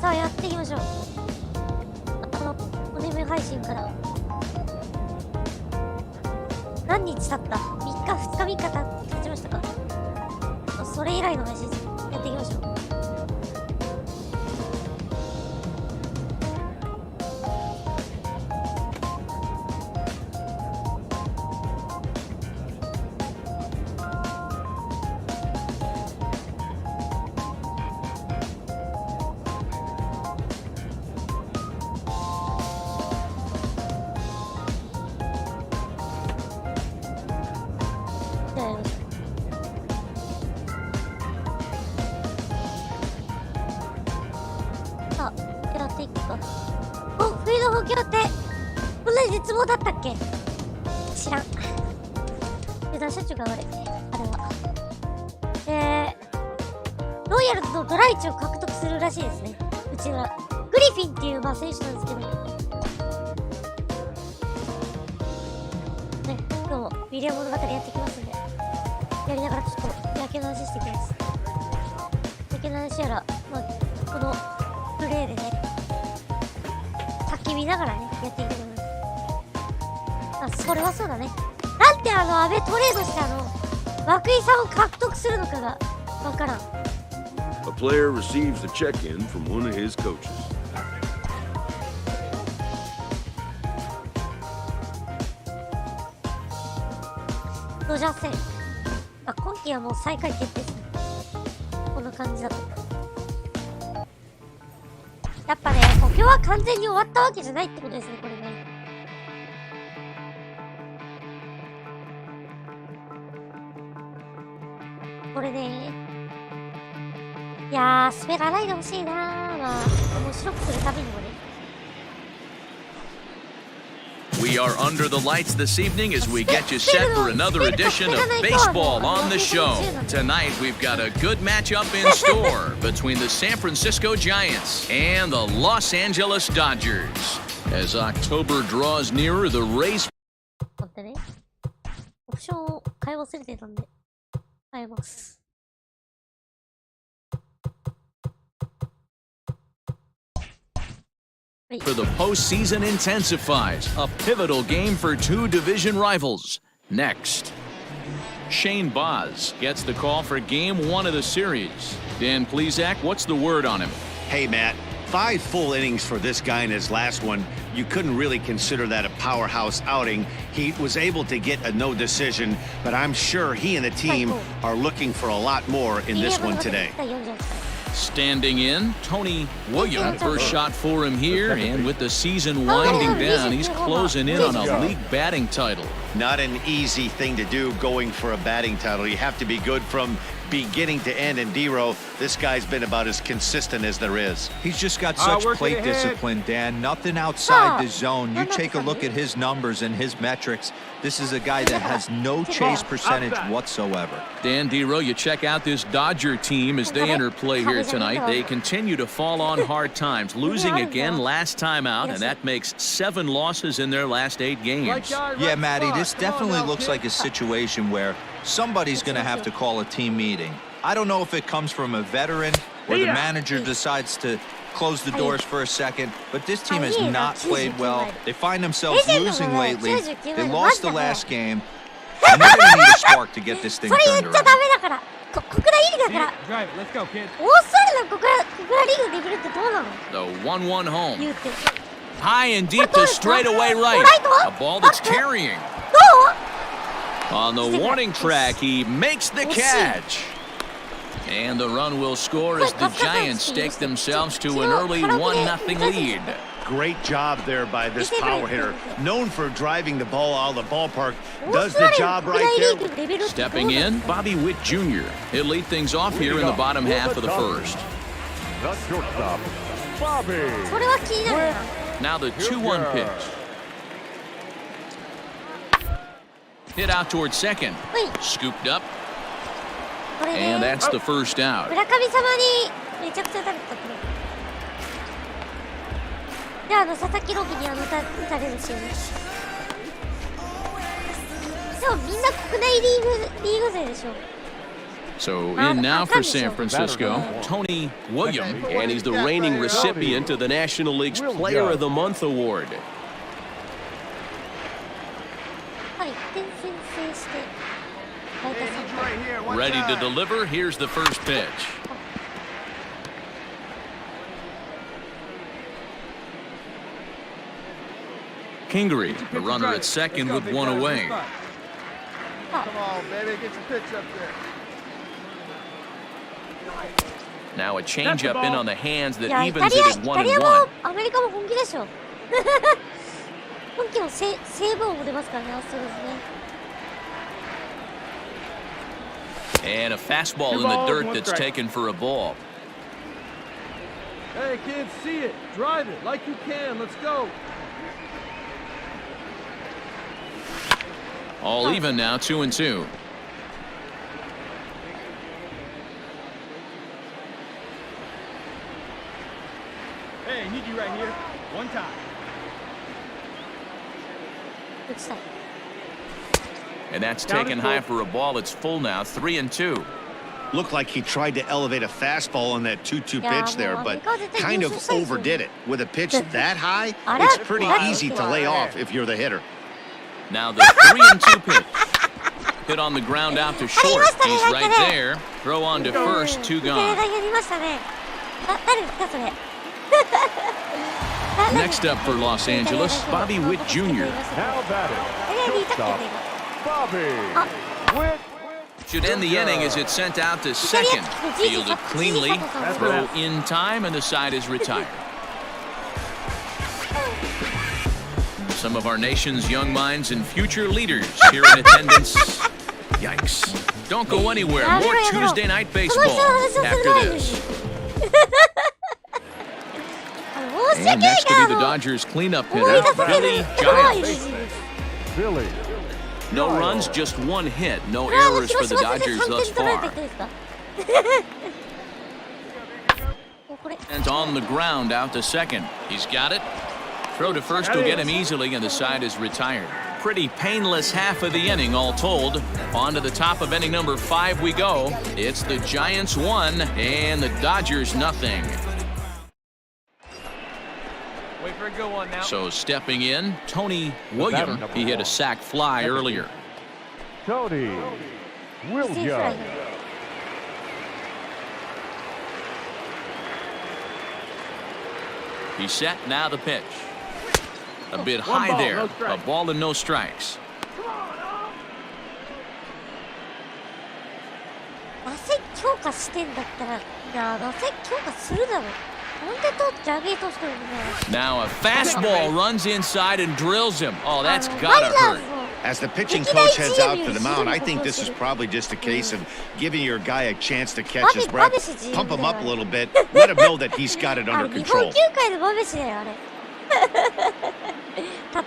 さあやっていきましょう。お眠い配信から何日経った？ 3 日、2日、3日経ちましたか？それ以来の配信やっていきましょう。絶望だったっけ？知らん。値段社長が悪い。あれは。ロイヤルズのドライチを獲得するらしいですね。うちは。グリフィンっていう選手なんですけど。ね、今日もウィリアム物語やっていきますんで。やりながらちょっと野球の話していきます。野球の話やら、まあ、このプレイでね、叫びながらね、やっていきます。それはそうだね。なんで阿部トレードして涌井さんを獲得するのかがわからん。A player receives a check-in from one of his coaches. ドジャー戦。今季はもう最下位決定ですね。こんな感じだと。やっぱね、補強は完全に終わったわけじゃないってことですね、これね。これね。いやー、滑らないでほしいなー。まあ、面白くするためにもね。We are under the lights this evening as we get you set for another edition of Baseball on the Show. Tonight, we've got a good matchup in store between the San Francisco Giants and the Los Angeles Dodgers. As October draws nearer, the race... 待ってね。オプションを買い忘れてたんで。変えます。For the postseason intensifies, a pivotal game for two division rivals. Next, Shane Baz gets the call for Game 1 of the series. Dan Plesac, what's the word on him? Hey, Matt. 5 full innings for this guy in his last one. You couldn't really consider that a powerhouse outing. He was able to get a no decision, but I'm sure he and the team are looking for a lot more in this one today. Standing in, Tony Williams. First shot for him here, and with the season winding down, he's closing in on a league batting title. Not an easy thing to do going for a batting title. You have to be good from beginning to end, and D-Row, this guy's been about as consistent as there is. He's just got such plate discipline, Dan. Nothing outside the zone. You take a look at his numbers and his metrics. This is a guy that has no chase percentage whatsoever. Dan, D-Row, you check out this Dodger team as they enter play here tonight. They continue to fall on hard times, losing again last time out, and that makes 7 losses in their last 8 games. Yeah, Matty, this definitely looks like a situation where somebody's going to have to call a team meeting. I don't know if it comes from a veteran or the manager decides to close the doors for a second, but this team has not played well. They find themselves losing lately. They lost the last game, and they're going to need a spark to get this thing turned around. The 1-1 home. High and deep to straightaway right. A ball that's carrying. On the warning track, he makes the catch. And the run will score as the Giants stake themselves to an early 1-0 lead. Great job there by this power hitter. Known for driving the ball out of the ballpark. Does the job right there. Stepping in, Bobby Witt Jr. He'll lead things off here in the bottom half of the first. The shortstop, Bobby. Now the 2-1 pitch. Hit out towards second. Scooped up. And that's the first out. 村上様にめちゃくちゃ食べたこれ。で佐々木朗希に打たれるしね。でもみんな国内リーグ勢でしょ。So in now for San Francisco, Tony William, and he's the reigning recipient of the National League's Player of the Month award. Ready to deliver. Here's the first pitch. Kingery, the runner at second with one away. Come on, baby, get your pitch up there. Now a changeup in on the hands that evens it at 1-1. アメリカも本気でしょ。本気のセーブ王も出ますからね、そうですね。 And a fastball in the dirt that's taken for a ball. Hey, kids, see it. Drive it like you can. Let's go. All even now, 2-2. Hey, I need you right here. One time. 打ちたい。 And that's taken high for a ball. It's full now, 3-2. Looked like he tried to elevate a fastball on that 2-2 pitch there, but kind of overdid it. With a pitch that high, it's pretty easy to lay off if you're the hitter. Now the 3-2 pitch. Hit on the ground out to short. He's right there. Throw on to first, 2 gone. Next up for Los Angeles, Bobby Witt Jr. How about it? Bobby Witt. Should end the inning as it's sent out to second. Fielded cleanly, throw in time, and the side is retired. Some of our nation's young minds and future leaders here in attendance. Yikes. Don't go anywhere. More Tuesday night baseball after this. And next to be the Dodgers cleanup hitter, Billy Giles. Billy. No runs, just one hit. No errors for the Dodgers thus far. And on the ground out to second. He's got it. Throw to first will get him easily, and the side is retired. Pretty painless half of the inning, all told. On to the top of inning number 5 we go. It's the Giants 1 and the Dodgers nothing. Wait for a good one now. So stepping in, Tony William. He hit a sac fly earlier. Tony William. He's set, now the pitch. A bit high there, a ball and no strikes. 打線強化してんだったら、いや、打線強化するだろ。なんで上げ通してるんだよ。 Now a fastball runs inside and drills him. Oh, that's gotta hurt. As the pitching coach heads out to the mound, I think this is probably just a case of giving your guy a chance to catch his breath, pump him up a little bit, let him know that he's got it under 日 control. 本球界のバベシだよ、あれ。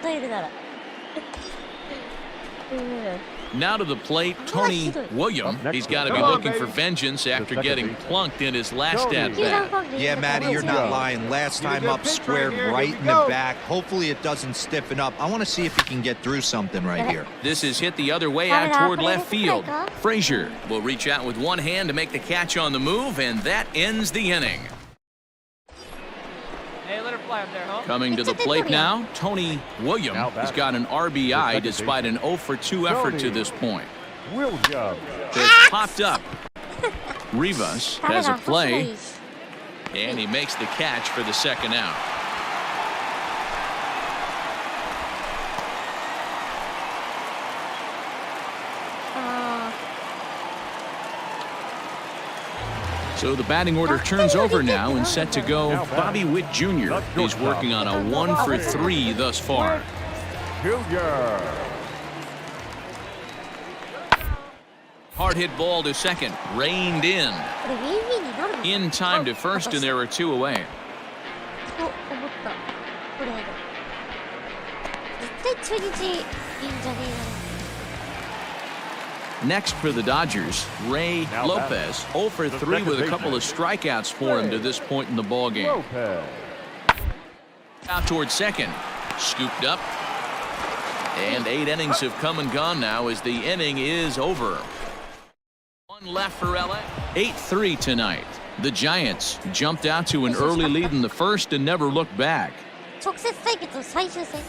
例えるなら。Now to the plate, Tony William. He's got to be looking for vengeance after getting plunked in his last at bat. Yeah, Matty, you're not lying. Last time up, squared right in the back. Hopefully it doesn't stiffen up. I want to see if he can get through something right here. This is hit the other way out toward left field. Frazier will reach out with one hand to make the catch on the move, and that ends the inning. Hey, let her fly up there, huh? Coming to the plate now, Tony William. He's got an RBI despite an 0-for-2 effort to this point. It's popped up. Rivas has a play, and he makes the catch for the second out. So the batting order turns over now and set to go Bobby Witt Jr. He's working on a 1-for-3 thus far. Hard hit ball to second, reined in. In time to first, and there are 2 away. Next for the Dodgers, Ray Lopez, 0-for-3 with a couple of strikeouts for him to this point in the ballgame. Out towards second, scooped up, and 8 innings have come and gone now as the inning is over. One left for LA. 8-3 tonight. The Giants jumped out to an early lead in the first and never looked back. 直接対決の最終戦。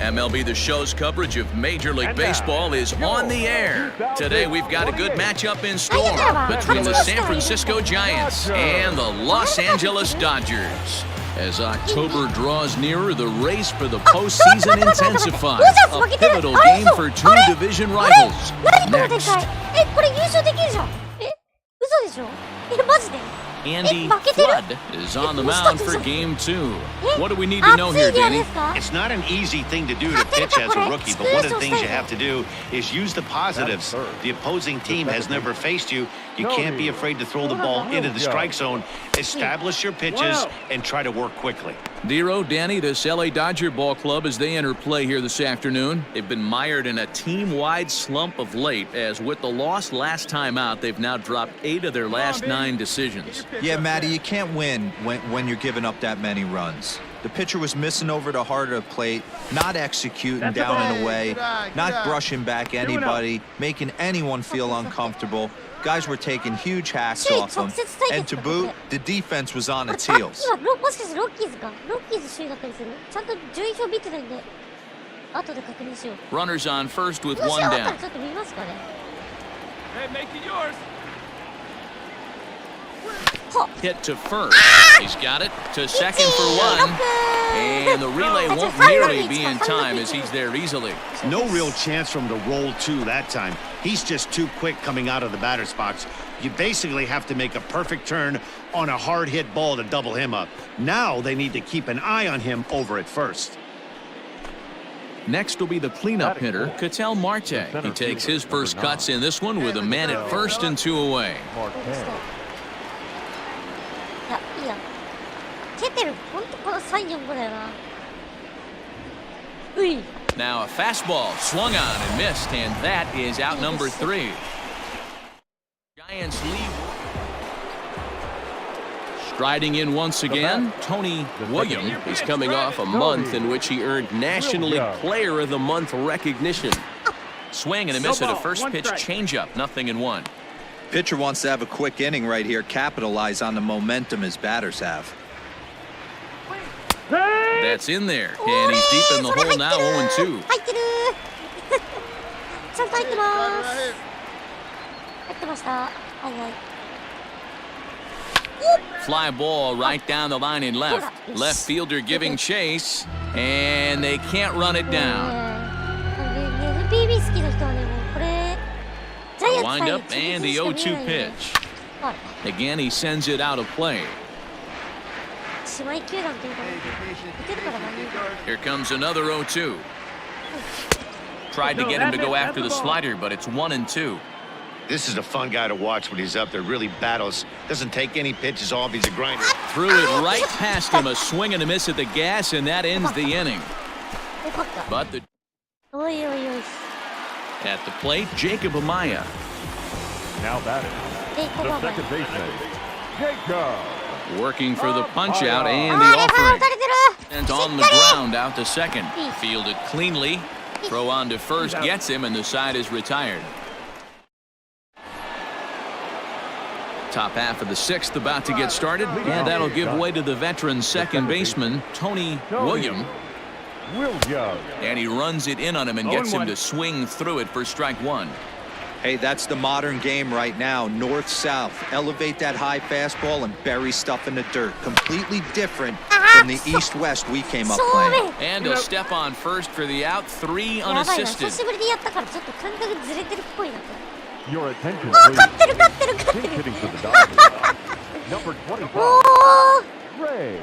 MLB The Show's coverage of Major League Baseball is on the air. Today we've got a good matchup in store between the San Francisco Giants and the Los Angeles Dodgers. As October draws nearer, the race for the postseason intensifies. A pivotal game for two division rivals. Next. これ優勝できるじゃん。嘘でしょ？マジで？ Andy Flood is on the mound for Game 2. What do we need to know here, Danny? It's not an easy thing to do to pitch as a rookie, but one of the things you have to do is use the positives. The opposing team has never faced you. You can't be afraid to throw the ball into the strike zone. Establish your pitches and try to work quickly. Dero, Danny, this LA Dodger ball club as they enter play here this afternoon. They've been mired in a team-wide slump of late, as with the loss last time out, they've now dropped 8 of their last 9 decisions. Yeah, Matty, you can't win when you're giving up that many runs. The pitcher was missing over the heart of the plate, not executing down and away, not brushing back anybody, making anyone feel uncomfortable. Guys were taking huge hacks off them, and to boot, the defense was on its heels. もしかしてロッキーズか？ロッキーズ首位だったりする？ちゃんと順位表見てないんで、後で確認しよう。 Runners on first with もし one あったら down. ちょっと見ますかね。Hey, make it yours. Hit to first. He's got it to second for one. And the relay won't nearly be in time as he's there easily. No real chance for him to roll 2 that time. He's just too quick coming out of the batter's box. You basically have to make a perfect turn on a hard hit ball to double him up. Now they need to keep an eye on him over at first. Next will be the cleanup hitter, Ketel Marte. He takes his first cuts in this one with a man at first and 2 away. いや、いいや。ケテル、ほんとこの3、4、5だよな。うい。 Now a fastball swung on and missed, and that is out number 3. Giants lead. Striding in once again, Tony Williams is coming off a month in which he earned National League Player of the Month recognition. Swing and a miss at a first pitch changeup, 0-1. Pitcher wants to have a quick inning right here, capitalize on the momentum his batters have. That's in there, and he's deep in the hole now, 0-2. 入ってるちゃんと入ってます入ってましたはいはい Fly ball right down the line in left. Left fielder giving chase, and they can't run it down. NPB 好きな人はねもうこれジャイアンツ Wind up and the 0-2 pitch. Again, he sends it out of play. 姉妹球団というか打てるからな Here comes another 0-2. Tried to get him to go after the slider, but it's 1-2. This is a fun guy to watch when he's up there. Really battles. Doesn't take any pitches off. He's a grinder. Threw it right past him. A swing and a miss at the gas, and that ends the inning. But the at the plate, Jacob Amaya. Now batting. The second baseman, Jacob. Working for the punch-out and the offering. And on the ground out to second. Fielded cleanly. Throw on to first gets him, and the side is retired. Top half of the 6th about to get started, and that'll give way to the veteran second baseman, Tony Williams. And he runs it in on him and gets him to swing through it for strike 1. Hey, that's the modern game right now. North-south. Elevate that high fastball and bury stuff in the dirt. Completely different from the east-west we came up playing. And a step on first for the out, 3 unassisted. Your attention, please. Pinch hitting for the Dodgers. Number 25, Ray.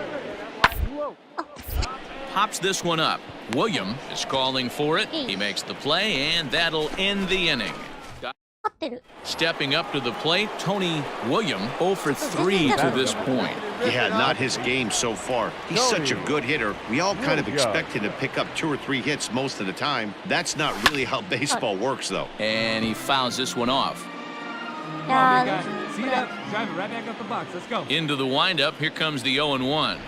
Pops this one up. Williams is calling for it. He makes the play, and that'll end the inning. Stepping up to the plate, Tony Williams, 0 for 3 to this point. Yeah, not his game so far. He's such a good hitter. We all kind of expect him to pick up 2 or 3 hits most of the time. That's not really how baseball works, though. And he fouls this one off. See that? Drive it right back up the box. Let's go. Into the windup. Here comes the 0-1.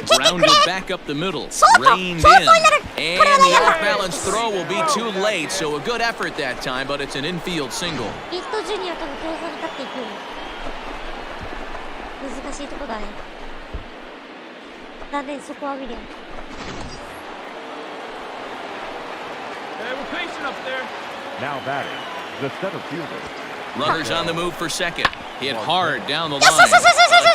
Grounded back up the middle. Reined in. And the off-balance throw will be too late, so a good effort that time, but it's an infield single. ビットジュニアとの競争に勝っていく。難しいとこだね。残念、そこはウィリアム。Now batting, the center fielder. Runners on the move for second. Hit hard down the line.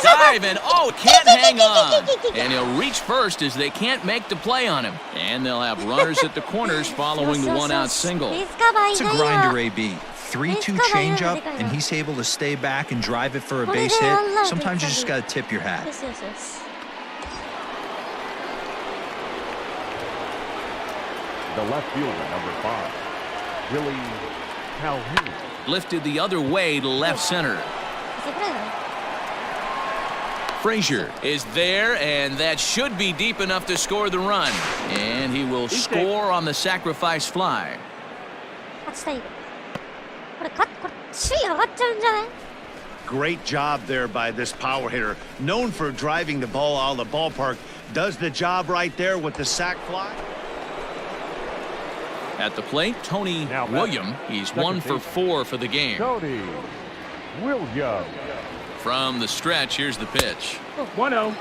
Dive and can't hang on. And he'll reach first as they can't make the play on him. And they'll have runners at the corners following the one-out single. It's a grinder, AB. 3-2 changeup, and he's able to stay back and drive it for a base hit. Sometimes you just got to tip your hat. The left fielder, number 5, Billy Calhoun. Lifted the other way to left center. Frazier is there, and that should be deep enough to score the run. And he will score on the sacrifice fly. Great job there by this power hitter. Known for driving the ball out of the ballpark. Does the job right there with the sac fly. At the plate, Tony William. He's 1 for 4 for the game. Tony William. From the stretch, here's the pitch. 1-0.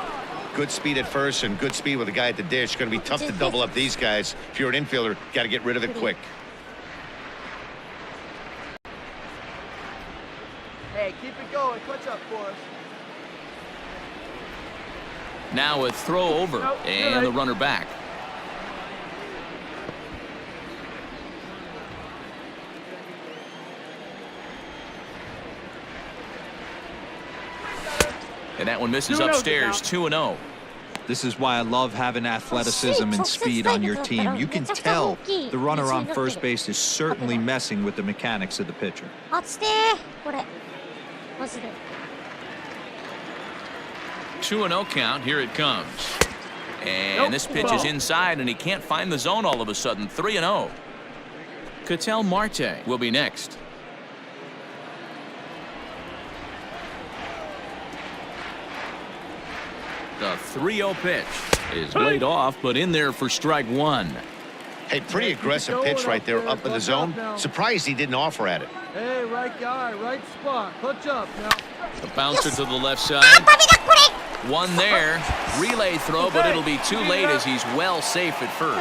Good speed at first and good speed with a guy at the dish. Going to be tough to double up these guys. If you're an infielder, got to get rid of it quick. Hey, keep it going. Clutch up for us. Now a throw over and the runner back. And that one misses upstairs, 2-0. This is why I love having athleticism and speed on your team. You can tell the runner on first base is certainly messing with the mechanics of the pitcher. 2-0 count, here it comes. And this pitch is inside, and he can't find the zone all of a sudden, 3-0. Ketel Marte will be next. The 3-0 pitch is laid off, but in there for strike 1. Hey, pretty aggressive pitch right there up in the zone. Surprised he didn't offer at it. Hey, right guy, right spot. Clutch up now. The bouncer to the left side. One there. Relay throw, but it'll be too late as he's well safe at first.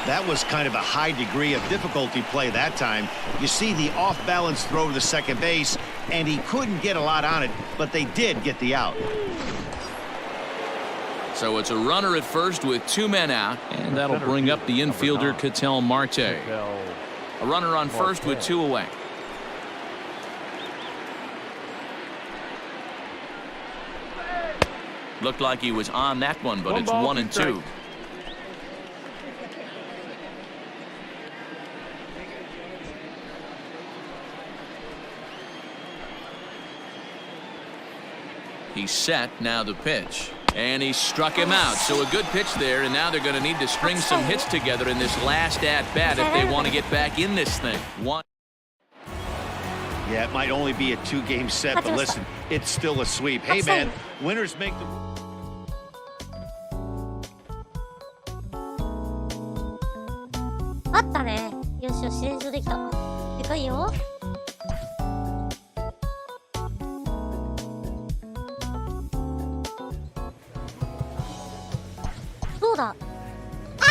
That was kind of a high degree of difficulty play that time. You see the off-balance throw to second base, and he couldn't get a lot on it, but they did get the out. So it's a runner at first with 2 men out, and that'll bring up the infielder Ketel Marte. A runner on first with 2 away. Looked like he was on that one, but it's 1-2. He's set, now the pitch. And he struck him out. So a good pitch there, and now they're going to need to string some hits together in this last at-bat if they want to get back in this thing. Yeah, it might only be a 2-game set, but listen, it's still a sweep. Hey, man, winners make the... あったね。よしよし、連勝できた。でかいよ。どうだ。D バ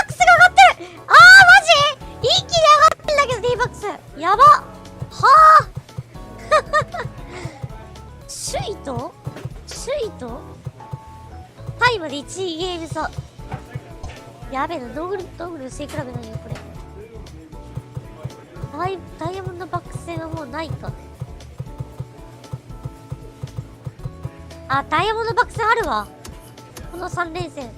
ックスが上がってる。マジ？一気に上がってんだけど D バックス。やば。はあ。首位とタイまで1ゲーム差。やべえな、どんぐり正比べなんよ、これ。ダイヤモンドバックス戦はもうないか。あ、ダイヤモンドバックス戦あるわ。この3連戦。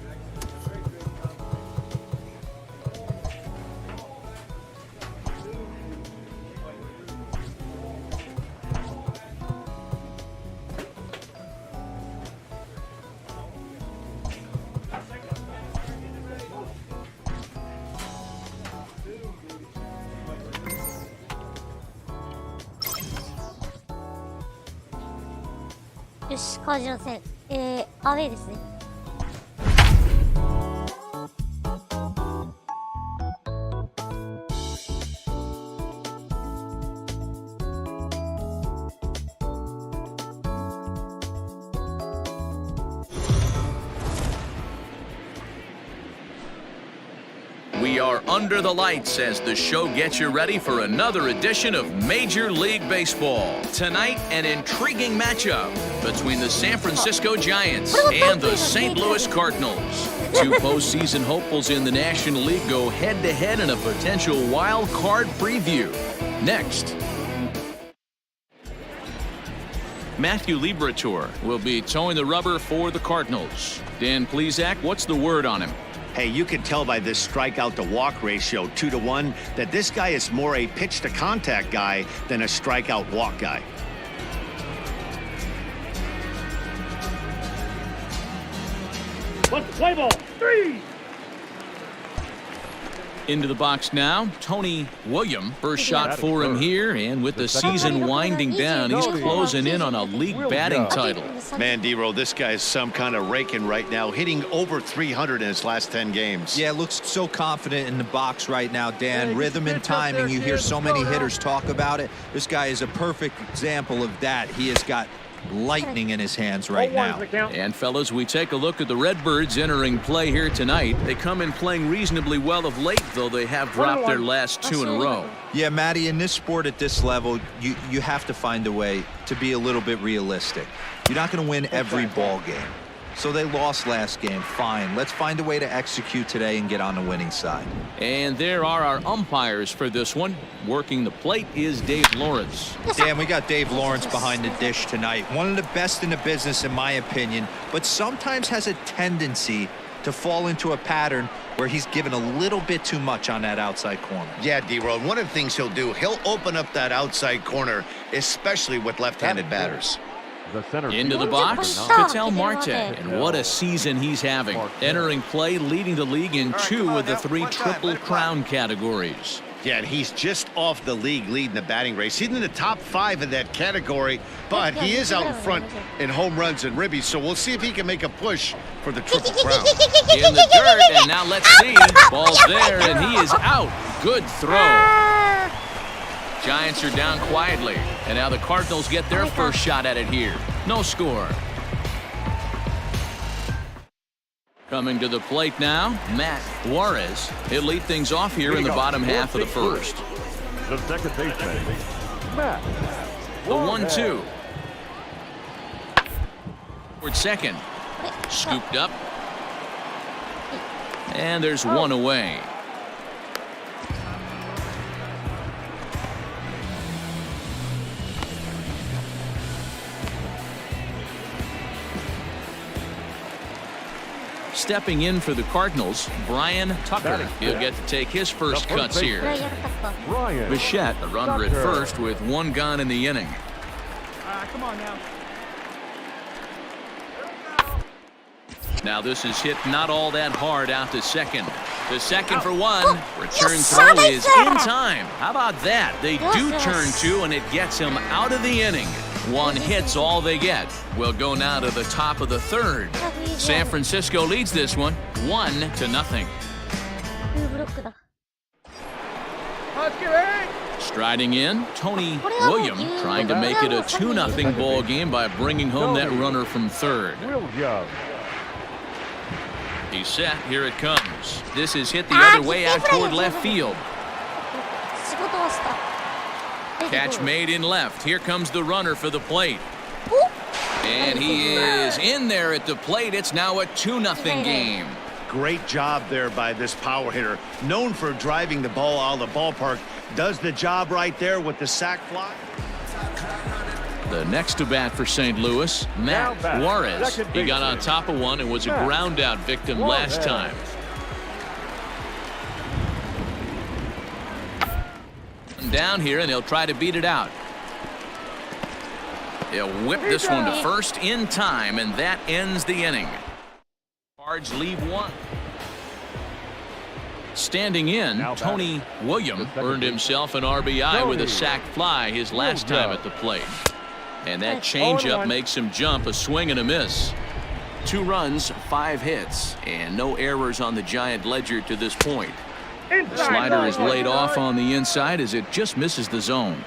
よし、川島戦。アウェーですね。We are under the lights as the show gets you ready for another edition of Major League Baseball. Tonight, an intriguing matchup between the San Francisco Giants and the St. Louis Cardinals. Two postseason hopefuls in the National League go head-to-head in a potential wild card preview. Next. Matthew Liberatore will be towing the rubber for the Cardinals. Dan Plesac, what's the word on him? Hey, you can tell by this strikeout-to-walk ratio, 2-to-1, that this guy is more a pitch-to-contact guy than a strikeout-walk guy. Let's play ball. 3. Into the box now, Tony Williams. First shot for him here, and with the season winding down, he's closing in on a league batting title. Man, D-Roll, this guy is some kind of raking right now, hitting over 300 in his last 10 games. Yeah, looks so confident in the box right now, Dan. Rhythm and timing, you hear so many hitters talk about it. This guy is a perfect example of that. He has got lightning in his hands right now. And fellas, we take a look at the Redbirds entering play here tonight. They come in playing reasonably well of late, though they have dropped their last 2 in a row. Yeah, Matty, in this sport at this level, you have to find a way to be a little bit realistic. You're not going to win every ball game. So they lost last game. Fine. Let's find a way to execute today and get on the winning side. And there are our umpires for this one. Working the plate is Dave Lawrence. Dan, we got Dave Lawrence behind the dish tonight. One of the best in the business, in my opinion, but sometimes has a tendency to fall into a pattern where he's given a little bit too much on that outside corner. Yeah, D-Roll, one of the things he'll do, he'll open up that outside corner, especially with left-handed batters. Into the box, Ketel Marte, and what a season he's having. Entering play, leading the league in 2 of the 3 Triple Crown categories. Yeah, and he's just off the league leading the batting race. He's in the top 5 in that category, but he is out in front in home runs and ribbies, so we'll see if he can make a push for the Triple Crown. In the dirt, and now let's see. Ball's there, and he is out. Good throw. Giants are down quietly, and now the Cardinals get their first shot at it here. No score. Coming to the plate now, Matt Juarez. He'll lead things off here in the bottom half of the first. The second baseman, Matt. The 1-2. Toward second. Scooped up. And there's one away. Stepping in for the Cardinals, Brian Tucker. He'll get to take his first cuts here. Bichette, the runner at first with 1 gone in the inning. Come on now. Now this is hit not all that hard out to second. The second for 1. Return throw is in time. How about that? They do turn 2, and it gets him out of the inning. 1 hit's all they get. We'll go now to the top of the 3rd. San Francisco leads this one 1-0. Striding in, Tony Williams trying to make it a 2-0 ball game by bringing home that runner from 3rd. He's set. Here it comes. This is hit the other way out toward left field. Catch made in left. Here comes the runner for the plate. And he is in there at the plate. It's now a 2-0 game. Great job there by this power hitter. Known for driving the ball out of the ballpark. Does the job right there with the sac fly. The next to bat for St. Louis, Matt Juarez. He got on top of one and was a ground out victim last time. Down here, and he'll try to beat it out. He'll whip this one to first in time, and that ends the inning. Cards leave 1. Standing in, Tony Williams earned himself an RBI with a sac fly his last time at the plate. And that changeup makes him jump, a swing and a miss. 2 runs, 5 hits, and no errors on the Giant ledger to this point. The slider is laid off on the inside as it just misses the zone.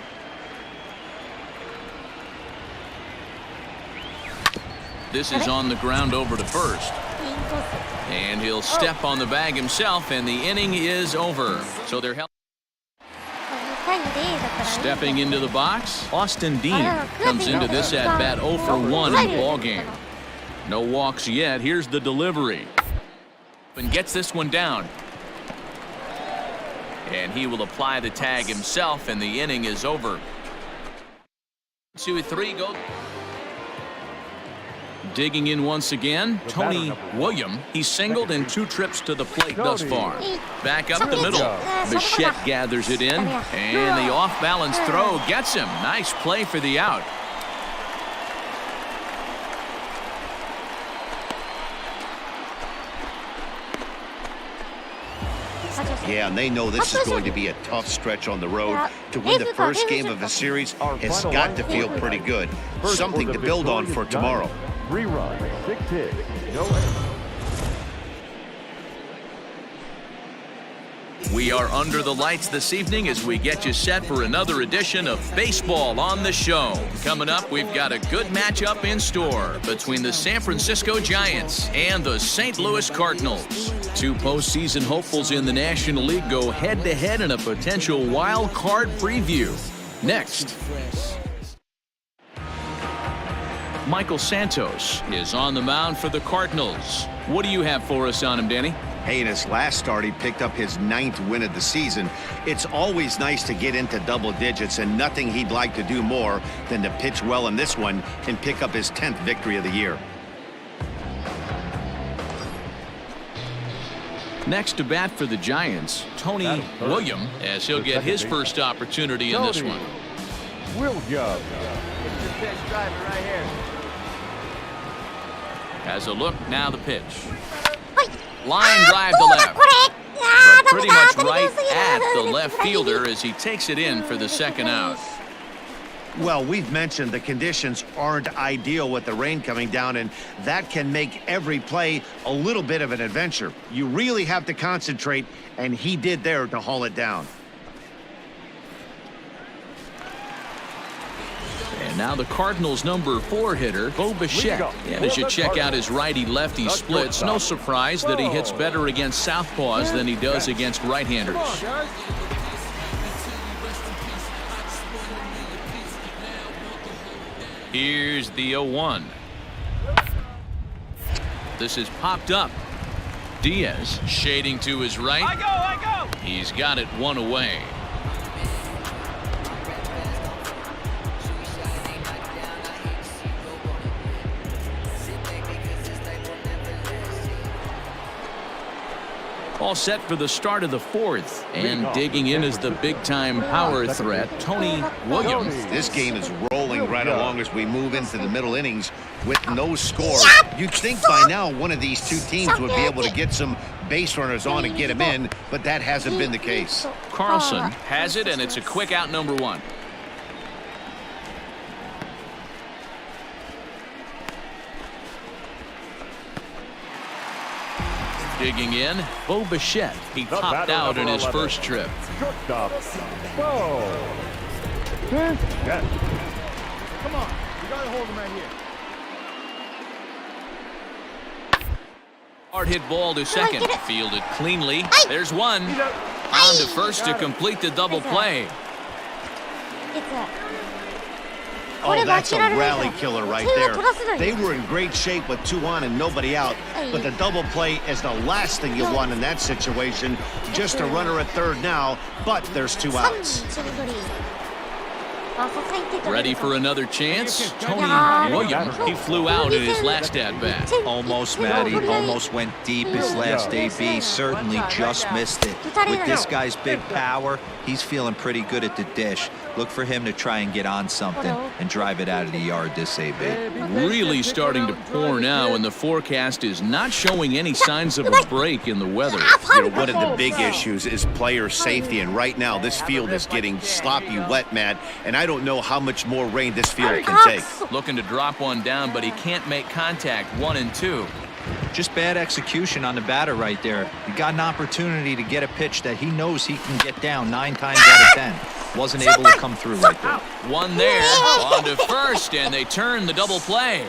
This is on the ground over to first. And he'll step on the bag himself, and the inning is over. So they're stepping into the box. Austin Dean comes into this at bat 0 for 1 in the ballgame. No walks yet. Here's the delivery. And gets this one down. And he will apply the tag himself, and the inning is over. 2-3 go. Digging in once again, Tony William. He's singled in 2 trips to the plate thus far. Back up the middle. Bichette gathers it in, and the off-balance throw gets him. Nice play for the out. Yeah, and they know this is going to be a tough stretch on the road. To win the first game of a series has got to feel pretty good. Something to build on for tomorrow. 3 runs, 6 hits, no errors. We are under the lights this evening as we get you set for another edition of Baseball on the Show. Coming up, we've got a good matchup in store between the San Francisco Giants and the St. Louis Cardinals. 2 postseason hopefuls in the National League go head-to-head in a potential wild card preview. Next. Michael Santos is on the mound for the Cardinals. What do you have for us on him, Danny? Hey, in his last start, he picked up his 9th win of the season. It's always nice to get into double digits, and nothing he'd like to do more than to pitch well in this one and pick up his 10th victory of the year. Next to bat for the Giants, Tony William, as he'll get his first opportunity in this one. William. Has a look, now the pitch. Line drive to left. But pretty much right at the left fielder as he takes it in for the second out. Well, we've mentioned the conditions aren't ideal with the rain coming down, and that can make every play a little bit of an adventure. You really have to concentrate, and he did there to haul it down. And now the Cardinals' number 4 hitter, Bo Bichette. And as you check out his righty-lefty splits, no surprise that he hits better against southpaws than he does against right-handers. Here's the 0-1. This is popped up. Diaz shading to his right. I go. He's got it 1 away. All set for the start of the 4th. And digging in is the big-time power threat, Tony Williams. This game is rolling right along as we move into the middle innings with no score. You'd think by now one of these 2 teams would be able to get some base runners on and get him in, but that hasn't been the case. Carlson has it, and it's a quick out number 1. Digging in, Bo Bichette. He popped out in his first trip. Shortstop, Bo Bichette. Come on. You got to hold him right here. Hard hit ball to second. Fielded cleanly. There's one. On to first to complete the double play. Oh, that's a rally killer right there. They were in great shape with 2 on and nobody out, but the double play is the last thing you want in that situation. Just a runner at third now, but there's 2 outs. Ready for another chance? Tony Williams. He flew out in his last at-bat. Almost, Matty. Almost went deep his last AB. Certainly just missed it. With this guy's big power, he's feeling pretty good at the dish. Look for him to try and get on something and drive it out of the yard this AB. Really starting to pour now, and the forecast is not showing any signs of a break in the weather. You know, one of the big issues is player safety, and right now this field is getting sloppy wet, Matt, and I don't know how much more rain this field can take. Looking to drop one down, but he can't make contact. 1 and 2. Just bad execution on the batter right there. He got an opportunity to get a pitch that he knows he can get down 9 times out of 10. Wasn't able to come through right there. One there, on to first, and they turn the double play.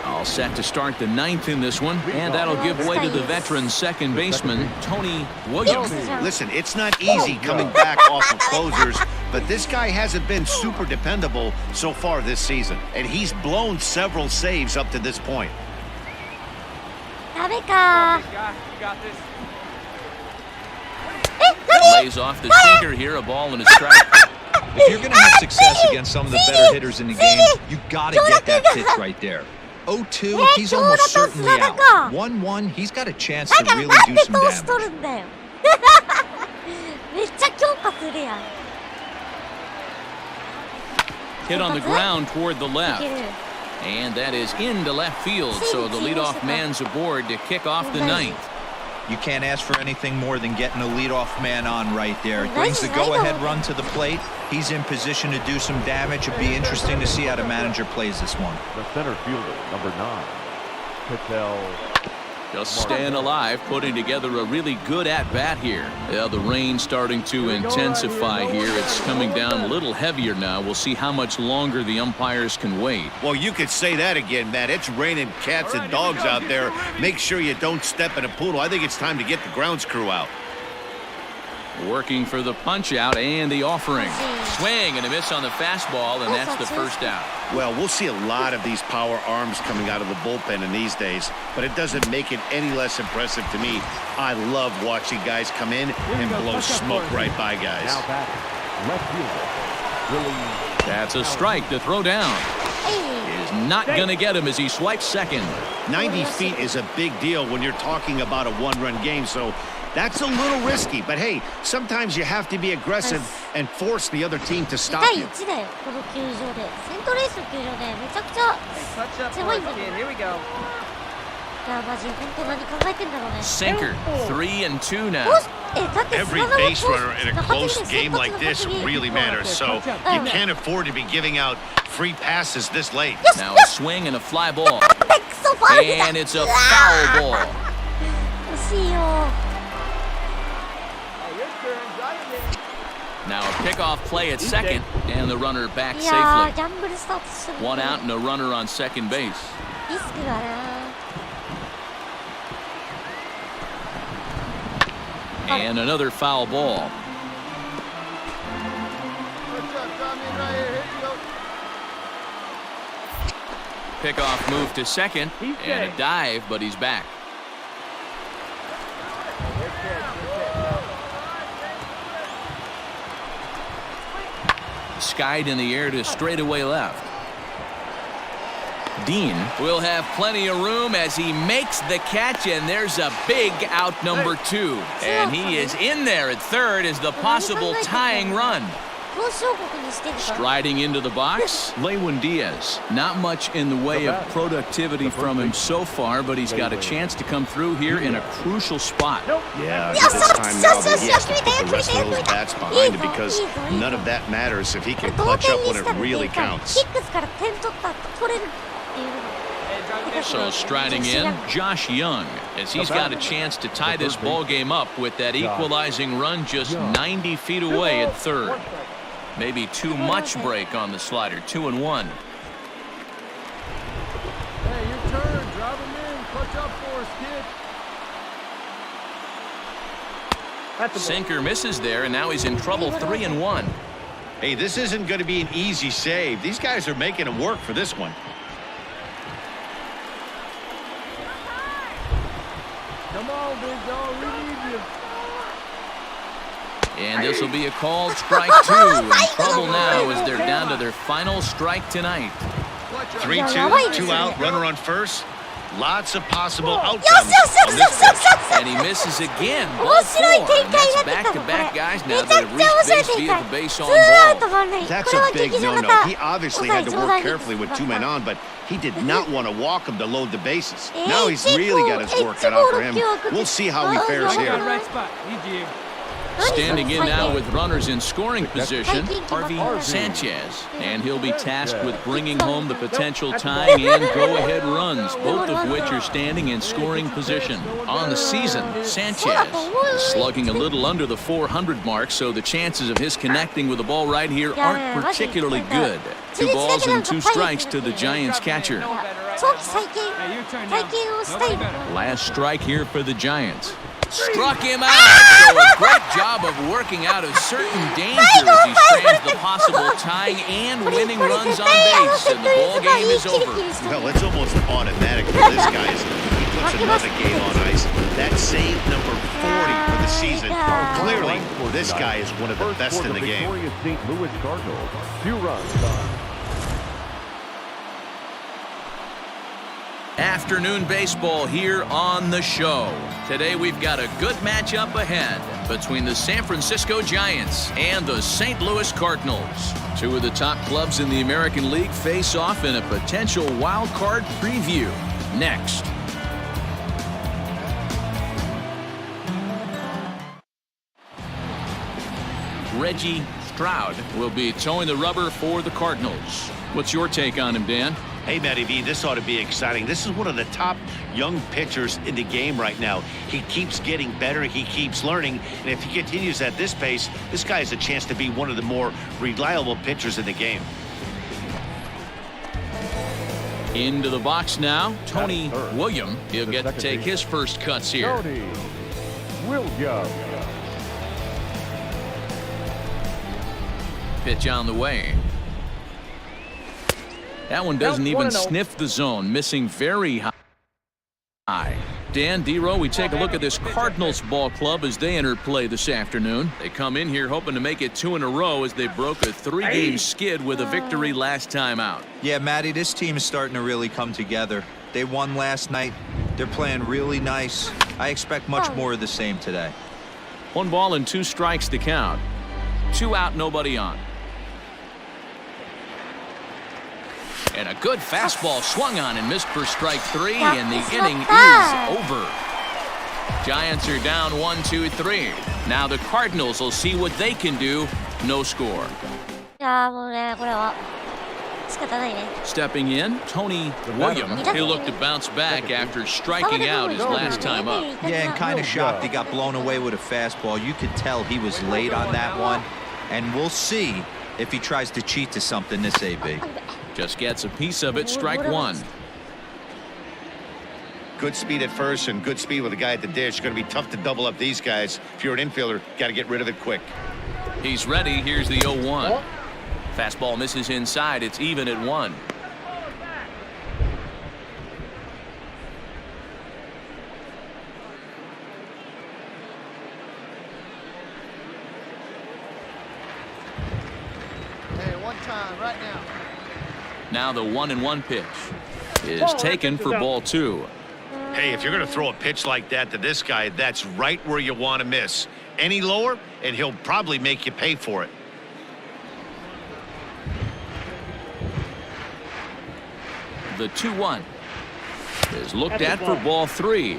All set to start the 9th in this one, and that'll give way to the veteran second baseman, Tony Williams. Listen, it's not easy coming back off of closers, but this guy hasn't been super dependable so far this season, and he's blown several saves up to this point. Lays off the sinker here, a ball and a strike. If you're going to have success against some of the better hitters in the game, you got to get that pitch right there. 0-2, he's almost certainly out. 1-1, he's got a chance to really do some damage. Hit on the ground toward the left. And that is into left field, so the leadoff man's aboard to kick off the 9th. You can't ask for anything more than getting a leadoff man on right there. It brings the go-ahead run to the plate. He's in position to do some damage. It'd be interesting to see how the manager plays this one. The center fielder, number 9, Patel. Just staying alive, putting together a really good at-bat here. Yeah, the rain starting to intensify here. It's coming down a little heavier now. We'll see how much longer the umpires can wait. Well, you could say that again, Matt. It's raining cats and dogs out there. Make sure you don't step in a poodle. I think it's time to get the grounds crew out. Working for the punch-out and the offering. Swing and a miss on the fastball, and that's the first out. Well, we'll see a lot of these power arms coming out of the bullpen in these days, but it doesn't make it any less impressive to me. I love watching guys come in and blow smoke right by guys. Now back, left fielder, That's a strike to throw down. Is not going to get him as he swipes second. 90 feet is a big deal when you're talking about a one-run game, so that's a little risky, but hey, sometimes you have to be aggressive and force the other team to stop you. Sinker, 3 and 2 now. Every base runner in a close game like this really matters, so you can't afford to be giving out free passes this late. Now a swing and a fly ball. And it's a foul ball. Now a pickoff play at second, and the runner back safely. 1 out and a runner on second base. And another foul ball. Pickoff move to second, and a dive, but he's back. Skied in the air to straightaway left. Dean will have plenty of room as he makes the catch, and there's a big out number 2. And he is in there at third as the possible tying run. Striding into the box, Lewin Diaz. Not much in the way of productivity from him so far, but he's got a chance to come through here in a crucial spot. Yeah, this time now that he has to put the rest of those bats behind him because none of that matters if he can clutch up when it really counts. So striding in, Josh Young, as he's got a chance to tie this ball game up with that equalizing run just 90 feet away at third. Maybe too much break on the slider. 2-1. Hey, your turn. Drive him in. Clutch up for us, kid. Sinker misses there, and now he's in trouble. 3-1. Hey, this isn't going to be an easy save. These guys are making him work for this one. Come on, big dog. We need you. And this will be a called strike 2. In trouble now as they're down to their final strike tonight. 3-2, 2 out, runner on first. Lots of possible outcomes. And he misses again. Ball 4. And that's back-to-back guys now that have reached base via the base on ball. That's a big no-no. He obviously had to work carefully with 2 men on, but He did not want to walk him to load the bases. Now he's really got his work cut out for him. We'll see how he fares here. Standing in now with runners in scoring position, Harvey Sanchez. And he'll be tasked with bringing home the potential tying and go-ahead runs, both of which are standing in scoring position. On the season, Sanchez is slugging a little under the 400 mark, so the chances of his connecting with the ball right here aren't particularly good. 2 balls and 2 strikes to the Giants catcher. Last strike here for the Giants. Struck him out, so a great job of working out of certain danger as he strands the possible tying and winning runs on base, and the ball game is over. Well, it's almost automatic for this guy as he puts another game on ice. That save number 40 for the season. Clearly, this guy is one of the best in the game. St. Louis Cardinals. 2 runs. Afternoon baseball here on the show. Today we've got a good matchup ahead between the San Francisco Giants and the St. Louis Cardinals. 2 of the top clubs in the American League face off in a potential wild card preview. Next. Reggie Stroud will be towing the rubber for the Cardinals. What's your take on him, Dan? Hey, Matty V, this ought to be exciting. This is one of the top young pitchers in the game right now. He keeps getting better. He keeps learning. And if he continues at this pace, this guy has a chance to be one of the more reliable pitchers in the game. Into the box now, Tony William. He'll get to take his first cuts here. Tony William. Pitch on the way. That one doesn't even sniff the zone, missing very high. Dan, D-Row, we take a look at this Cardinals ball club as they enter play this afternoon. They come in here hoping to make it 2 in a row as they broke a 3-game skid with a victory last time out. Yeah, Matty, this team is starting to really come together. They won last night. They're playing really nice. I expect much more of the same today. 1 ball and 2 strikes to count. 2 out, nobody on. And a good fastball swung on and missed for strike 3, and the inning is over. Giants are down 1-2-3. Now the Cardinals will see what they can do. No score. Stepping in, Tony William. He'll look to bounce back after striking out his last time up. Yeah, and kind of shocked he got blown away with a fastball. You could tell he was late on that one, and we'll see if he tries to cheat to something this AB. Just gets a piece of it, strike 1. Good speed at first and good speed with a guy at the dish. Going to be tough to double up these guys. If you're an infielder, got to get rid of it quick. He's ready. Here's the 0-1. Fastball misses inside. It's even at 1. Hey, one time, right now. Now the 1-1 pitch is taken for ball 2. Hey, if you're going to throw a pitch like that to this guy, that's right where you want to miss. Any lower, and he'll probably make you pay for it. The 2-1 is looked at for ball 3.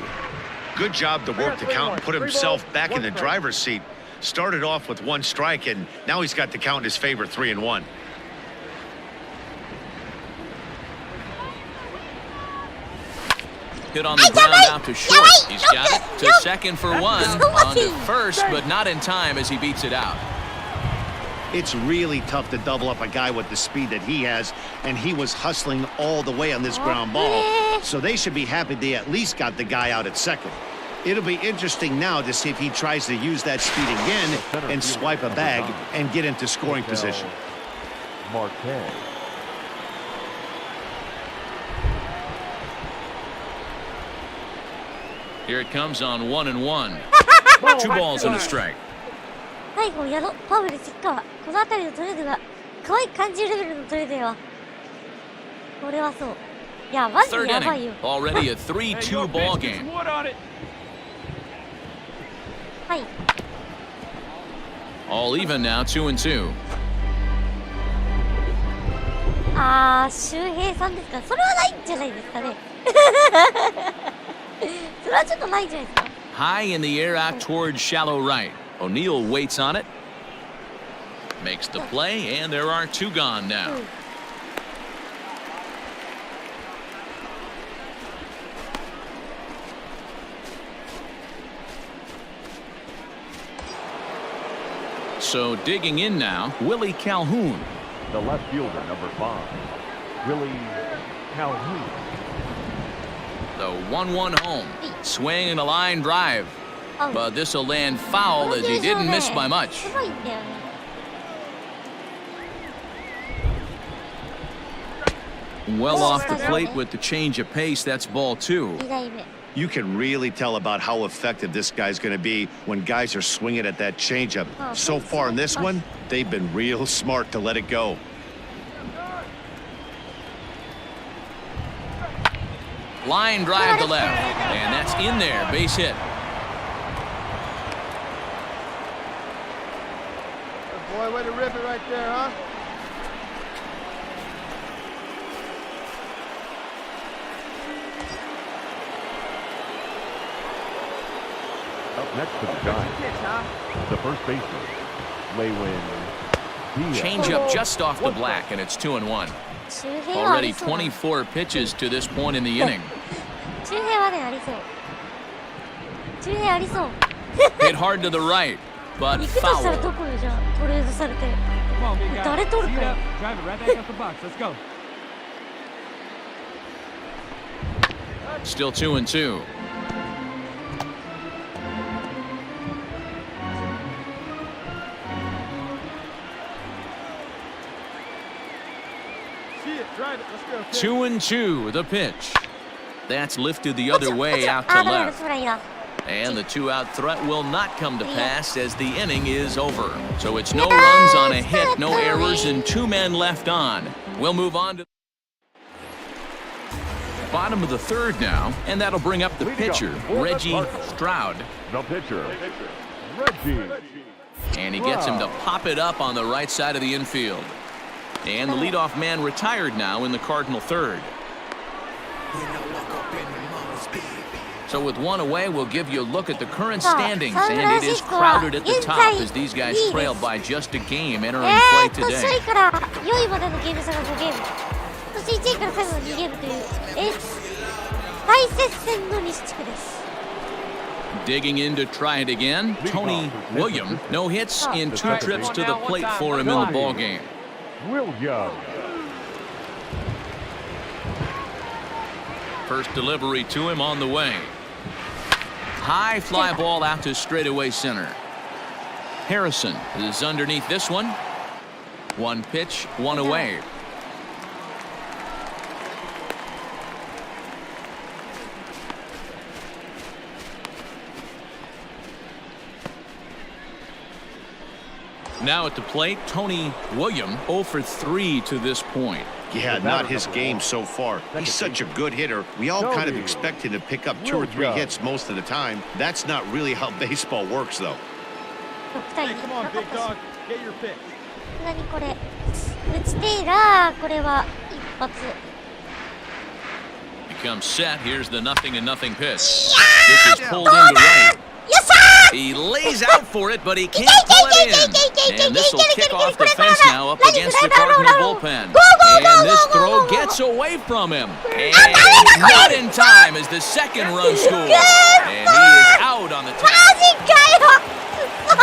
Good job to work the count and put himself back in the driver's seat. Started off with 1 strike, and now he's got the count in his favor, 3-1. Hit on the ground out to short. He's got it to second for 1. On to first, but not in time as he beats it out. It's really tough to double up a guy with the speed that he has, and he was hustling all the way on this ground ball. So they should be happy they at least got the guy out at second. It'll be interesting now to see if he tries to use that speed again and swipe a bag and get into scoring position. Marquez. Here it comes on 1-1. 2 balls and a strike. 最後やろパブル実家はこの辺りのトレードが可愛い感じるレベルのトレードやわ。これはそう。いやマジでやばいよ。 Already a 3-2 ball game. はい。 All even now, 2-2. 周平さん3ですか？それはないんじゃないですかね。それはちょっとないんじゃないですか。 High in the air out towards shallow right. O'Neill waits on it. Makes the play, and there are 2 gone now. So digging in now, Willie Calhoun. The left fielder, number 5, Willie Calhoun. The 1-1 home. Swing and a line drive. But this will land foul as he didn't miss by much. Well off the plate with the change of pace. That's ball 2. You can really tell about how effective this guy's going to be when guys are swinging at that changeup. So far in this one, they've been real smart to let it go. Line drive to left, and that's in there, base hit. Boy, way to rip it right there, huh? Up next to the Giants, the first baseman, Lewin Diaz. Change up just off the black, and it's 2-1. Already 24 pitches to this point in the inning. Hit hard to the right, but foul. Still 2-2. Drive it. Let's go. 2-2, the pitch. That's lifted the other way out to left. And the 2-out threat will not come to pass as the inning is over. So it's no runs on a hit, no errors, and 2 men left on. We'll move on to bottom of the 3rd now, and that'll bring up the pitcher, Reggie Stroud. The pitcher, Reggie. And he gets him to pop it up on the right side of the infield. And the leadoff man retired now in the Cardinal 3rd. So with 1 away, we'll give you a look at the current standings, and it is crowded at the top as these guys trail by just a game entering play today. Digging in to try it again, Tony William. No hits in 2 trips to the plate for him in the ballgame. William. First delivery to him on the way. High fly ball out to straightaway center. Harrison is underneath this one. 1 pitch, 1 away. Now at the plate, Tony William 0 for 3 to this point. Yeah, not his game so far. He's such a good hitter. We all kind of expect him to pick up 2 or 3 hits most of the time. That's not really how baseball works, though. Hey, come on, big dog. Get your pitch. Becomes set. Here's the 0-0 pitch. This is pulled into right. He lays out for it, but he can't pull it in. And this will kick off the fence now up against the Cardinal bullpen. And this throw gets away from him. And not in time as the 2nd run scores. And he is out on the top.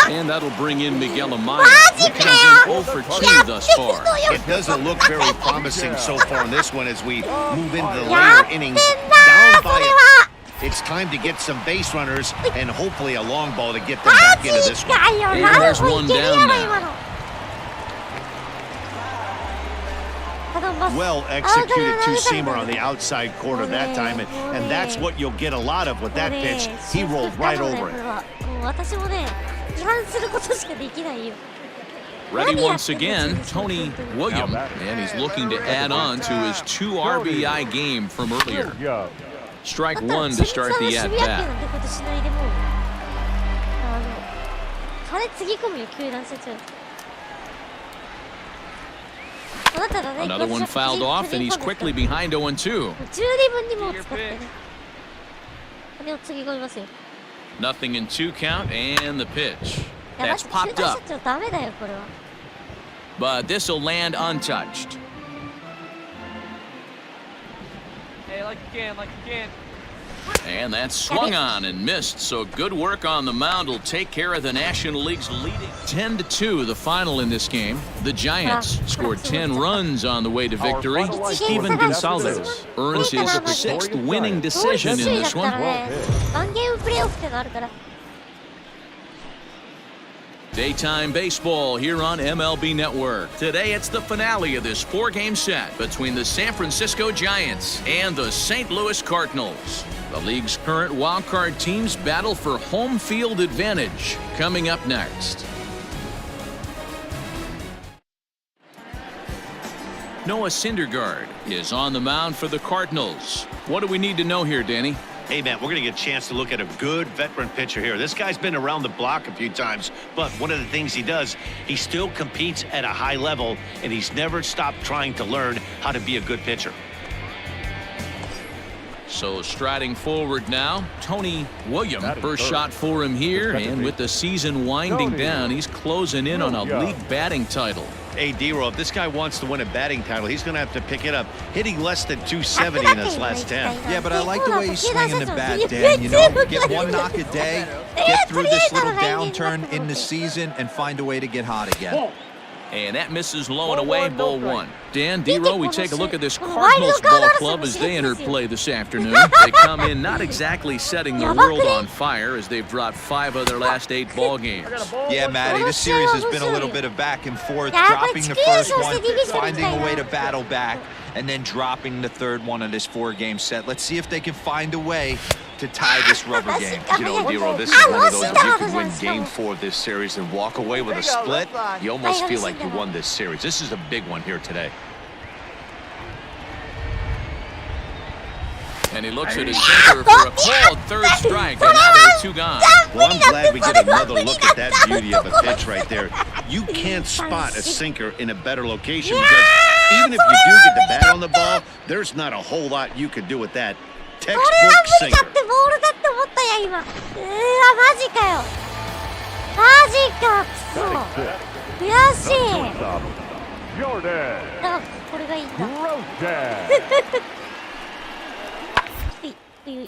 And that'll bring in Miguel Amaya, who comes in 0 for 2 thus far. It doesn't look very promising so far in this one as we move into the later innings. Down by it. It's time to get some base runners and hopefully a long ball to get them back into this one. And there's 1 down now. Well executed 2-seamer on the outside corner that time, and that's what you'll get a lot of with that pitch. He rolled right over it. Ready once again, Tony William, and he's looking to add on to his 2 RBI game from earlier. Strike 1 to start the at-bat. Another one fouled off, and he's quickly behind 0-2. Nothing in 2 count, and the pitch. That's popped up. But this will land untouched. Hey, like again. And that's swung on and missed, so good work on the mound will take care of the National League's leading. 10-2, the final in this game. The Giants scored 10 runs on the way to victory. Steven Gonsalves earns his 6th winning decision in this one. Daytime baseball here on MLB Network. Today it's the finale of this 4-game set between the San Francisco Giants and the St. Louis Cardinals. The league's current wildcard teams battle for home field advantage. Coming up next. Noah Syndergaard is on the mound for the Cardinals. What do we need to know here, Danny? Hey, man, we're going to get a chance to look at a good veteran pitcher here. This guy's been around the block a few times, but one of the things he does, he still competes at a high level, and he's never stopped trying to learn how to be a good pitcher. So striding forward now, Tony Williams. First shot for him here, and with the season winding down, he's closing in on a league batting title. Hey, D-Row, if this guy wants to win a batting title, he's going to have to pick it up, hitting less than 270 in his last 10. Yeah, but I like the way he's swinging the bat, Dan. You know, get one knock a day, get through this little downturn in the season, and find a way to get hot again. And that misses low and away, ball 1. Dan, D-Row, we take a look at this Cardinals ball club as they enter play this afternoon. They come in not exactly setting the world on fire as they've dropped 5 of their last 8 ball games. Yeah, Matty, this series has been a little bit of back and forth, dropping the first one, finding a way to battle back, and then dropping the third one of this 4-game set. Let's see if they can find a way to tie this rubber game. You know, D-Row, this is one of those, if you could win game 4 of this series and walk away with a split, you almost feel like you won this series. This is a big one here today. And he looks at his sinker for a called 3rd strike, and now there are 2 gone. Well, I'm glad we get another look at that beauty of a pitch right there. You can't spot a sinker in a better location because even if you do get the bat on the ball, there's not a whole lot you could do with that. Textbook sinker.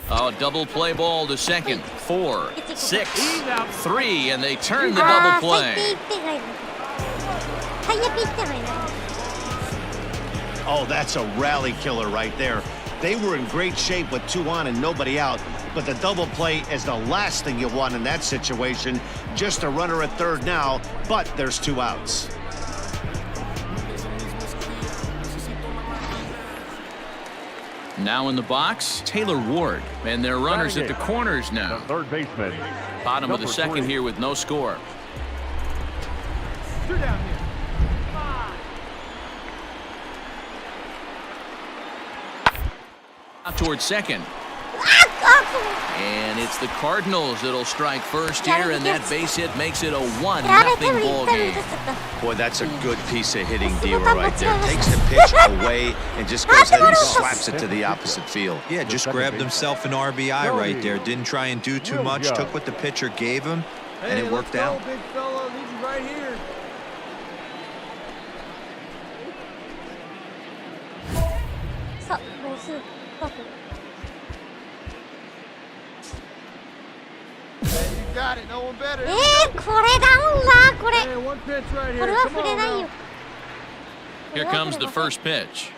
Oh, double play ball to second. 4, 6, 3, and they turn the double play. Oh, that's a rally killer right there. They were in great shape with 2 on and nobody out, but the double play is the last thing you want in that situation. Just a runner at 3rd now, but there's 2 outs. Now in the box, Taylor Ward, and their runners at the corners now. Third baseman. Bottom of the 2nd here with no score. You're down here. Out towards 2nd. And it's the Cardinals that'll strike first here, and that base hit makes it a 1-0 ball game. Boy, that's a good piece of hitting, D-Row, right there. Takes the pitch away and just goes ahead and slaps it to the opposite field. Yeah, just grabbed himself an RBI right there. Didn't try and do too much. Took what the pitcher gave him, and it worked out. Big fella, need you right here. You got it, no one better. Hey, one pitch right here. Come on now. Here comes the first pitch.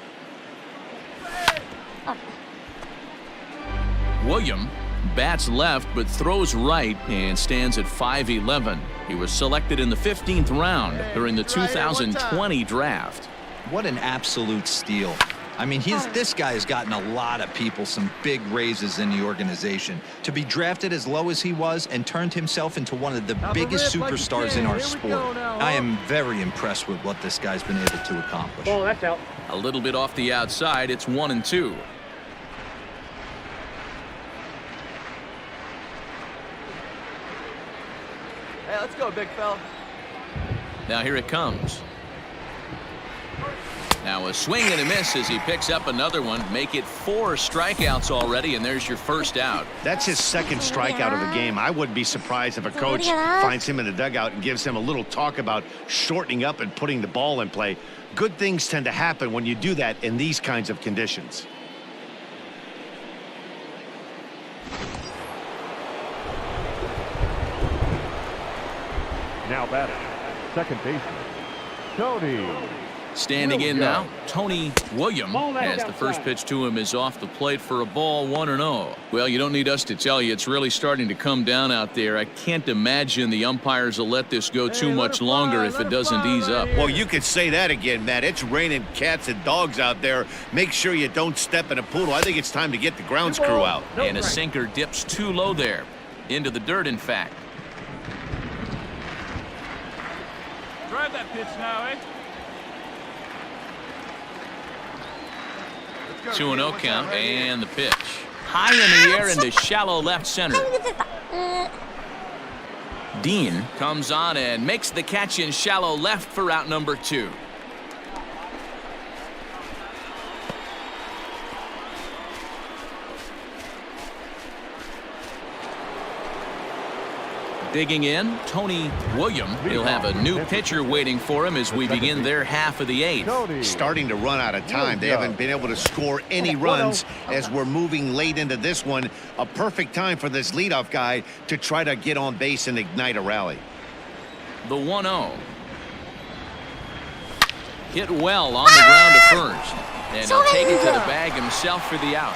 William bats left but throws right and stands at 5'11". He was selected in the 15th round during the 2020 draft. What an absolute steal. I mean, this guy has gotten a lot of people some big raises in the organization. To be drafted as low as he was and turned himself into one of the biggest superstars in our sport. I am very impressed with what this guy's been able to accomplish. Oh, that's out. A little bit off the outside, it's 1-2. Hey, let's go, big fella. Now here it comes. Now a swing and a miss as he picks up another one. Make it 4 strikeouts already, and there's your first out. That's his second strikeout of the game. I wouldn't be surprised if a coach finds him in the dugout and gives him a little talk about shortening up and putting the ball in play. Good things tend to happen when you do that in these kinds of conditions. Now batting, second baseman, Tony. Standing in now, Tony William, as the first pitch to him is off the plate for a ball, 1-0. Well, you don't need us to tell you, it's really starting to come down out there. I can't imagine the umpires will let this go too much longer if it doesn't ease up. Well, you could say that again, Matt. It's raining cats and dogs out there. Make sure you don't step in a poodle. I think it's time to get the grounds crew out. And a sinker dips too low there. Into the dirt, in fact. Drive that pitch now, eh? 2-0 count, and the pitch. High in the air into shallow left center. Dean comes on and makes the catch in shallow left for out number 2. Digging in, Tony William. He'll have a new pitcher waiting for him as we begin their half of the 8th. Starting to run out of time. They haven't been able to score any runs as we're moving late into this one. A perfect time for this leadoff guy to try to get on base and ignite a rally. The 1-0. Hit well on the ground to first. And he'll take it to the bag himself for the out.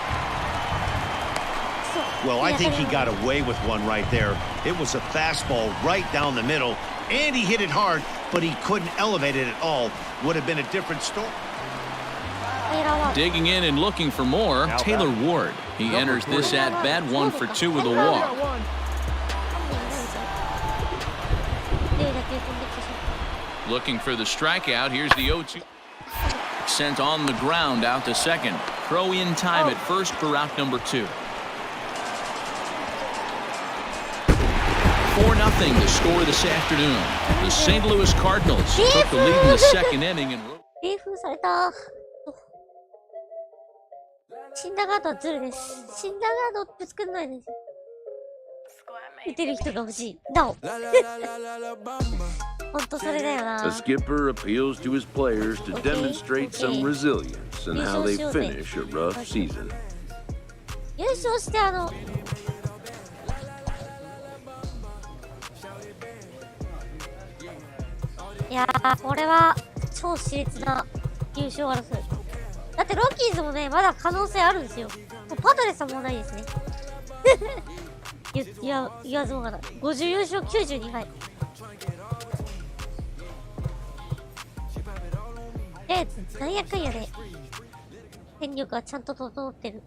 Well, I think he got away with one right there. It was a fastball right down the middle, and he hit it hard, but he couldn't elevate it at all. Would have been a different story. Digging in and looking for more, Taylor Ward. He enters this at-bat 1 for 2 with a walk. Looking for the strikeout. Here's the 0-2. Sent on the ground out to second. Throw in time at first for out number 2. 4-0 the score this afternoon. The St. Louis Cardinals took the lead in the second inning and された。死んだガードはズルです。死んだガードって作んないです。打てる人が欲しい。なお。本当それだよな。The skipper appeals to his players to demonstrate some resilience in how they finish a rough season. 優勝していやー、これは超熾烈な優勝争い。だってロッキーズもね、まだ可能性あるんですよ。もうパドレスはもうないですね。言わずもがな。54勝92敗。なんやかんやで、戦力はちゃんと整ってる。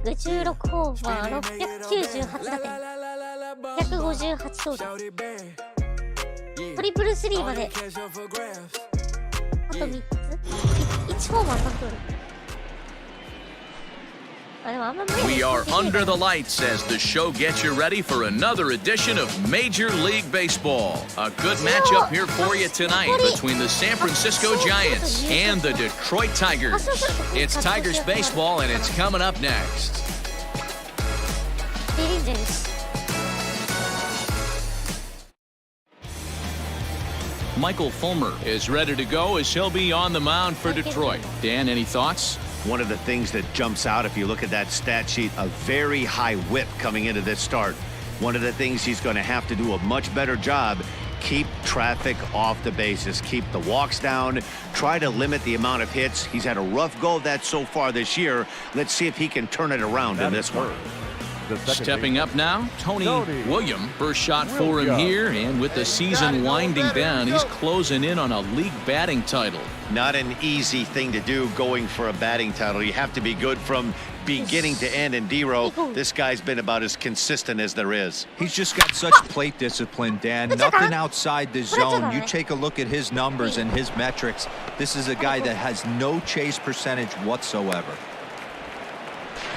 216ホーマー、698打点、158勝利、トリプルスリーまであと3つ、1ホーマー3盗塁。We are under the lights as the show gets you ready for another edition of Major League Baseball. A good matchup here for you tonight between the San Francisco Giants and the Detroit Tigers. It's Tigers baseball and it's coming up next. Michael Fulmer is ready to go as he'll be on the mound for Detroit. Dan, any thoughts? One of the things that jumps out, if you look at that stat sheet, a very high whip coming into this start. One of the things he's going to have to do a much better job, keep traffic off the bases, keep the walks down, try to limit the amount of hits. He's had a rough go of that so far this year. Let's see if he can turn it around in this one. the second Stepping baseman. up now, Tony William. First shot for him here, and with the season winding down, he's closing in on a league batting title. Not an easy thing to do going for a batting title. You have to be good from beginning to end. And D-Row, this guy's been about as consistent as there is. He's just got such plate discipline, Dan. Nothing outside the zone. You take a look at his numbers and his metrics. This is a guy that has no chase percentage whatsoever.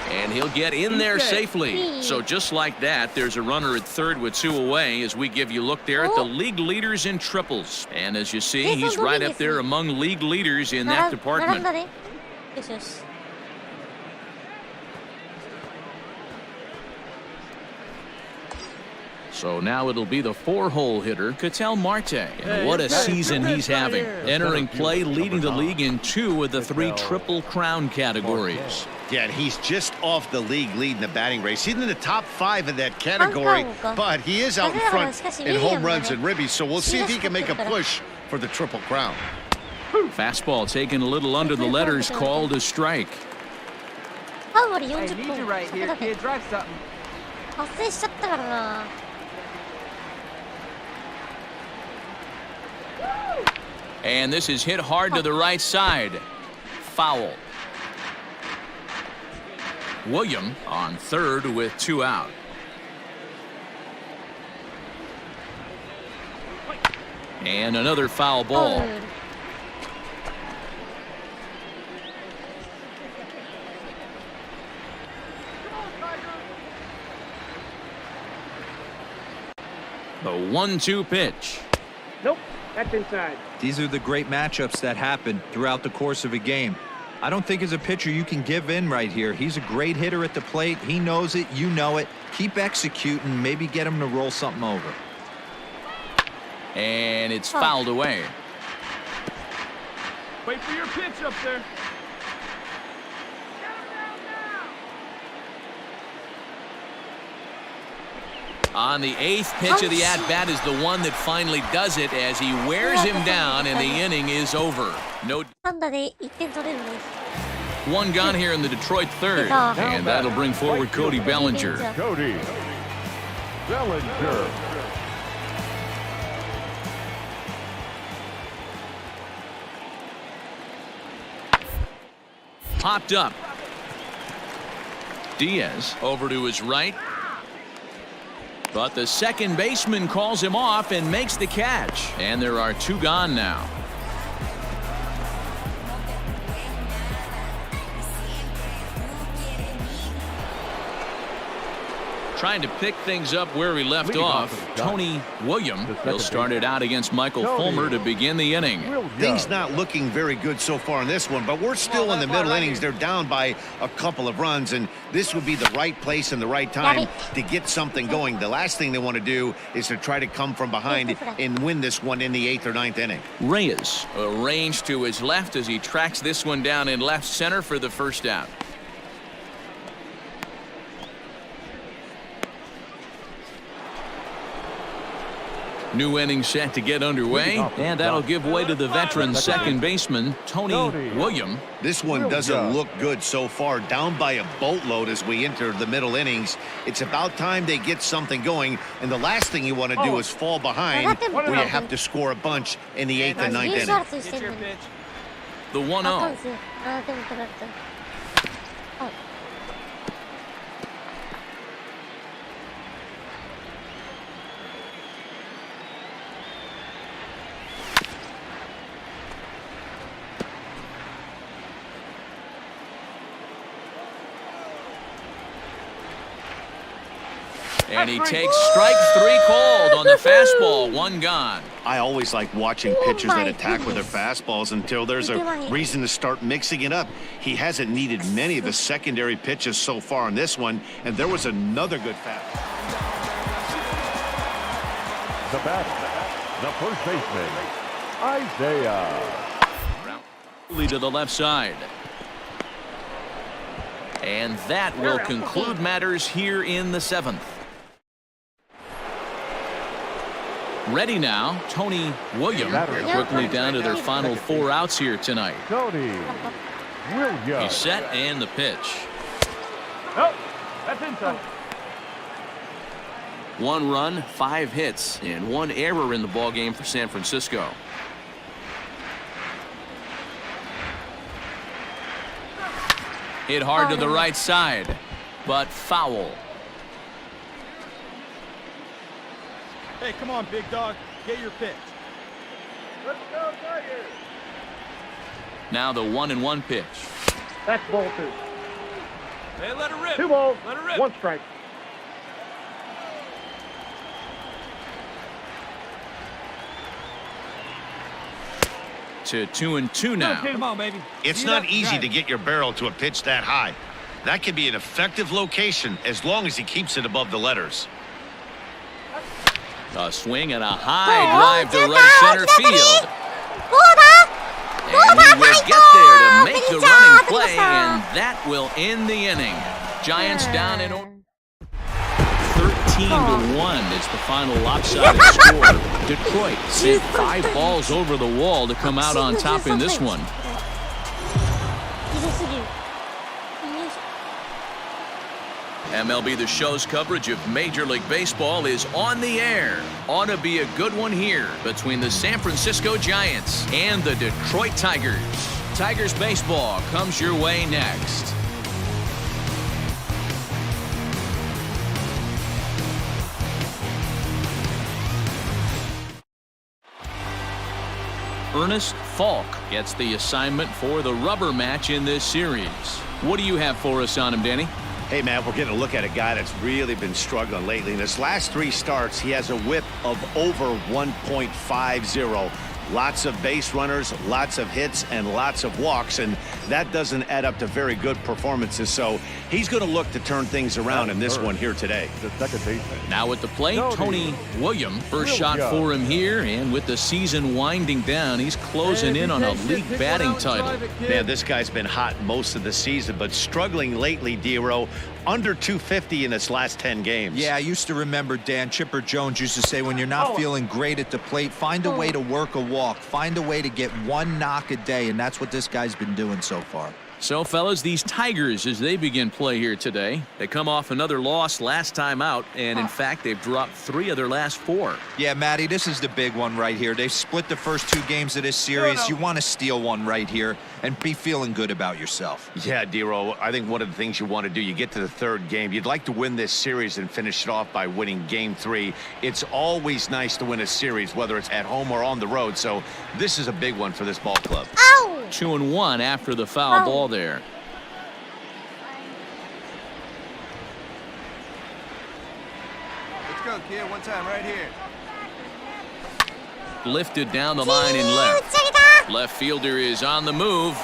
And he'll get in there safely. So just like that, there's a runner at third with 2 away as we give you a look there at the league leaders in triples. And as you see, he's right up there among league leaders in that department. So now it'll be the 4-hole hitter, Ketel Marte. And what a season he's having. Entering play, leading the league in 2 of the 3 Triple Crown categories. Yeah, and he's just off the league lead in the batting race. He's in the top 5 in that category, but he is out in front in home runs and ribbies, so we'll see if he can make a push for the Triple Crown. Fastball taken a little under the letters, called a strike. Hey, need you right here, kid. Drive something. 発生しちゃったからな。 And this is hit hard to the right side. Foul. William on third with 2 out. And another foul ball. The 1-2 pitch. Nope, that's inside. These are the great matchups that happen throughout the course of a game. I don't think as a pitcher you can give in right here. He's a great hitter at the plate. He knows it. You know it. Keep executing. Maybe get him to roll something over. And it's fouled away. Wait for your pitch up there. On the 8th pitch of the at-bat is the one that finally does it as he wears him down and the inning is over. No. 単打で1点取れるんです。 One gone here in the Detroit third. And that'll bring forward Cody Bellinger. Cody Bellinger. Popped up. Diaz over to his right. But the second baseman calls him off and makes the catch. And there are 2 gone now. Trying to pick things up where he left off. Tony William will start it out against Michael Fulmer to begin the inning. Things not looking very good so far in this one, but we're still in the middle innings. They're down by a couple of runs, and this would be the right place and the right time to get something going. The last thing they want to do is to try to come from behind and win this one in the 8th or 9th inning. Reyes arranged to his left as he tracks this one down in left center for the first out. New inning set to get underway, and that'll give way to the veteran second baseman, Tony William. This one doesn't look good so far, down by a boatload as we enter the middle innings. It's about time they get something going, and the last thing you want to do is fall behind where you have to score a bunch in the 8th and 9th inning. The 1-0. And he takes strike 3 called on the fastball. 1 gone. I always like watching pitchers that attack with their fastballs until there's a reason to start mixing it up. He hasn't needed many of the secondary pitches so far in this one, and there was another good fastball. The bat, the first baseman, Isaiah. Lead to the left side. And that will conclude matters here in the 7th. Ready now, Tony William. They're quickly down to their final 4 outs here tonight. Tony William. He's set and the pitch. Oh, that's inside. 1 run, 5 hits, and 1 error in the ballgame for San Francisco. Hit hard to the right side, but foul. Hey, come on, big dog. Get your pitch. Let's go, Tigers. Now the 1-1 pitch. That's ball 2. Hey, let it rip. 2 balls. Let it rip. 1 strike. To 2-2 now. Come on, baby. It's not easy to get your barrel to a pitch that high. That could be an effective location as long as he keeps it above the letters. A swing and a high drive to right center field. And he will get there to make the running play, and that will end the inning. Giants down in 13-1 is the final lopsided score. Detroit sent 5 balls over the wall to come out on top in this one. MLB The Show's coverage of Major League Baseball is on the air. Ought to be a good one here between the San Francisco Giants and the Detroit Tigers. Tigers baseball comes your way next. Ernest Falk gets the assignment for the rubber match in this series. What do you have for us on him, Danny? Hey, man, we're getting a look at a guy that's really been struggling lately. In his last 3 starts, he has a whip of over 1.50. Lots of base runners, lots of hits, and lots of walks, and that doesn't add up to very good performances. So he's going to look to turn things around in this one here today. The second baseman. Now at the plate, Tony Williams. First shot for him here, and with the season winding down, he's closing in on a league batting title. Man, this guy's been hot most of the season, but struggling lately, D-Row. Under 250 in his last 10 games. Yeah, I used to remember, Dan, Chipper Jones used to say when you're not feeling great at the plate, find a way to work a walk. Find a way to get 1 knock a day, and that's what this guy's been doing so far. So, fellas, these Tigers, as they begin play here today, they come off another loss last time out, and in fact, they've dropped 3 of their last 4. Yeah, Matty, this is the big one right here. They've split the first 2 games of this series. You want to steal one right here and be feeling good about yourself. Yeah, D-Row, I think one of the things you want to do, you get to the 3rd game, you'd like to win this series and finish it off by winning game 3. It's always nice to win a series, whether it's at home or on the road, so this is a big one for this ball club. 2-1 after the foul ball there. Let's go, kid. One time right here. Lifted down the line in left. Left fielder is on the move.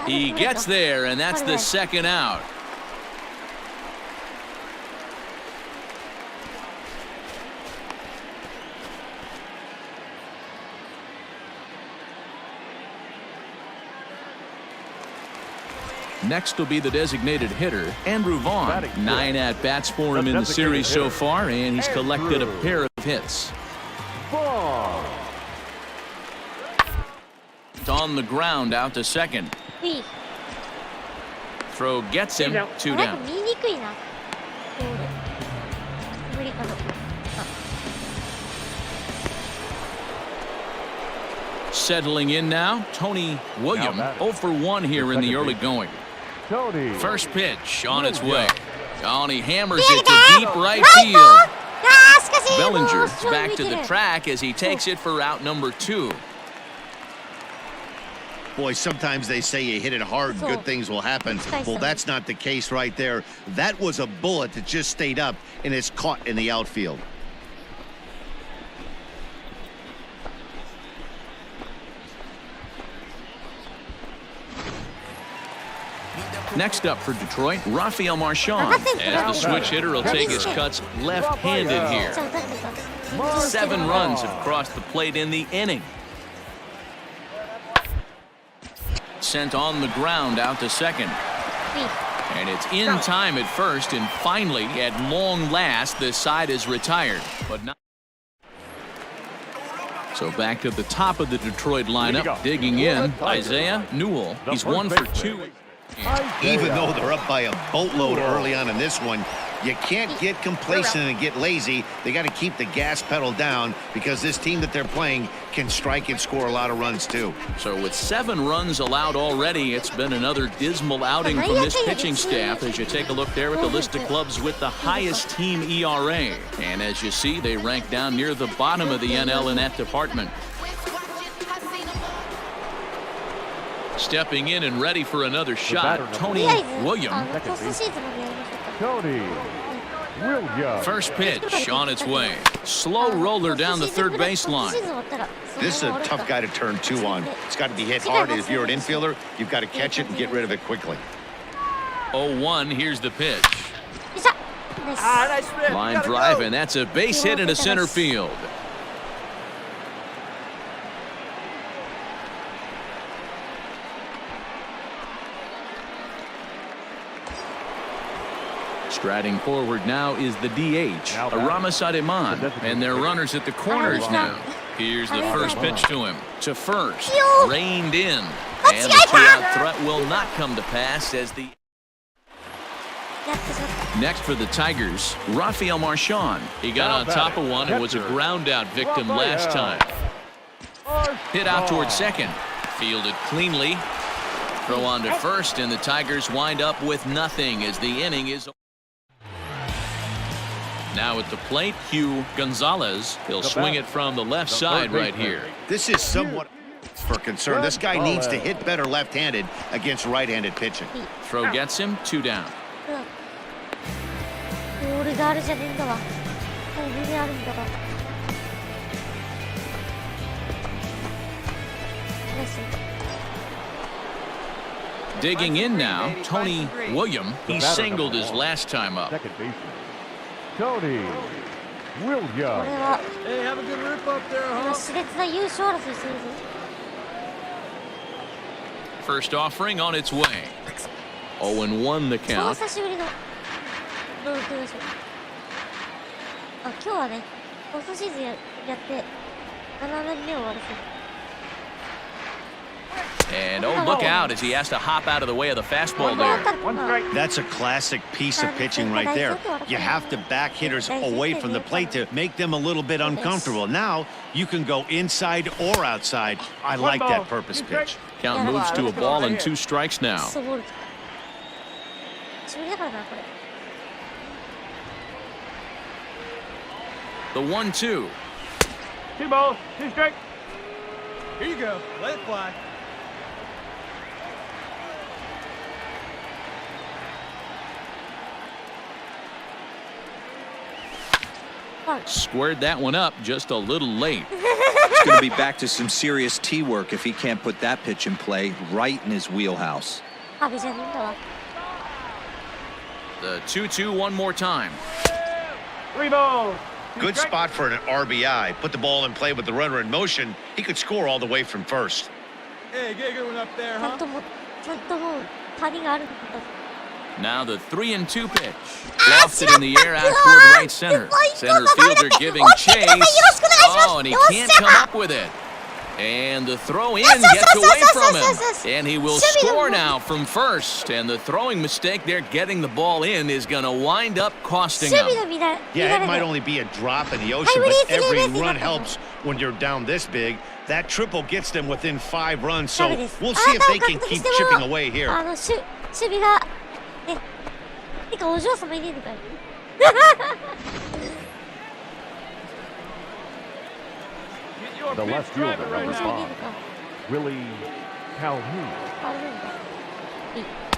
He gets there, and that's the 2nd out. Next will be the designated hitter, Andrew Vaughn. 9 at-bats for him in the series so far, and he's collected a pair of hits. On the ground, out to second. Throw gets him, 2 down. Settling in now, Tony Williams, 0 for 1 here in the early going. First pitch on its way. And he hammers it to deep right field. Bellinger's back to the track as he takes it for out number 2. Boy, sometimes they say you hit it hard and good things will happen. Well, that's not the case right there. That was a bullet that just stayed up and is caught in the outfield. Next up for Detroit, Rafael Marchand, as the switch hitter will take his cuts left-handed here. 7 runs have crossed the plate in the inning. Sent on the ground out to second. And it's in time at first, and finally, at long last, this side is retired. But not. So back to the top of the Detroit lineup, digging in, Isaiah Newell. He's 1 for 2. Even though they're up by a boatload early on in this one, You can't get complacent and get lazy. They got to keep the gas pedal down because this team that they're playing can strike and score a lot of runs too. So with 7 runs allowed already, it's been another dismal outing from this pitching staff as you take a look there at the list of clubs with the highest team ERA. And as you see, they rank down near the bottom of the NL in that department. Stepping in and ready for another shot, Tony Williams. Tony Williams. First pitch on its way. Slow roller down the third baseline. This is a tough guy to turn 2 on. It's got to be hit hard. If you're an infielder, you've got to catch it and get rid of it quickly. 0-1, here's the pitch. Line drive, and that's a base hit into center field. Striding forward now is the DH, Aramasademan, and they're runners at the corners now. Here's the first pitch to him. To first, reined in, and the 2-out threat will not come to pass as the... Next for the Tigers, Rafael Marchand. He got on top of one and was a ground-out victim last time. Hit out towards second. Fielded cleanly. Throw on to first, and the Tigers wind up with nothing as the inning is... Now at the plate, Hugh Gonzalez. He'll swing it from the left side right here. This is somewhat for concern. This guy needs to hit better left-handed against right-handed pitching. Throw gets him, 2 down. Digging in now, Tony Williams. He singled his last time up. Tony Williams. Hey, have a good rip up there, huh? First offering on its way. 0-1 the count. And oh, look out as he has to hop out of the way of the fastball there. That's a classic piece of pitching right there. You have to back hitters away from the plate to make them a little bit uncomfortable. Now you can go inside or outside. I like that purpose pitch. Count moves to a ball and 2 strikes now. The 1-2. 2 balls, 2 strikes. Here you go. Let it fly. Squared that one up just a little late. It's going to be back to some serious tee work if he can't put that pitch in play right in his wheelhouse. The 2-2 one more time. 3 balls. Good spot for an RBI. Put the ball in play with the runner in motion. He could score all the way from first. Hey, get a good one up there, huh? Now the 3-2 pitch. Lofted in the air out toward right center. Center fielder giving chase. Oh, and he can't come up with it. And the throw in gets away from him. And he will score now from first. And the throwing mistake there getting the ball in is going to wind up costing him. Yeah, it might only be a drop in the ocean, but every run helps when you're down this big. That triple gets them within 5 runs, so we'll see if they can keep chipping away here. The left fielder, number 5, Willie Calhoun.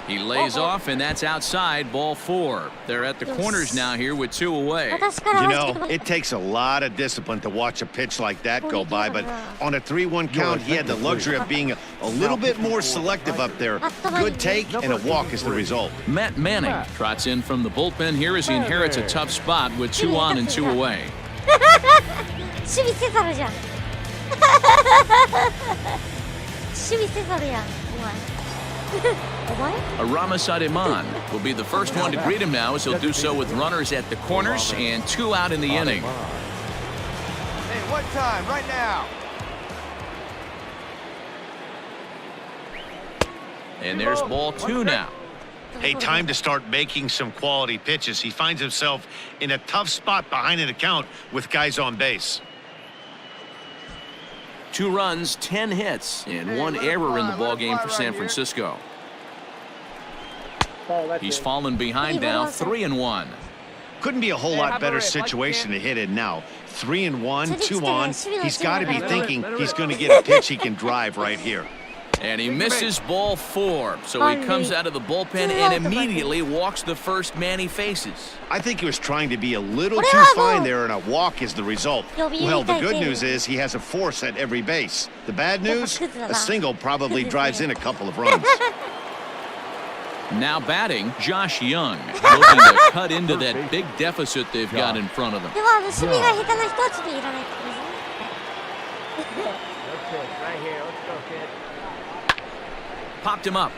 He lays off, and that's outside, ball 4. They're at the corners now here with 2 away. You know, it takes a lot of discipline to watch a pitch like that go by, but on a 3-1 count, he had the luxury of being a little bit more selective up there. Good take, and a walk is the result. Matt Manning trots in from the bullpen here as he inherits a tough spot with 2 on and 2 away. Aramasademan will be the first one to greet him now as he'll do so with runners at the corners and 2 out in the inning. Hey, what time? Right now. And there's ball 2 now. Hey, time to start making some quality pitches. He finds himself in a tough spot behind an account with guys on base. 2 runs, 10 hits, and 1 error in the ballgame for San Francisco. He's fallen behind now, 3-1. Couldn't be a whole lot better situation to hit in now. 3-1, 2 on. He's got to be thinking he's going to get a pitch he can drive right here. And he misses ball 4, so he comes out of the bullpen and immediately walks the first man he faces. I think he was trying to be a little too fine there, and a walk is the result. Well, the good news is he has a force at every base. The bad news, a single probably drives in a couple of runs. Now batting, Josh Young, looking to cut into that big deficit they've got in front of them. Popped him up.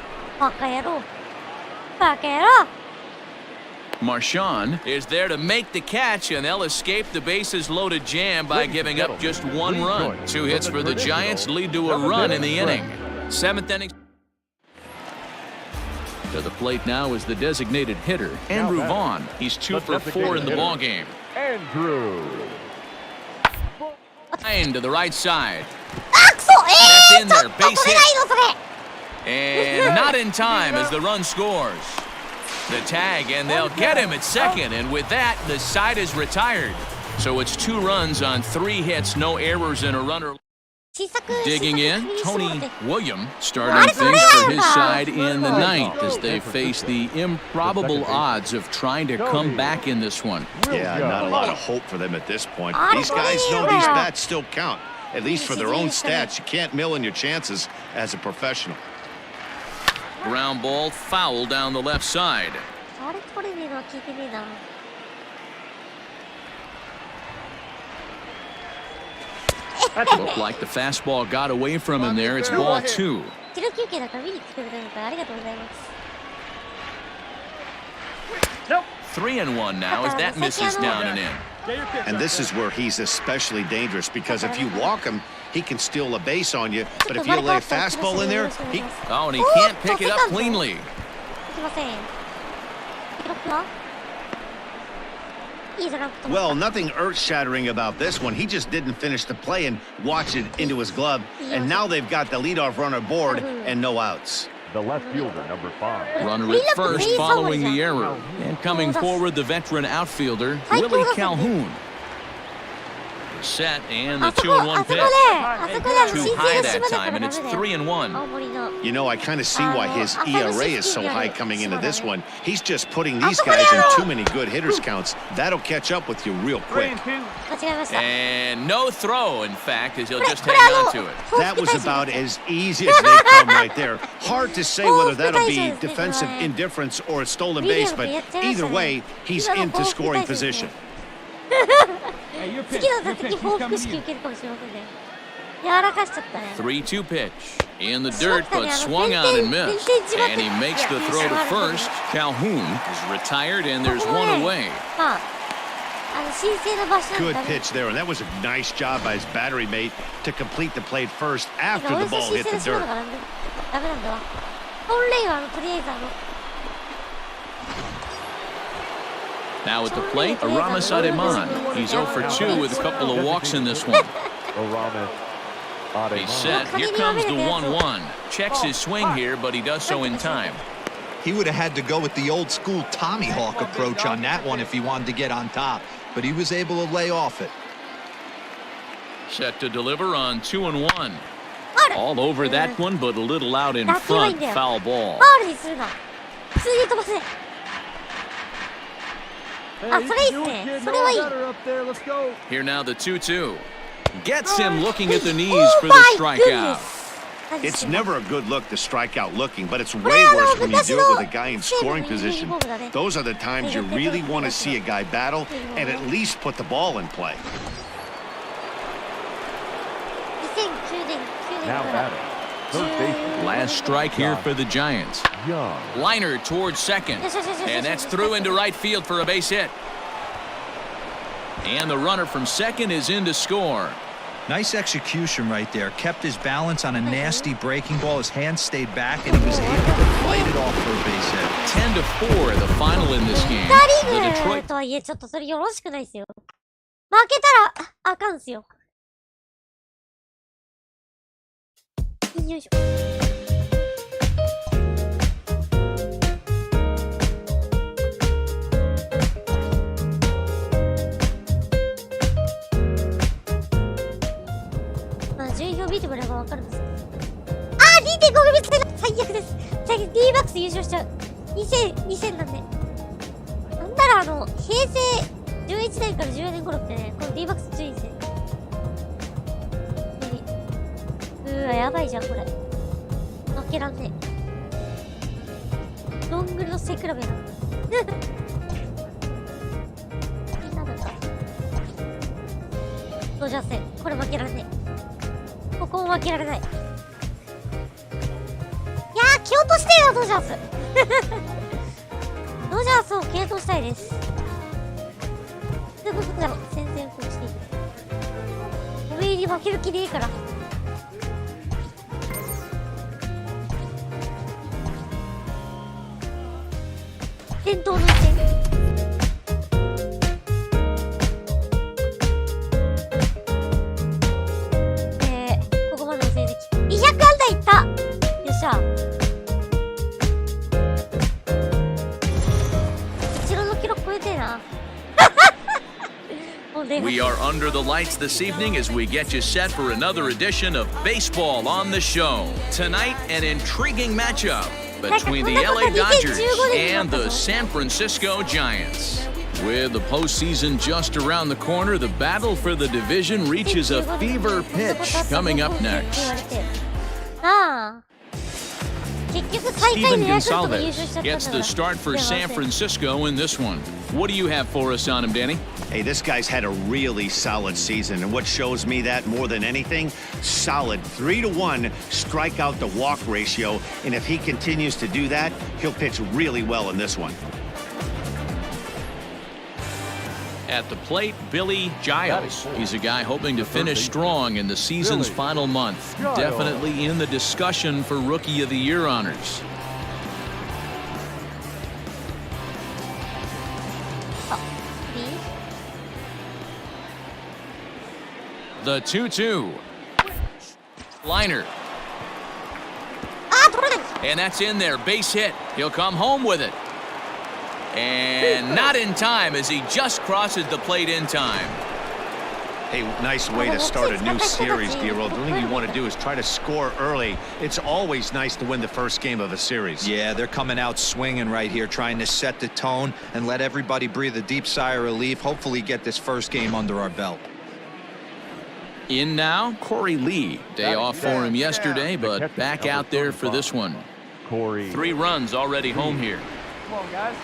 Marchand is there to make the catch, and they'll escape the bases-loaded jam by giving up just 1 run. 2 hits for the Giants lead to a run in the inning. 7th inning. To the plate now is the designated hitter, Andrew Vaughn. He's 2 for 4 in the ballgame. Andrew. Line to the right side. That's in there, base hit. And not in time as the run scores. The tag, and they'll get him at second, and with that, the side is retired. So it's 2 runs on 3 hits, no errors, and a runner. Digging in, Tony Williams starting things for his side in the 9th as they face the improbable odds of trying to come back in this one. Yeah, not a lot of hope for them at this point. These guys know these bats still count, at least for their own stats. You can't mill in your chances as a professional. Ground ball foul down the left side. Looked like the fastball got away from him there. It's ball 2. 3-1 now as that misses down and in. And this is where he's especially dangerous, because if you walk him, he can steal a base on you. But if you lay a fastball in there, he... Oh, and he can't pick it up cleanly. Well, nothing earth-shattering about this one. He just didn't finish the play and watch it into his glove. And now they've got the leadoff runner aboard and no outs. The left fielder, number 5. Runner at first following the error. And coming forward, the veteran outfielder, Willie Calhoun. Set, and the 2-1 pitch. Too high that time, and it's 3-1. You know, I kind of see why his ERA is so high coming into this one. He's just putting these guys in too many good hitters counts. That'll catch up with you real quick. And no throw, in fact, as he'll just hang on to it. That was about as easy as they come right there. Hard to say whether that'll be defensive indifference or a stolen base, but either way, he's into scoring position. 3-2 pitch in the dirt, but swung on and missed. And he makes the throw to first. Calhoun is retired, and there's 1 away. Good pitch there, and that was a nice job by his battery mate to complete the play first after the ball hit the dirt. Now at the plate, Aramis Ademan. He's 0 for 2 with a couple of walks in this one. He's set. Here comes the 1-1. Checks his swing here, but he does so in time. He would have had to go with the old-school Tommy Hawk approach on that one if he wanted to get on top, but he was able to lay off it. Set to deliver on 2-1. All over that one, but a little out in front. Foul ball. Here now the 2-2. Gets him looking at the knees for the strikeout. It's never a good look to strike out looking, but it's way worse when you do it with a guy in scoring position. Those are the times you really want to see a guy battle and at least put the ball in play. Now batting. Last strike here for the Giants. Liner towards second. And that's through into right field for a base hit. And the runner from second is in to score. Nice execution right there. Kept his balance on a nasty breaking ball. His hand stayed back, and he was able to fight it off for a base hit. 10-4, the final in this game. 2 リ The ー Detroit グとはいえ、ちょっとそれよろしくないですよ。負けたらあかんすよ。よいしょ。順位表見てもらえば分かるんですけど。2.5 組つけた。最悪です。最悪 D バックス優勝しちゃう。2000なんで。なんなら平成11年から14年頃ってね、この D バックス強いんですよ。うわ、やばいじゃん、これ。負けらんねえ。どんぐりの背比べな。なんだか。ドジャース戦。これ負けられねえ。ここも負けられない。いやー、蹴落としてよ、ドジャース。ドジャースを蹴落としたいです。ということで、宣戦布告していい。おめえに負ける気ねえから。伝統の一戦。ここまでの成績。200安打いった。よっしゃ。一郎の記録超えてえな。We are under the lights this evening as we get you set for another edition of Baseball on the Show. Tonight, an intriguing matchup between the LA Dodgers and the San Francisco Giants. With the postseason just around the corner, the battle for the division reaches a fever pitch coming up next. Steven Gonsalves gets the start for San Francisco in this one. What do you have for us on him, Danny? Hey, this guy's had a really solid season, and what shows me that more than anything, solid 3-to-1 strikeout to walk ratio, and if he continues to do that, he'll pitch really well in this one. At the plate, Billy Giles. He's a guy hoping to finish strong in the season's final month. Definitely in the discussion for Rookie of the Year honors. The 2-2. Liner. And that's in there. Base hit. He'll come home with it. And not in time as he just crosses the plate in time. Hey, nice way to start a new series, D-Roll. The only thing you want to do is try to score early. It's always nice to win the first game of a series. Yeah, they're coming out swinging right here, trying to set the tone and let everybody breathe a deep sigh of relief. Hopefully get this first game under our belt. In now, Corey Lee. Day off for him yesterday, but back out there for this one. 3 runs already home here. Come on, guys.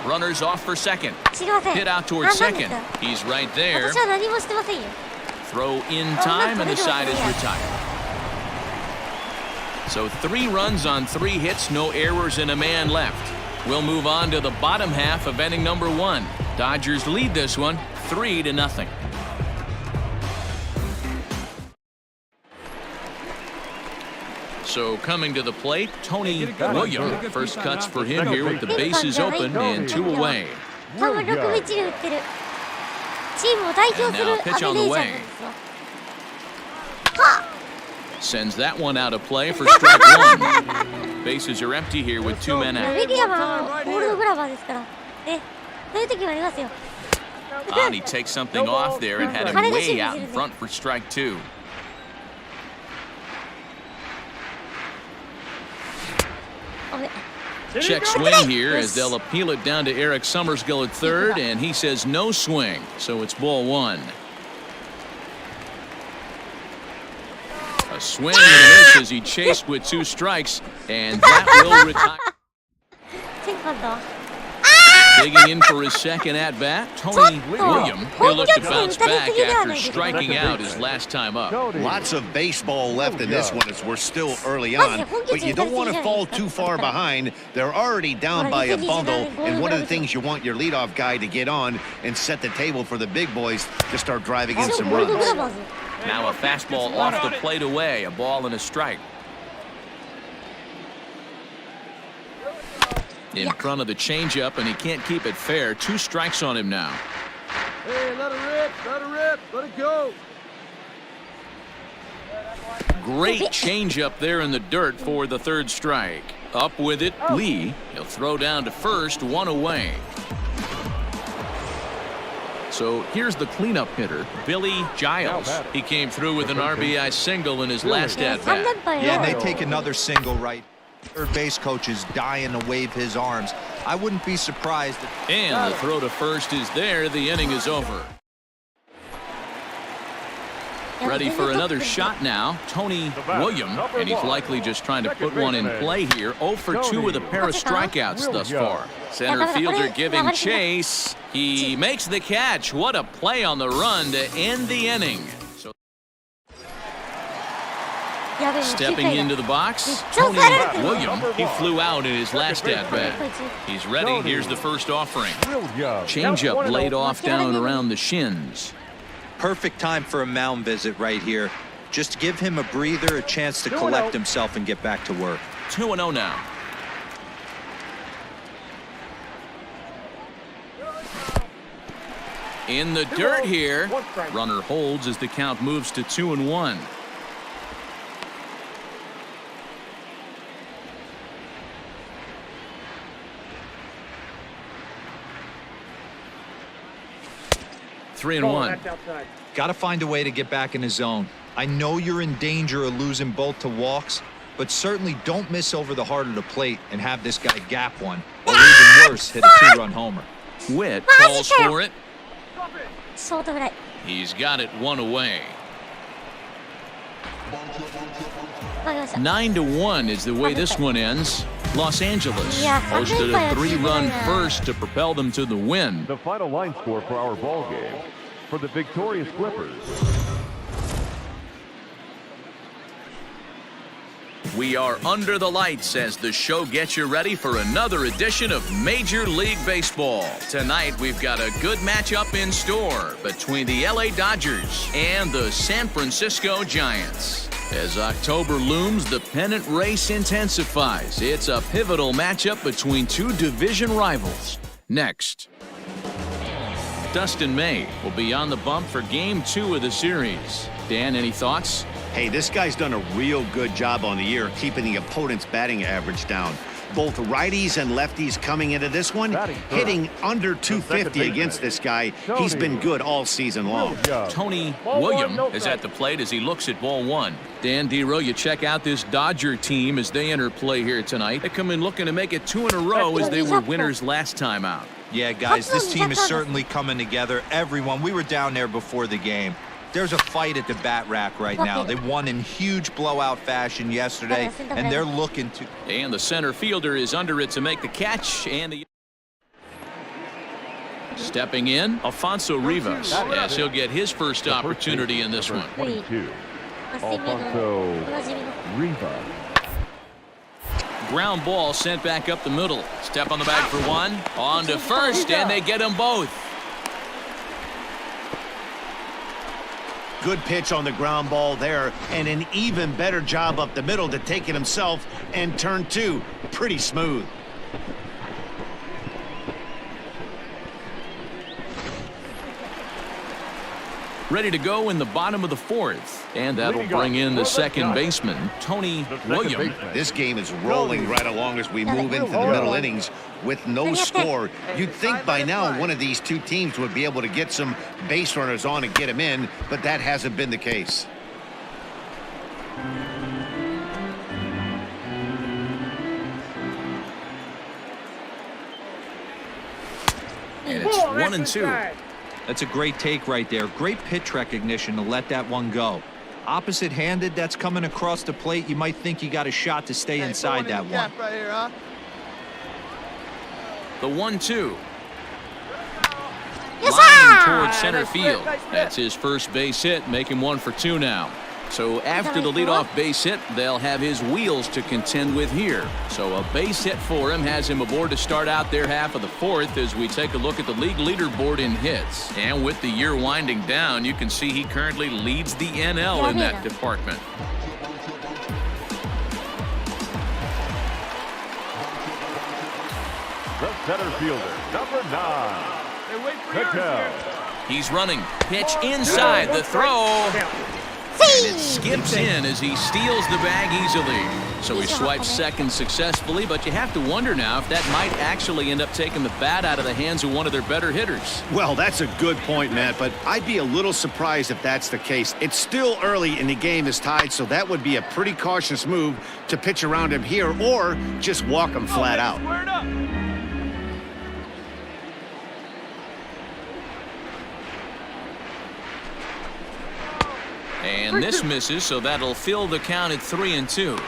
Runners off for second. Hit out towards second. He's right there. Throw in time, and the side is retired. So 3 runs on 3 hits, no errors, and a man left. We'll move on to the bottom half of inning number 1. Dodgers lead this one 3-0. So coming to the plate, Tony William. First cuts for him here with the bases open and 2 away. And now pitch on the way. Sends that one out of play for strike 1. Bases are empty here with 2 men out. And he takes something off there and had him way out in front for strike 2. Check swing here as they'll appeal it down to Eric Summersgill at third, and he says no swing, so it's ball 1. A swing and a miss as he chased with 2 strikes, and that will retire. Digging in for his second at-bat, Tony William. He'll look to bounce back after striking out his last time up. Lots of baseball left in this one as we're still early on, but you don't want to fall too far behind. They're already down by a bundle, and one of the things you want your leadoff guy to get on and set the table for the big boys to start driving in some runs. Now a fastball off the plate away, a ball and a strike. In front of the changeup, and he can't keep it fair. 2 strikes on him now. Hey, let it rip, let it go. Great changeup there in the dirt for the 3rd strike. Up with it, Lee. He'll throw down to first, 1 away. So here's the cleanup hitter, Billy Giles. He came through with an RBI single in his last at-bat. Yeah, and they take another single right. Third base coach is dying to wave his arms. I wouldn't be surprised. And the throw to first is there. The inning is over. Ready for another shot now, Tony William, and he's likely just trying to put one in play here. 0 for 2 with a pair of strikeouts thus far. Center fielder giving chase. He makes the catch. What a play on the run to end the inning. Stepping into the box, Tony William. He flew out in his last at-bat. He's ready. Here's the first offering. Changeup laid off down around the shins. Perfect time for a mound visit right here. Just give him a breather, a chance to collect himself and get back to work. 2-0 now. In the dirt here. Runner holds as the count moves to 2-1. Three and one. Got to find a way to get back in the zone. I know you're in danger of losing both to walks, but certainly don't miss over the heart of the plate and have this guy gap one, or even worse, hit a 2-run homer. Witt calls for it. He's got it 1 away. 9-1 is the way this one ends. Los Angeles posted a 3-run first to propel them to the win. The final line score for our ball game for the victorious Clippers. We are under the lights as the show gets you ready for another edition of Major League Baseball. Tonight, we've got a good matchup in store between the LA Dodgers and the San Francisco Giants. As October looms, the pennant race intensifies. It's a pivotal matchup between 2 division rivals. Next, Dustin May will be on the bump for Game 2 of the series. Dan, any thoughts? Hey, this guy's done a real good job on the year keeping the opponent's batting average down. Both righties and lefties coming into this one, hitting under 250 against this guy. He's been good all season long. Tony William is at the plate as he looks at ball 1. Dan Dero, you check out this Dodger team as they enter play here tonight. They come in looking to make it 2 in a row as they were winners last time out. Yeah, guys, this team is certainly coming together. Everyone, we were down there before the game. There's a fight at the bat rack right now. They won in huge blowout fashion yesterday, and they're looking to. And the center fielder is under it to make the catch. And the stepping in, Alfonso Rivas, as he'll get his first opportunity in this one. 22. Alfonso Rivas. Ground ball sent back up the middle. Step on the bag for 1. On to first, and they get them both. Good pitch on the ground ball there, and an even better job up the middle to take it himself, and turn 2 pretty smooth. Ready to go in the bottom of the 4th, and that'll bring in the second baseman, Tony William. This game is rolling right along as we move into the middle innings with no score. You'd think by now one of these 2 teams would be able to get some base runners on and get them in, but that hasn't been the case. And it's 1-2. That's a great take right there. Great pitch recognition to let that one go. Opposite-handed, that's coming across the plate. You might think you got a shot to stay inside that one. The 1-2. Line towards center field. That's his first base hit, make him 1 for 2 now. So after the leadoff base hit, they'll have his wheels to contend with here. So a base hit for him has him aboard to start out their half of the 4th as we take a look at the league leaderboard in hits. And with the year winding down, you can see he currently leads the NL in that department. The center fielder, number 9. He's running. Pitch inside. The throw. And it skips in as he steals the bag easily. So he swipes second successfully, but you have to wonder now if that might actually end up taking the bat out of the hands of one of their better hitters. Well, that's a good point, Matt, but I'd be a little surprised if that's the case. It's still early and the game is tied, so that would be a pretty cautious move to pitch around him here or just walk him flat out. And this misses, so that'll fill the count at 3-2.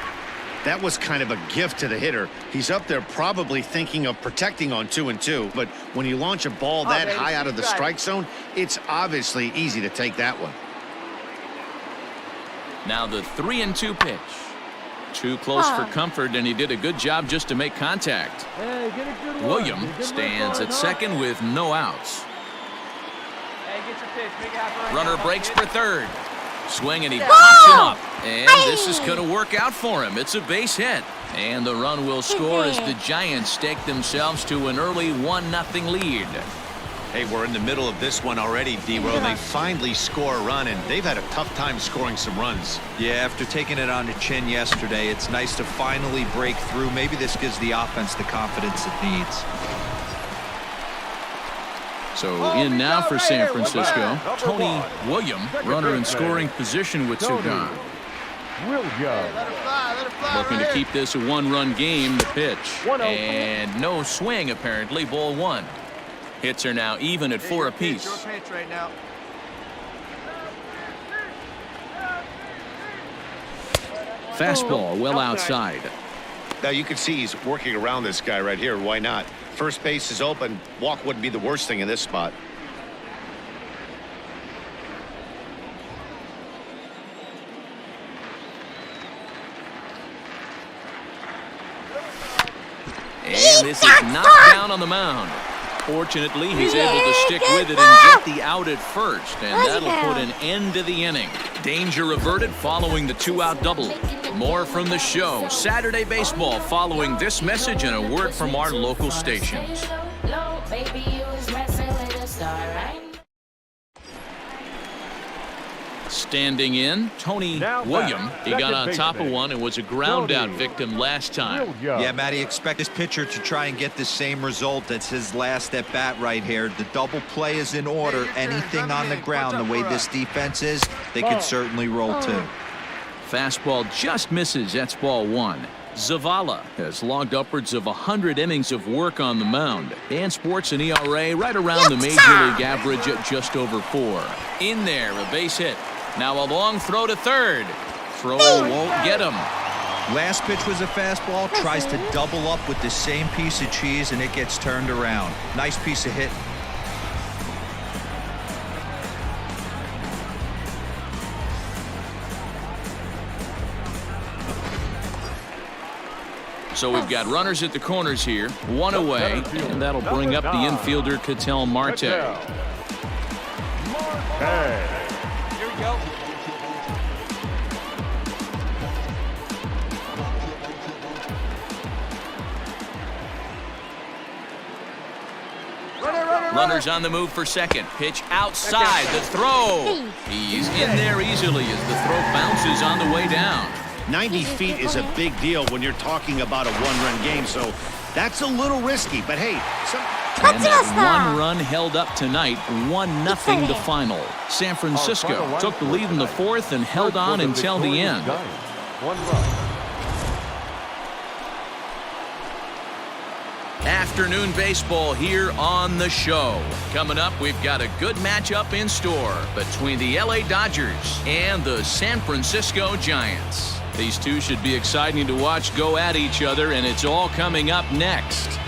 That was kind of a gift to the hitter. He's up there probably thinking of protecting on 2-2, but when you launch a ball that high out of the strike zone, it's obviously easy to take that one. Now the 3-2 pitch. Too close for comfort, and he did a good job just to make contact. William stands at second with no outs. Runner breaks for third. Swing, and he pops him up. And this is going to work out for him. It's a base hit. And the run will score as the Giants stake themselves to an early 1-0 lead. Hey, we're in the middle of this one already, D-Row. They finally score a run, and they've had a tough time scoring some runs. Yeah, after taking it on the chin yesterday, it's nice to finally break through. Maybe this gives the offense the confidence it needs. So in now for San Francisco, Tony William, runner in scoring position with 2 down. Looking to keep this a 1-run game, the pitch. And no swing, apparently, ball 1. Hits are now even at 4 apiece. Fastball well outside. Now you can see he's working around this guy right here. Why not? First base is open. Walk wouldn't be the worst thing in this spot. And this is knocked down on the mound. Fortunately, he's able to stick with it and get the out at first, and that'll put an end to the inning. Danger averted following the 2-out double. More from the show, Saturday Baseball, following this message and a word from our local stations. Standing in, Tony William. He got on top of one and was a ground-out victim last time. Yeah, Matty, expect this pitcher to try and get the same result. That's his last at-bat right here. The double play is in order. Anything on the ground, the way this defense is, they could certainly roll too. Fastball just misses. That's ball 1. Zavala has logged upwards of 100 innings of work on the mound and sports an ERA right around the major league average at just over 4. In there, a base hit. Now a long throw to third. Throw won't get him. Last pitch was a fastball. Tries to double up with the same piece of cheese, and it gets turned around. Nice piece of hit. So we've got runners at the corners here, 1 away, and that'll bring up the infielder Ketel Marte. Here we go. Runners on the move for second. Pitch outside. The throw. He's in there easily as the throw bounces on the way down. 90 feet is a big deal when you're talking about a 1-run game, so that's a little risky. But hey, and that 1 run held up tonight, 1-0 the final. San Francisco took the lead in the 4th and held on until the end. 1 run. Afternoon baseball here on the show. Coming up, we've got a good matchup in store between the LA Dodgers and the San Francisco Giants. These two should be exciting to watch go at each other, and it's all coming up next.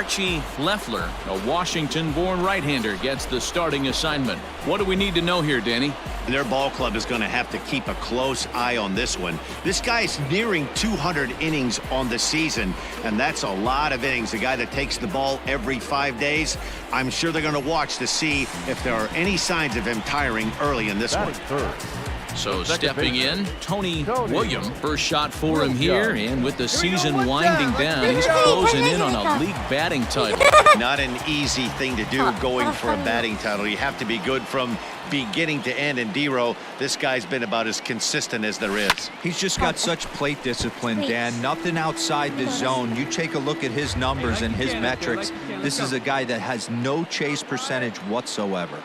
Archie Leffler, a Washington-born right-hander, gets the starting assignment. What do we need to know here, Danny? Their ball club is going to have to keep a close eye on this one. This guy's nearing 200 innings on the season, and that's a lot of innings. A guy that takes the ball every 5 days. I'm sure they're going to watch to see if there are any signs of him tiring early in this one. So stepping in, Tony Williams. First shot for him here, and with the season winding down, he's closing in on a league batting title. Not an easy thing to do going for a batting title. You have to be good from beginning to end, and D-Row, this guy's been about as consistent as there is. He's just got such plate discipline, Dan. Nothing outside the zone. You take a look at his numbers and his metrics. This is a guy that has no chase percentage whatsoever.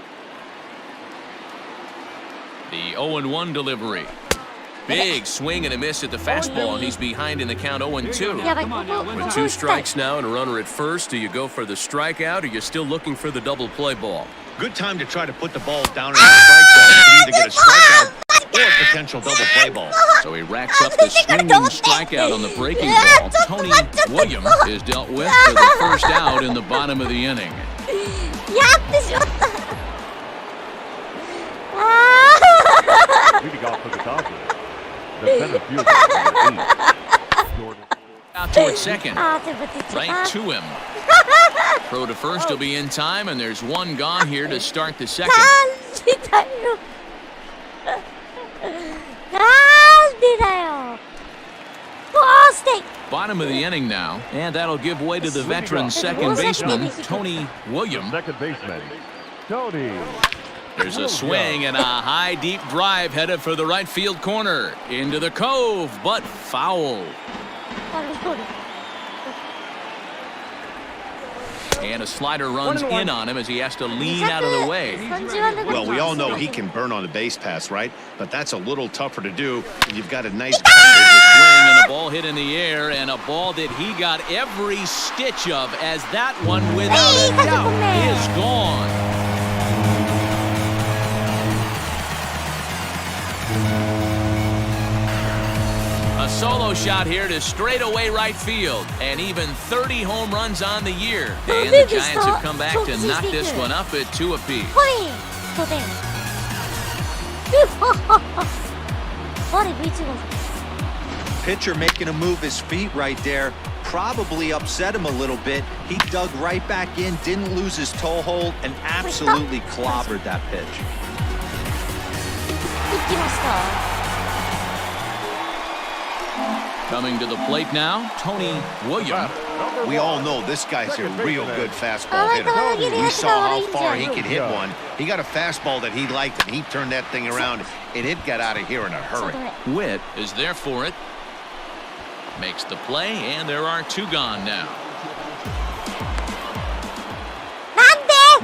The 0-1 delivery. Big swing and a miss at the fastball, and he's behind in the count 0-2. With 2 strikes now and a runner at first, do you go for the strikeout, or you're still looking for the double play ball? Good time to try to put the ball down in the strike zone. You can either get a strikeout or a potential double play ball. So he racks up the swinging strikeout on the breaking ball. Tony Williams is dealt with for the first out in the bottom of the inning. Leading off for the Dodgers, the center fielder, Out towards second. Right to him. Throw to first will be in time, and there's one gone here to start the second. Bottom of the inning now, and that'll give way to the veteran second baseman, Tony Williams. second baseman, Tony. There's a swing and a high deep drive headed for the right field corner. Into the cove, but foul. And a slider runs in on him as he has to lean out of the way. Well, we all know he can burn on the base pass, right? But that's a little tougher to do when you've got a nice... There's a swing and a ball hit in the air, and a ball that he got every stitch of, as that one, without a doubt, is gone. A solo shot here to straightaway right field, and even 30 home runs on the year. And the Giants have come back to knock this one up at 2 apiece. Pitcher making him move his feet right there. Probably upset him a little bit. He dug right back in, didn't lose his toe hold, and absolutely clobbered that pitch. Coming to the plate now, Tony Williams. We all know this guy's a real good fastball hitter. We saw how far he could hit one. He got a fastball that he liked, and he turned that thing around, and it got out of here in a hurry. Witt is there for it. Makes the play, and there are 2 gone now.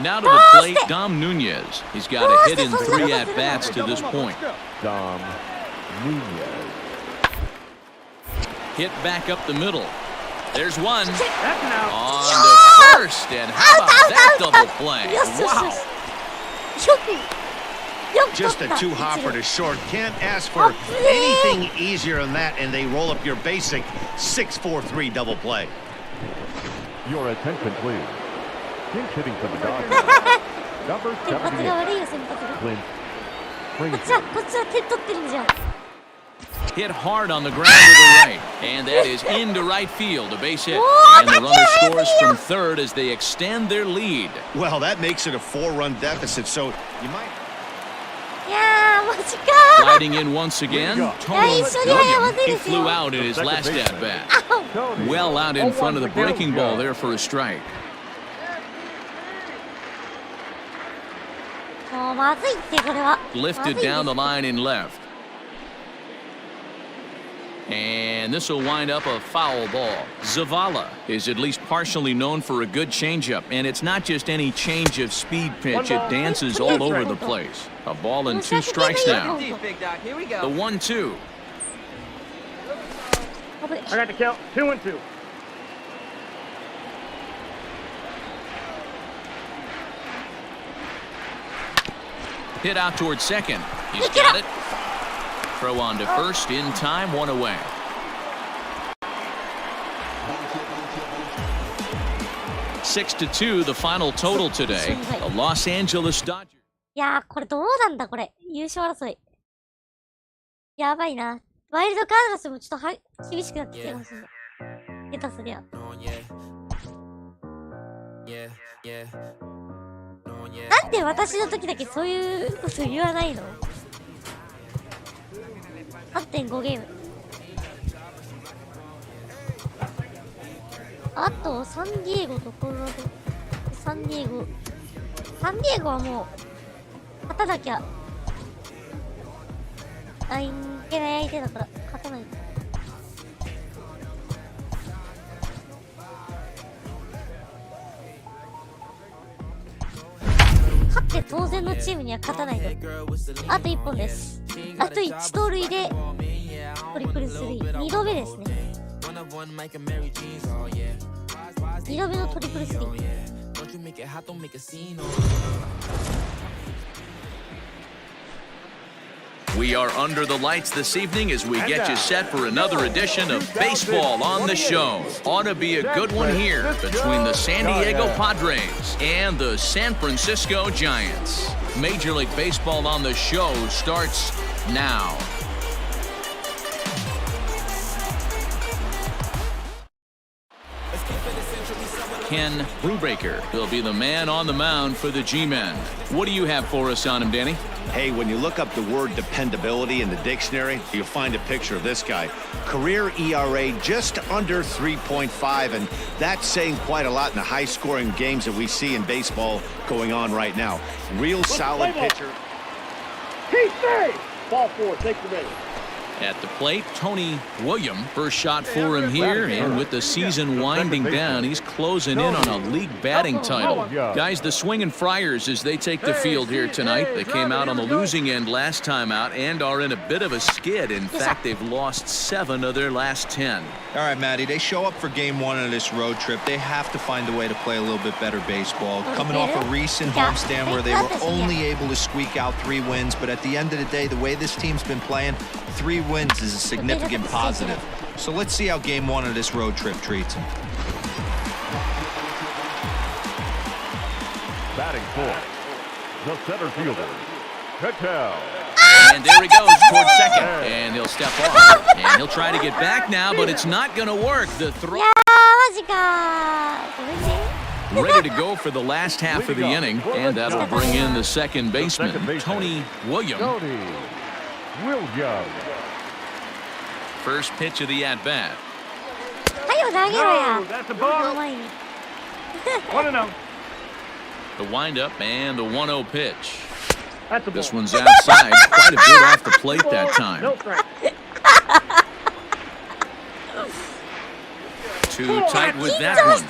Now to the plate, Dom Nunez. He's got a hit in 3 at-bats to this point. Dom Nunez. Hit back up the middle. There's one. On the first, and how about that double play? Wow. Just a 2-hopper to short. Can't ask for anything easier than that, and they roll up your basic 6-4-3 double play. Your attention, please. Pinch hitting for the Dodgers. Number 78, Clint Frazier. Hit hard on the ground to the right, and that is into right field, a base hit. And the runner scores from third as they extend their lead. Well, that makes it a 4-run deficit, so you might... Sliding in once again, Tony Williams. He flew out in his last at-bat. Well out in front of the breaking ball there for a strike. Lifted down the line in left. And this will wind up a foul ball. Zavala is at least partially known for a good changeup, and it's not just any change of speed pitch. It dances all over the place. A ball and 2 strikes now. The 1-2. I got the count. 2-2. Hit out towards second. He's got it. Throw on to first in time, 1 away. 6-2, the final total today. The Los Angeles Dodgers. いやー、これどうなんだこれ。優勝争い。やばいな。ワイルドカードとしてもちょっと厳しくなってきてますね。下手すりゃ。なんで私の時だけそういうこと言わないの？ 8.5 ゲーム。あと、サンディエゴとコロラド。サンディエゴはもう、勝たなきゃ。いけない相手だから、勝たないと。勝って当然のチームには勝たないと。あと1本です。あと1盗塁でトリプルスリー。2度目ですね。2度目のトリプルスリー。We are under the lights this evening as we get you set for another edition of Baseball on the Show. Ought to be a good one here between the San Diego Padres and the San Francisco Giants. Major League Baseball on the Show starts now. Ken Brubaker will be the man on the mound for the G-Men. What do you have for us on him, Danny? Hey, when you look up the word dependability in the dictionary, you'll find a picture of this guy. Career ERA just under 3.5, and that's saying quite a lot in the high-scoring games that we see in baseball going on right now. Real solid pitcher. Keep safe! Ball 4, take the ready. At the plate, Tony William. First shot for him here, and with the season winding down, he's closing in on a league batting title. Guys, the swinging Friars as they take the field here tonight. They came out on the losing end last time out and are in a bit of a skid. In fact, they've lost 7 of their last 10. All right, Matty, they show up for game 1 of this road trip. They have to find a way to play a little bit better baseball. Coming off a recent homestand where they were only able to squeak out 3 wins, but at the end of the day, the way this team's been playing, 3 wins is a significant positive. So let's see how game 1 of this road trip treats them. Batting for the center fielder, Patel. And there he goes towards second. And he'll step off. And he'll try to get back now, but it's not going to work. The throw. Ready to go for the last half of the inning. And that'll bring in the second baseman, Tony William. First pitch of the at-bat. No, that's a ball. 1-0. The windup and the 1-0 pitch. That's a ball. This one's outside. Quite a bit off the plate that time. No strike. Too tight with that one.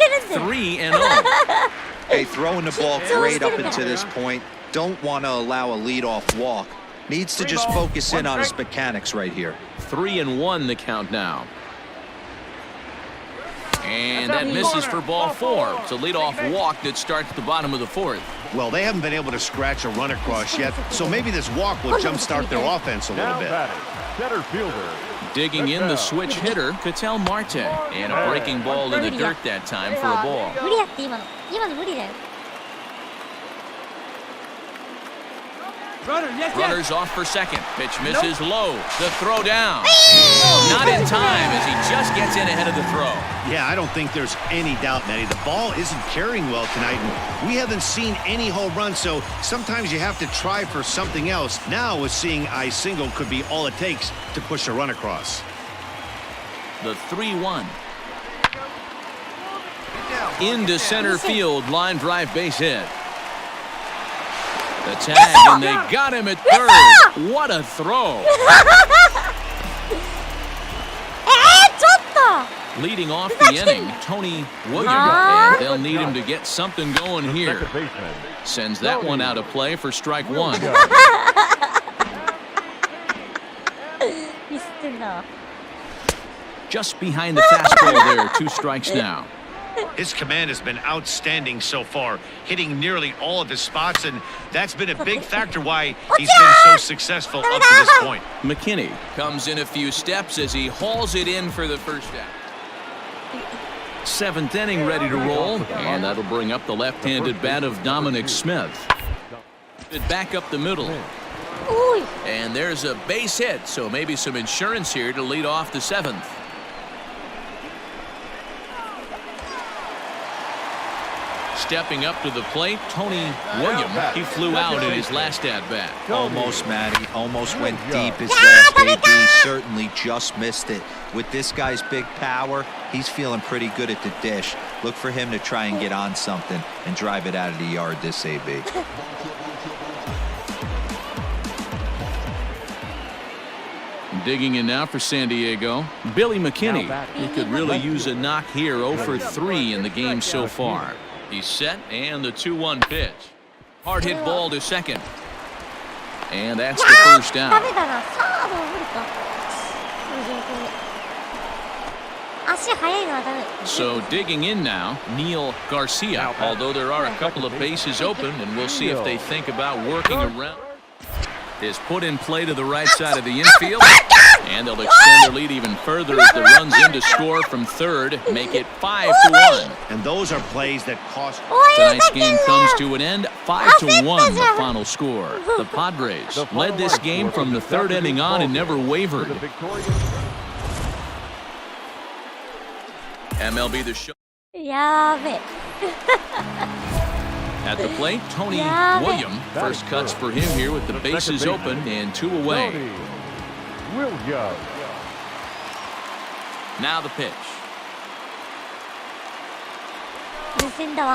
3-0. Hey, throwing the ball great up into this point. Don't want to allow a leadoff walk. Needs to just focus in on his mechanics right here. 3-1 the count now. And that misses for ball 4. It's a leadoff walk that starts the bottom of the 4th. Well, they haven't been able to scratch a run across yet, so maybe this walk will jumpstart their offense a little bit. Center fielder. Digging in the switch hitter, Ketel Marte. And a breaking ball in the dirt that time for a ball. Runners off for second. Pitch misses low. The throw down. Not in time as he just gets in ahead of the throw. Yeah, I don't think there's any doubt, Nettie. The ball isn't carrying well tonight, and we haven't seen any home runs, so sometimes you have to try for something else. Now, with seeing I single could be all it takes to push a run across. The 3-1. Into center field, line drive base hit. The tag, and they got him at third. What a throw. Leading off the inning, Tony William, and they'll need him to get something going here. Sends that one out of play for strike 1. Just behind the fastball there, 2 strikes now. His command has been outstanding so far, hitting nearly all of his spots, and that's been a big factor why he's been so successful up to this point. McKinney comes in a few steps as he hauls it in for the first out. Seventh inning ready to roll, and that'll bring up the left-handed bat of Dominic Smith. Back up the middle. And there's a base hit, so maybe some insurance here to lead off the seventh. Stepping up to the plate, Tony William. He flew out in his last at-bat. Almost, Matty. Almost went deep his last AB. Certainly just missed it. With this guy's big power, he's feeling pretty good at the dish. Look for him to try and get on something and drive it out of the yard this AB. Digging in now for San Diego, Billy McKinney. He could really use a knock here. 0 for 3 in the game so far. He's set, and the 2-1 pitch. Hard hit ball to second. And that's the first out. So digging in now, Neil Garcia. Although there are a couple of bases open, and we'll see if they think about working around. Is put in play to the right side of the infield, and they'll extend their lead even further as the runs in to score from third, make it 5-1. And those are plays that cost. Tonight's game comes to an end, 5-1 the final score. The Padres led this game from the third inning on and never wavered. MLB The Show. At the plate, Tony William. First cuts for him here with the bases open and 2 away. Now the pitch.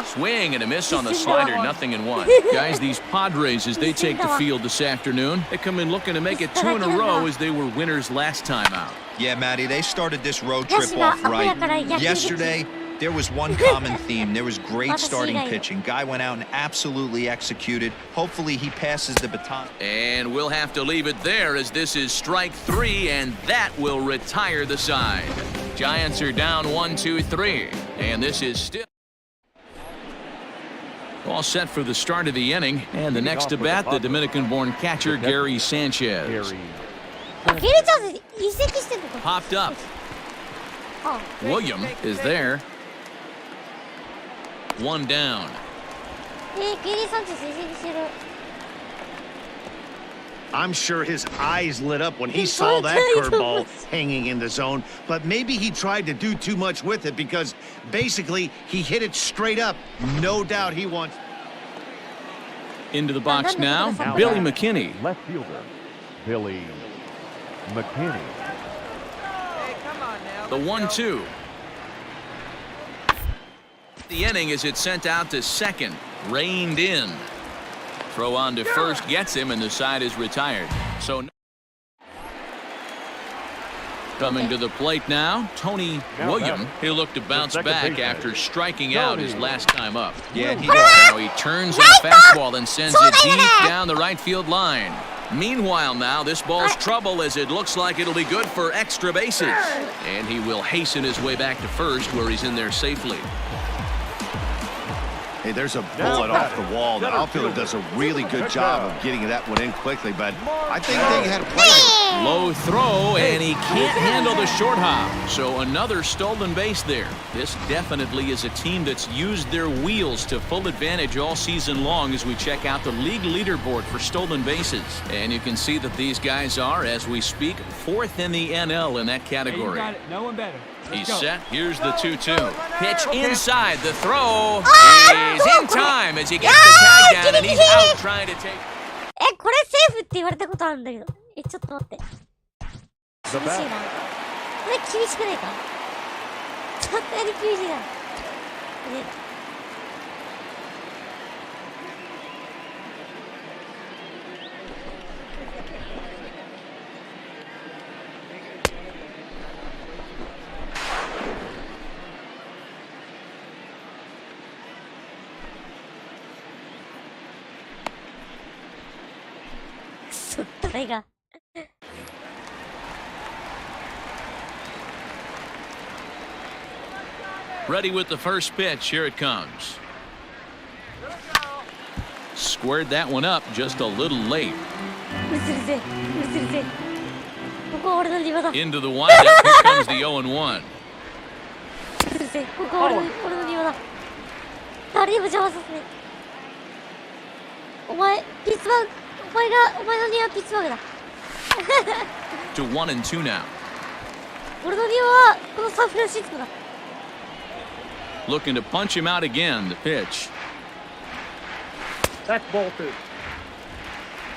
Swing and a miss on the slider, 0-1. Guys, these Padres, as they take the field this afternoon, they come in looking to make it 2 in a row as they were winners last time out. Yeah, Matty, they started this road trip off right. Yesterday, there was one common theme. There was great starting pitching. Guy went out and absolutely executed. Hopefully he passes the baton. And we'll have to leave it there as this is strike 3, and that will retire the side. Giants are down 1-2-3, and this is still all set for the start of the inning. And the next to bat, the Dominican-born catcher Gary Sanchez. Popped up. William is there. 1 down. I'm sure his eyes lit up when he saw that curveball hanging in the zone, but maybe he tried to do too much with it because basically he hit it straight up. No doubt he wants. Into the box now, Billy McKinney. Left fielder, Billy McKinney. The 1-2. The inning as it's sent out to second. Reined in. Throw on to first gets him, and the side is retired. So coming to the plate now, Tony William. He'll look to bounce back after striking out his last time up. Yeah, he now he turns on a fastball and sends it deep down the right field line. Meanwhile now, this ball's trouble as it looks like it'll be good for extra bases. And he will hasten his way back to first where he's in there safely. Hey, there's a bullet off the wall. The outfielder does a really good job of getting that one in quickly, but I think they had a play. Low throw, and he can't handle the short hop. So another stolen base there. This definitely is a team that's used their wheels to full advantage all season long as we check out the league leaderboard for stolen bases. And you can see that these guys are, as we speak, 4th in the NL in that category. No one better. He's set. Here's the 2-2. Pitch inside. The throw is in time as he gets the tag down, and he's out trying to take. これセーフって言われたことあるんだけど。ちょっと待って。厳しいな。これ厳しくないか？ちょっとやり厳しいな。誰が Ready with the first pitch. Here it comes. Squared that one up just a little late. Into the windup. Here comes the 0-1. ですね。ここ俺の庭だ。誰にも邪魔させね。お前ピッツバーグ、お前の庭はピッツバーグだ。To 1 and 2 now. 俺の庭はこのサンフランシスコだ。Looking to punch him out again. The pitch. That's ball 2.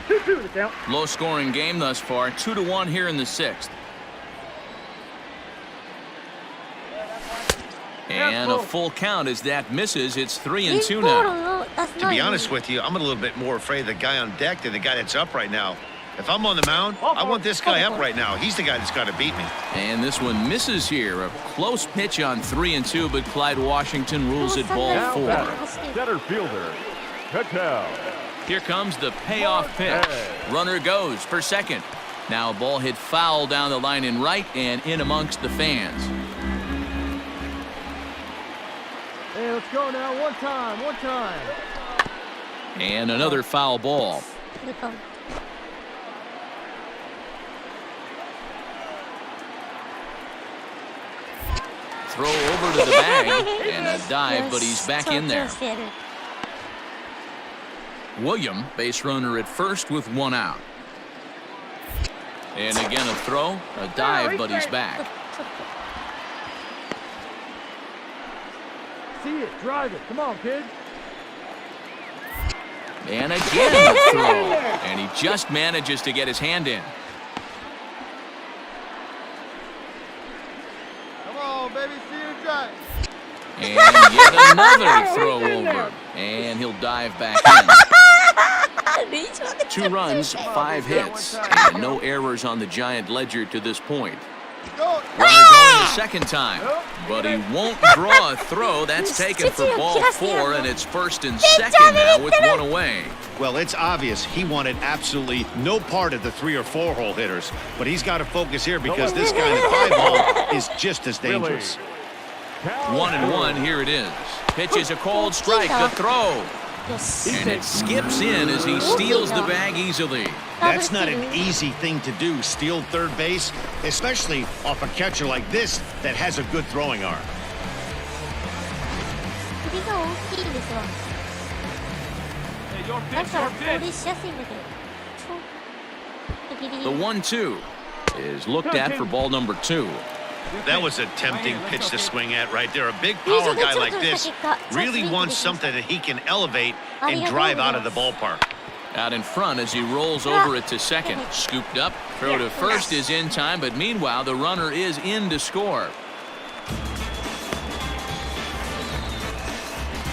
2-2 the count. Low scoring game thus far. 2-1 here in the 6th. And a full count as that misses. It's 3 and 2 now. To be honest with you, I'm a little bit more afraid of the guy on deck than the guy that's up right now. If I'm on the mound, I want this guy up right now. He's the guy that's got to beat me. And this one misses here. A close pitch on 3 and 2, but Clyde Washington rules it ball 4. Center fielder, Patel. Here comes the payoff pitch. Runner goes for second. Now a ball hit foul down the line in right and in amongst the fans. Hey, let's go now. One time. And another foul ball. Throw over to the bag and a dive, but he's back in there. William, base runner at first with 1 out. And again a throw, a dive, but he's back. See it, drive it. Come on, kid. And again a throw, and he just manages to get his hand in. Come on, baby, see you drive. And yet another throw over, and he'll dive back in. 2 runs, 5 hits, and no errors on the Giant ledger to this point. Runner going the second time, but he won't draw a throw. That's taken for ball 4, and it's 1st and 2nd now with 1 away. Well, it's obvious he wanted absolutely no part of the 3 or 4 hole hitters, but he's got to focus here because this guy in the 5 hole is just as dangerous. 1-1, here it is. Pitches a cold strike, the throw. And it skips in as he steals the bag easily. That's not an easy thing to do, steal third base, especially off a catcher like this that has a good throwing arm. The 1-2 is looked at for ball number 2. That was a tempting pitch to swing at right there. A big power guy like this really wants something that he can elevate and drive out of the ballpark. Out in front as he rolls over it to second. Scooped up, throw to first is in time, but meanwhile the runner is in to score.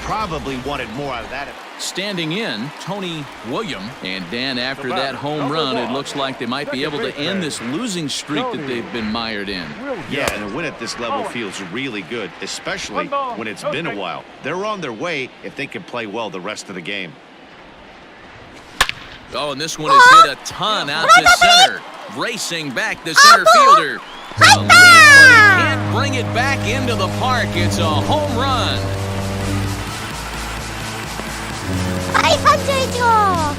Probably wanted more out of that. Standing in, Tony William. And Dan, after that home run, it looks like they might be able to end this losing streak that they've been mired in. Yeah, and a win at this level feels really good, especially when it's been a while. They're on their way if they can play well the rest of the game. Oh, and this one is hit a ton out to center. Racing back the center fielder. But he can't bring it back into the park. It's a home run.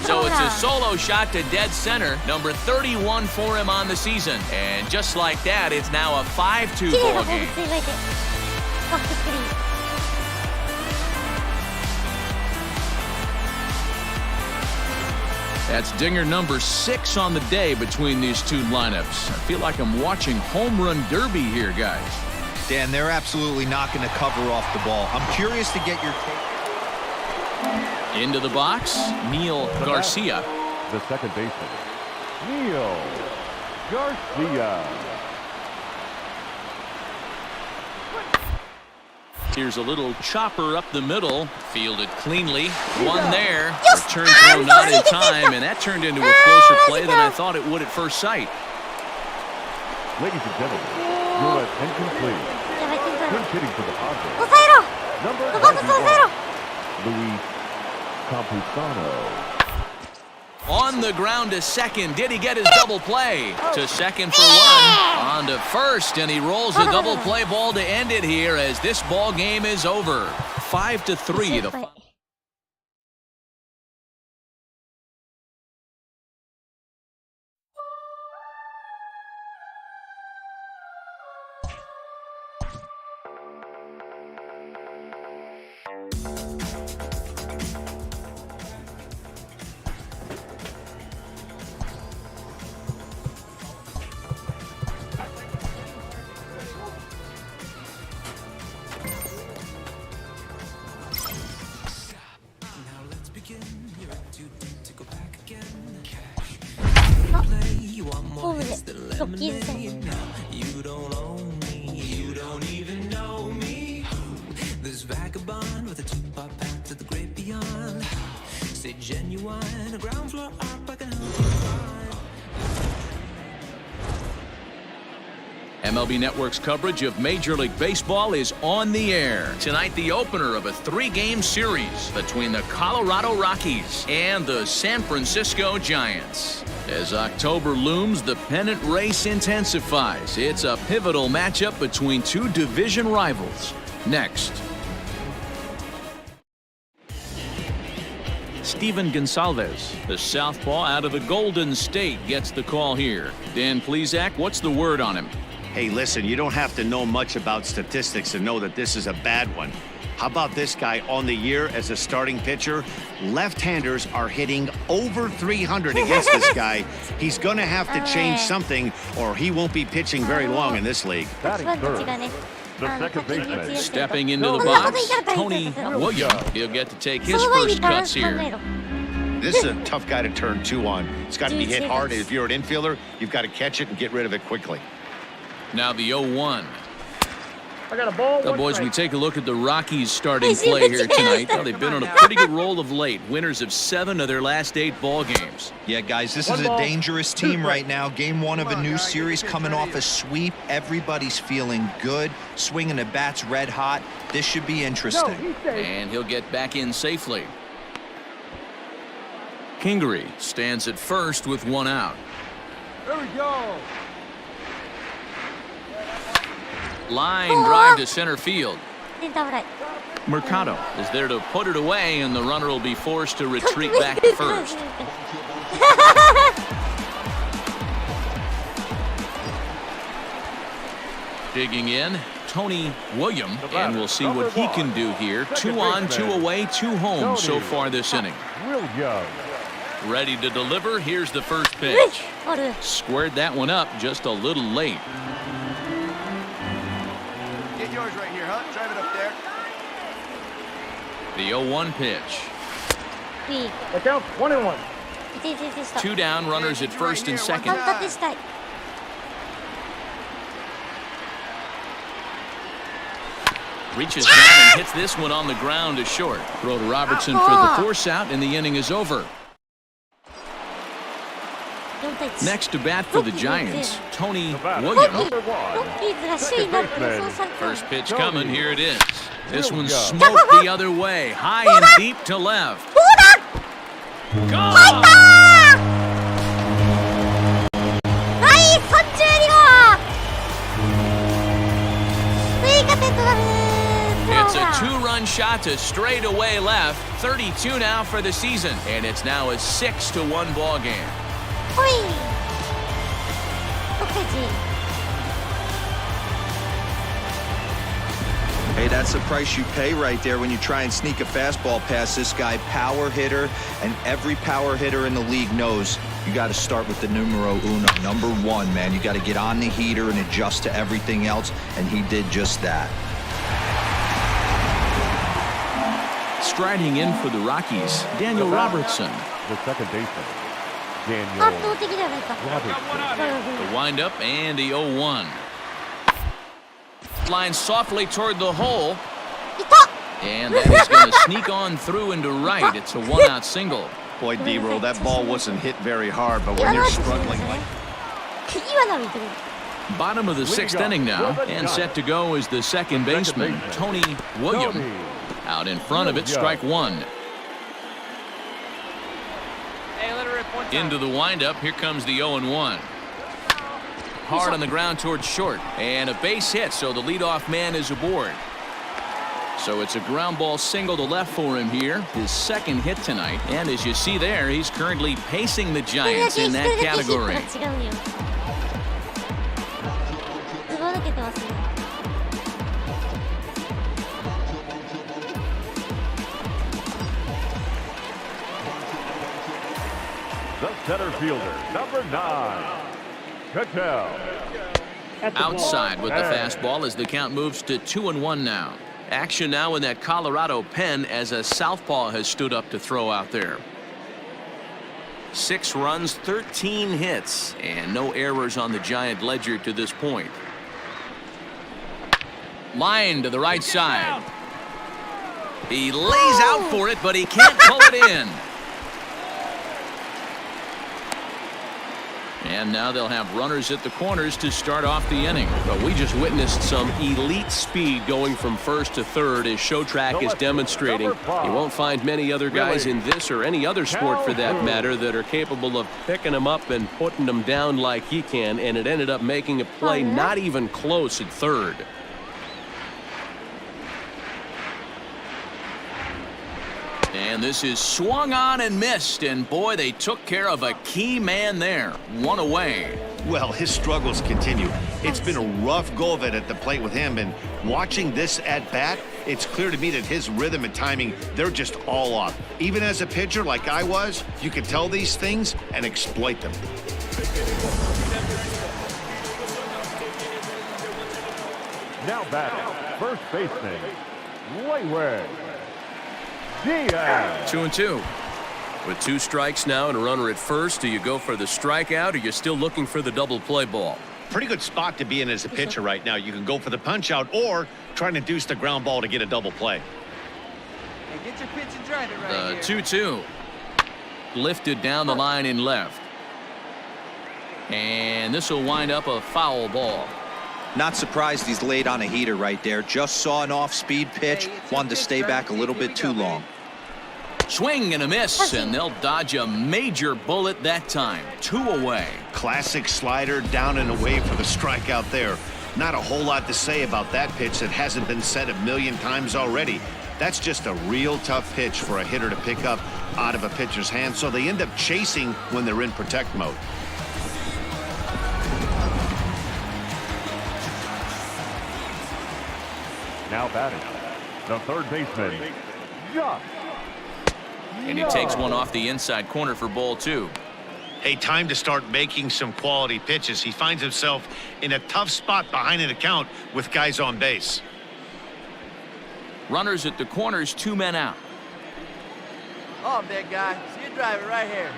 So it's a solo shot to dead center, number 31 for him on the season. And just like that, it's now a 5-2 ball game. That's dinger number 6 on the day between these two lineups. I feel like I'm watching home run derby here, guys. Dan, they're absolutely not going to cover off the ball. I'm curious to get your take. Into the box, Neil Garcia. The second baseman, Neil Garcia. Here's a little chopper up the middle, fielded cleanly. One there, return throw not in time, and that turned into a closer play than I thought it would at first sight. Ladies and gentlemen, your attention please. Good hitting for the Padres. Number 91, Luis Campusano. On the ground to second. Did he get his double play? To second for 1. On to first, and he rolls a double play ball to end it here as this ball game is over. 5-3. ホームでロッキーズ戦。MLB Network's coverage of Major League Baseball is on the air. Tonight, the opener of a 3-game series between the Colorado Rockies and the San Francisco Giants. As October looms, the pennant race intensifies. It's a pivotal matchup between two division rivals. Next. Steven Gonsalves, the southpaw out of the Golden State, gets the call here. Dan Plesac, what's the word on him? Hey, listen, you don't have to know much about statistics to know that this is a bad one. How about this guy on the year as a starting pitcher? Left-handers are hitting over 300 against this guy. He's going to have to change something or he won't be pitching very long in this league. Batting third, the second baseman. Stepping into the box, Tony Williams. He'll get to take his first cuts here. This is a tough guy to turn two on. It's got to be hit hard. If you're an infielder, you've got to catch it and get rid of it quickly. Now the 0-1. I got a ball. Now, boys, we take a look at the Rockies' starting play here tonight. Well, they've been on a pretty good roll of late. Winners of 7 of their last 8 ball games. Yeah, guys, this is a dangerous team right now. Game 1 of a new series coming off a sweep. Everybody's feeling good. Swinging the bats red hot. This should be interesting. And he'll get back in safely. Kingery stands at first with 1 out. There we go. Line drive to center field. Mercado is there to put it away, and the runner will be forced to retreat back to first. Digging in, Tony Williams, and we'll see what he can do here. 2 on, 2 away, 2 home so far this inning. Ready to deliver. Here's the first pitch. Squared that one up just a little late. Get yours right here, huh? Drive it up there. The 0-1 pitch. Look out, 1-1. 2 down, runners at first and second. Reaches down and hits this one on the ground to short. Throw to Robertson for the force out, and the inning is over. Next to bat for the Giants, Tony Williams. First pitch coming, here it is. This one's smoked the other way, high and deep to left. Gone! It's a 2-run shot to straightaway left. 32 now for the season, and it's now a 6-1 ball game. Hey, that's the price you pay right there when you try and sneak a fastball past this guy. Power hitter, and every power hitter in the league knows you got to start with the numero uno, number 1, man. You got to get on the heater and adjust to everything else, and he did just that. Striding in for the Rockies, Daniel Robertson. The second baseman, Daniel Robertson. The windup and the 0-1. Line softly toward the hole. And that is going to sneak on through into right. It's a 1-out single. Boy, D-Roll, that ball wasn't hit very hard, but when you're struggling like... Bottom of the 6th inning now, and set to go is the second baseman, Tony Williams. Out in front of it, strike 1. Into the windup, here comes the 0-1. Hard on the ground towards short, and a base hit, so the leadoff man is aboard. So it's a ground ball single to left for him here, his second hit tonight, and as you see there, he's currently pacing the Giants in that category. The center fielder, number 9. Outside with the fastball as the count moves to 2-1 now. Action now in that Colorado pen as a southpaw has stood up to throw out there. 6 runs, 13 hits, and no errors on the Giant ledger to this point. Line to the right side. He lays out for it, but he can't pull it in. And now they'll have runners at the corners to start off the inning. But we just witnessed some elite speed going from first to third, as Showtrack is demonstrating. You won't find many other guys in this or any other sport for that matter that are capable of picking them up and putting them down like he can, and it ended up making a play not even close at third. And this is swung on and missed, and boy, they took care of a key man there. 1 away. Well, his struggles continue. It's been a rough go of it at the plate with him, and watching this at bat, it's clear to me that his rhythm and timing, they're just all off. Even as a pitcher like I was, you can tell these things and exploit them. Now batting, first baseman, Wayward. Diaz. 2-2. With 2 strikes now and a runner at first, do you go for the strikeout, or you're still looking for the double play ball? Pretty good spot to be in as a pitcher right now. You can go for the punch out or try to induce the ground ball to get a double play. Hey, get your pitch and drive it right The 2-2. Lifted down the line in left. And this will wind up a foul ball. Not surprised he's laid on a heater right there. Just saw an off-speed pitch. Wanted to stay back a little bit too long. Swing and a miss, and they'll dodge a major bullet that time. 2 away. Classic slider down and away for the strikeout there. Not a whole lot to say about that pitch that hasn't been said a million times already. That's just a real tough pitch for a hitter to pick up out of a pitcher's hand, so they end up chasing when they're in protect mode. Now batting, the third baseman, Josh. And he takes one off the inside corner for ball 2. Hey, time to start making some quality pitches. He finds himself in a tough spot behind an account with guys on base. Runners at the corners, 2 men out. Oh, big guy. See you drive it right here.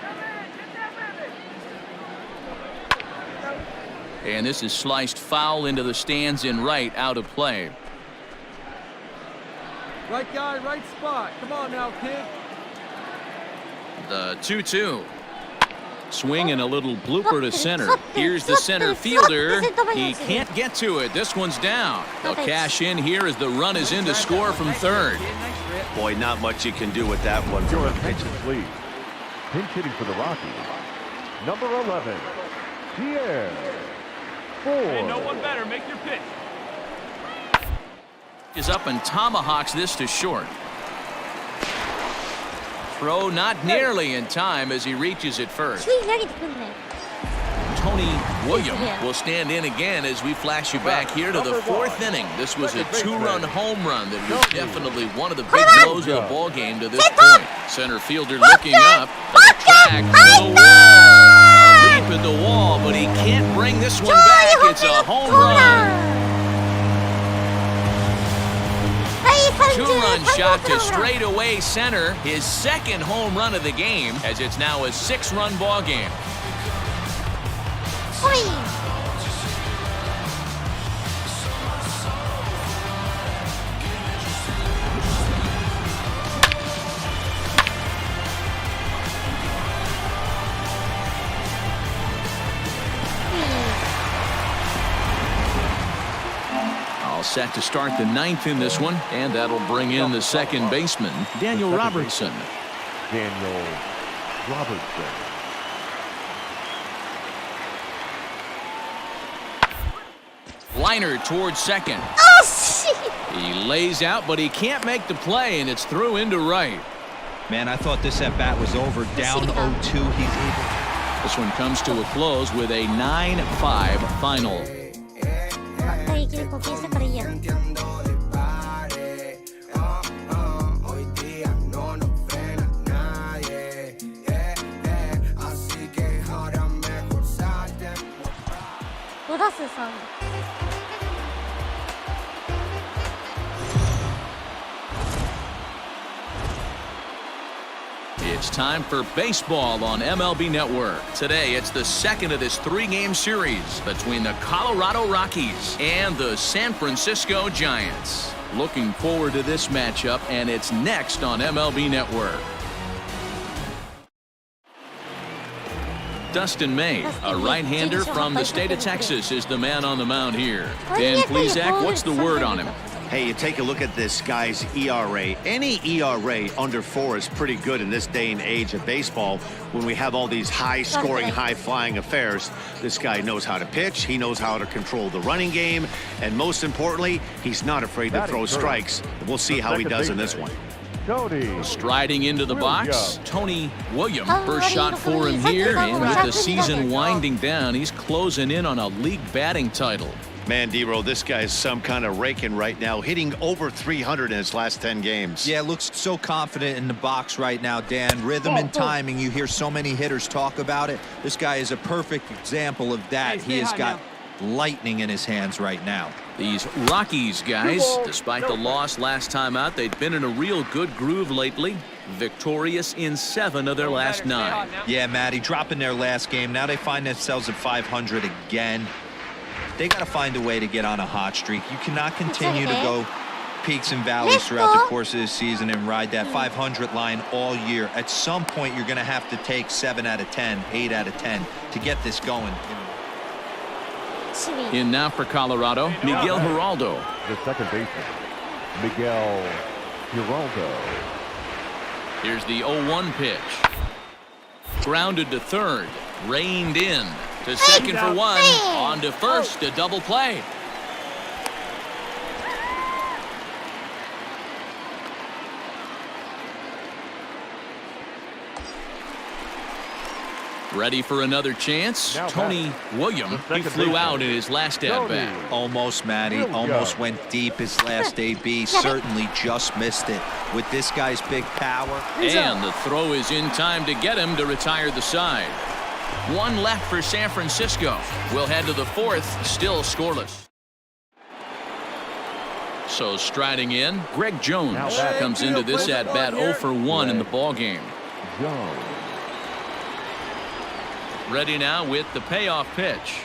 And this is sliced foul into the stands in right, out of play. Right guy, right spot. Come on now, kid. The 2-2. Swing and a little blooper to center. Here's the center fielder. He can't get to it. This one's down. They'll cash in here as the run is in to score from third. Boy, not much you can do with that one. Your attention, please. Pinch hitting for the Rockies, number 11, Pierre. 4. Hey, no one better. Make your pitch. Is up and tomahawks this to short. Throw not nearly in time as he reaches it first. Tony Williams will stand in again as we flash you back here to the 4th inning. This was a 2-run home run that was definitely one of the big blows of the ball game to this point. Center fielder looking up, the track to the wall. A leap at the wall, but he can't bring this one back. It's a home run. 2-run shot to straightaway center, his 2nd home run of the game, as it's now a 6-run ball game. Set to start the 9th in this one, and that'll bring in the 2nd baseman, Daniel Robertson. Daniel Robertson. Liner towards second. He lays out, but he can't make the play, and it's through into right. Man, I thought this at-bat was over. Down 0-2. He's able. This one comes to a close with a 9-5 final. 打撃に貢献したからいいや。5打数3。It's time for baseball on MLB Network. Today, it's the second of this three-game series between the Colorado Rockies and the San Francisco Giants. Looking forward to this matchup, and it's next on MLB Network. Dustin May, a right-hander from the state of Texas, is the man on the mound here. Dan Plesac, what's the word on him? Hey, you take a look at this guy's ERA. Any ERA under 4 is pretty good in this day and age of baseball when we have all these high-scoring, high-flying affairs. This guy knows how to pitch, he knows how to control the running game, and most importantly, he's not afraid to throw strikes. We'll see how he does in this one. Striding into the box, Tony Williams. First shot for him here, and with the season winding down, he's closing in on a league batting title. Man, D-Row, this guy's some kind of raking right now, hitting over 300 in his last 10 games. Yeah, looks so confident in the box right now, Dan. Rhythm and timing, you hear so many hitters talk about it. This guy is a perfect example of that. He has got lightning in his hands right now. These Rockies guys, despite the loss last time out, they've been in a real good groove lately. Victorious in 7 of their last 9. Yeah, Matty, dropping their last game. Now they find themselves at 500 again. They got to find a way to get on a hot streak. You cannot continue to go peaks and valleys throughout the course of the season and ride that 500 line all year. At some point, you're going to have to take 7 out of 10, 8 out of 10 to get this going. In now for Colorado, Miguel Giraldo. The second baseman, Miguel Giraldo. Here's the 0-1 pitch. Grounded to third, reined in. To second for 1, on to first, a double play. Ready for another chance? Tony Williams, he flew out in his last at-bat. Almost, Matty, almost went deep his last AB. Certainly just missed it. With this guy's big power. And the throw is in time to get him to retire the side. 1 left for San Francisco. We'll head to the 4th, still scoreless. So striding in, Greg Jones comes into this at-bat 0 for 1 in the ballgame. Ready now with the payoff pitch.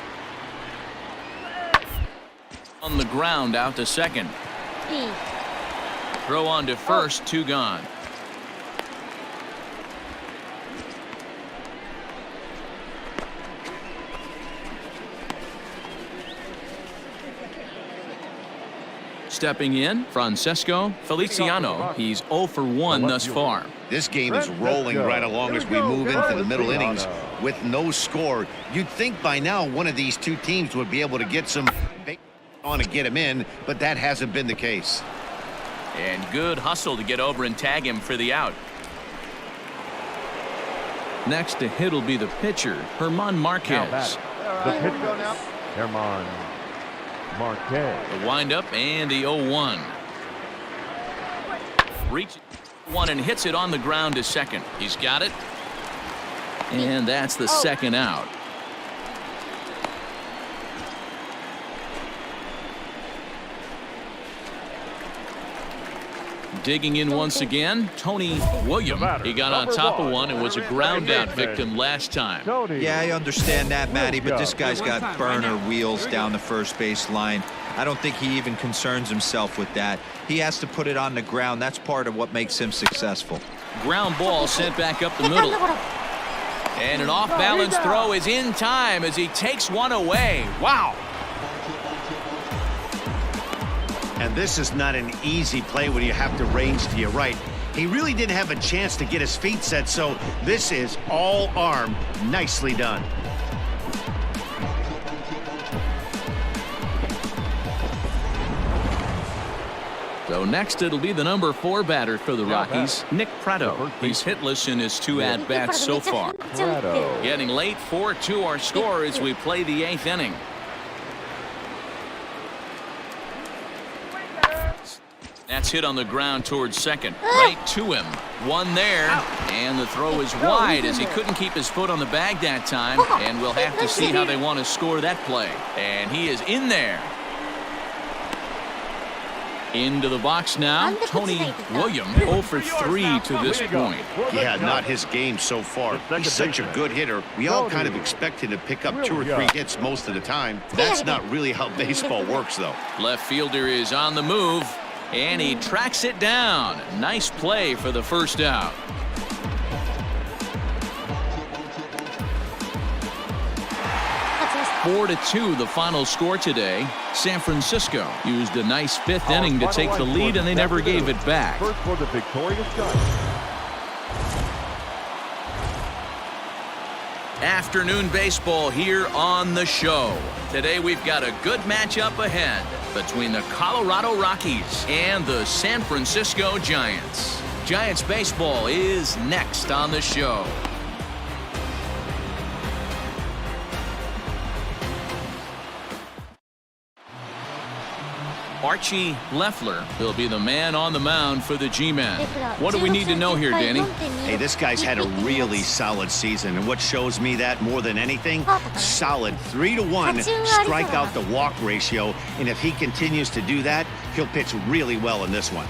On the ground, out to second. Throw on to first, 2 gone. Stepping in, Francesco Feliciano. He's 0 for 1 thus far. This game is rolling right along as we move into the middle innings with no score. You'd think by now one of these two teams would be able to get some on to get him in, but that hasn't been the case. And good hustle to get over and tag him for the out. Next to hit will be the pitcher, German Marquez. The pitcher, German Marquez. The windup and the 0-1. Reaches 1 and hits it on the ground to second. He's got it. And that's the second out. Digging in once again, Tony Williams. He got on top of one and was a ground out victim last time. Yeah, I understand that, Matty, but this guy's got burner wheels down the first base line. I don't think he even concerns himself with that. He has to put it on the ground. That's part of what makes him successful. Ground ball sent back up the middle. And an off-balance throw is in time as he takes one away. Wow. And this is not an easy play when you have to range to your right. He really didn't have a chance to get his feet set, so this is all arm. Nicely done. So next it'll be the number 4 batter for the Rockies, Nick Pratto. He's hitless in his 2 at-bats so far. Getting late, 4-2 our score as we play the 8th inning. That's hit on the ground towards second, right to him. 1 there, and the throw is wide as he couldn't keep his foot on the bag that time, and we'll have to see how they want to score that play. And he is in there. Into the box now, Tony Williams 0 for 3 to this point. Yeah, not his game so far. He's such a good hitter. We all kind of expect him to pick up 2 or 3 hits most of the time. That's not really how baseball works, though. Left fielder is on the move, and he tracks it down. Nice play for the first out. 4-2 the final score today. San Francisco used a nice 5th inning to take the lead, and they never gave it back. First for the victorious Giants. Afternoon baseball here on the show. Today we've got a good matchup ahead between the Colorado Rockies and the San Francisco Giants. Giants baseball is next on the show. Archie Leffler will be the man on the mound for the G-Men. What do we need to know here, Danny? Hey, this guy's had a really solid season, and what shows me that more than anything, solid 3-to-1 strikeout to walk ratio, and if he continues to do that, he'll pitch really well in this one.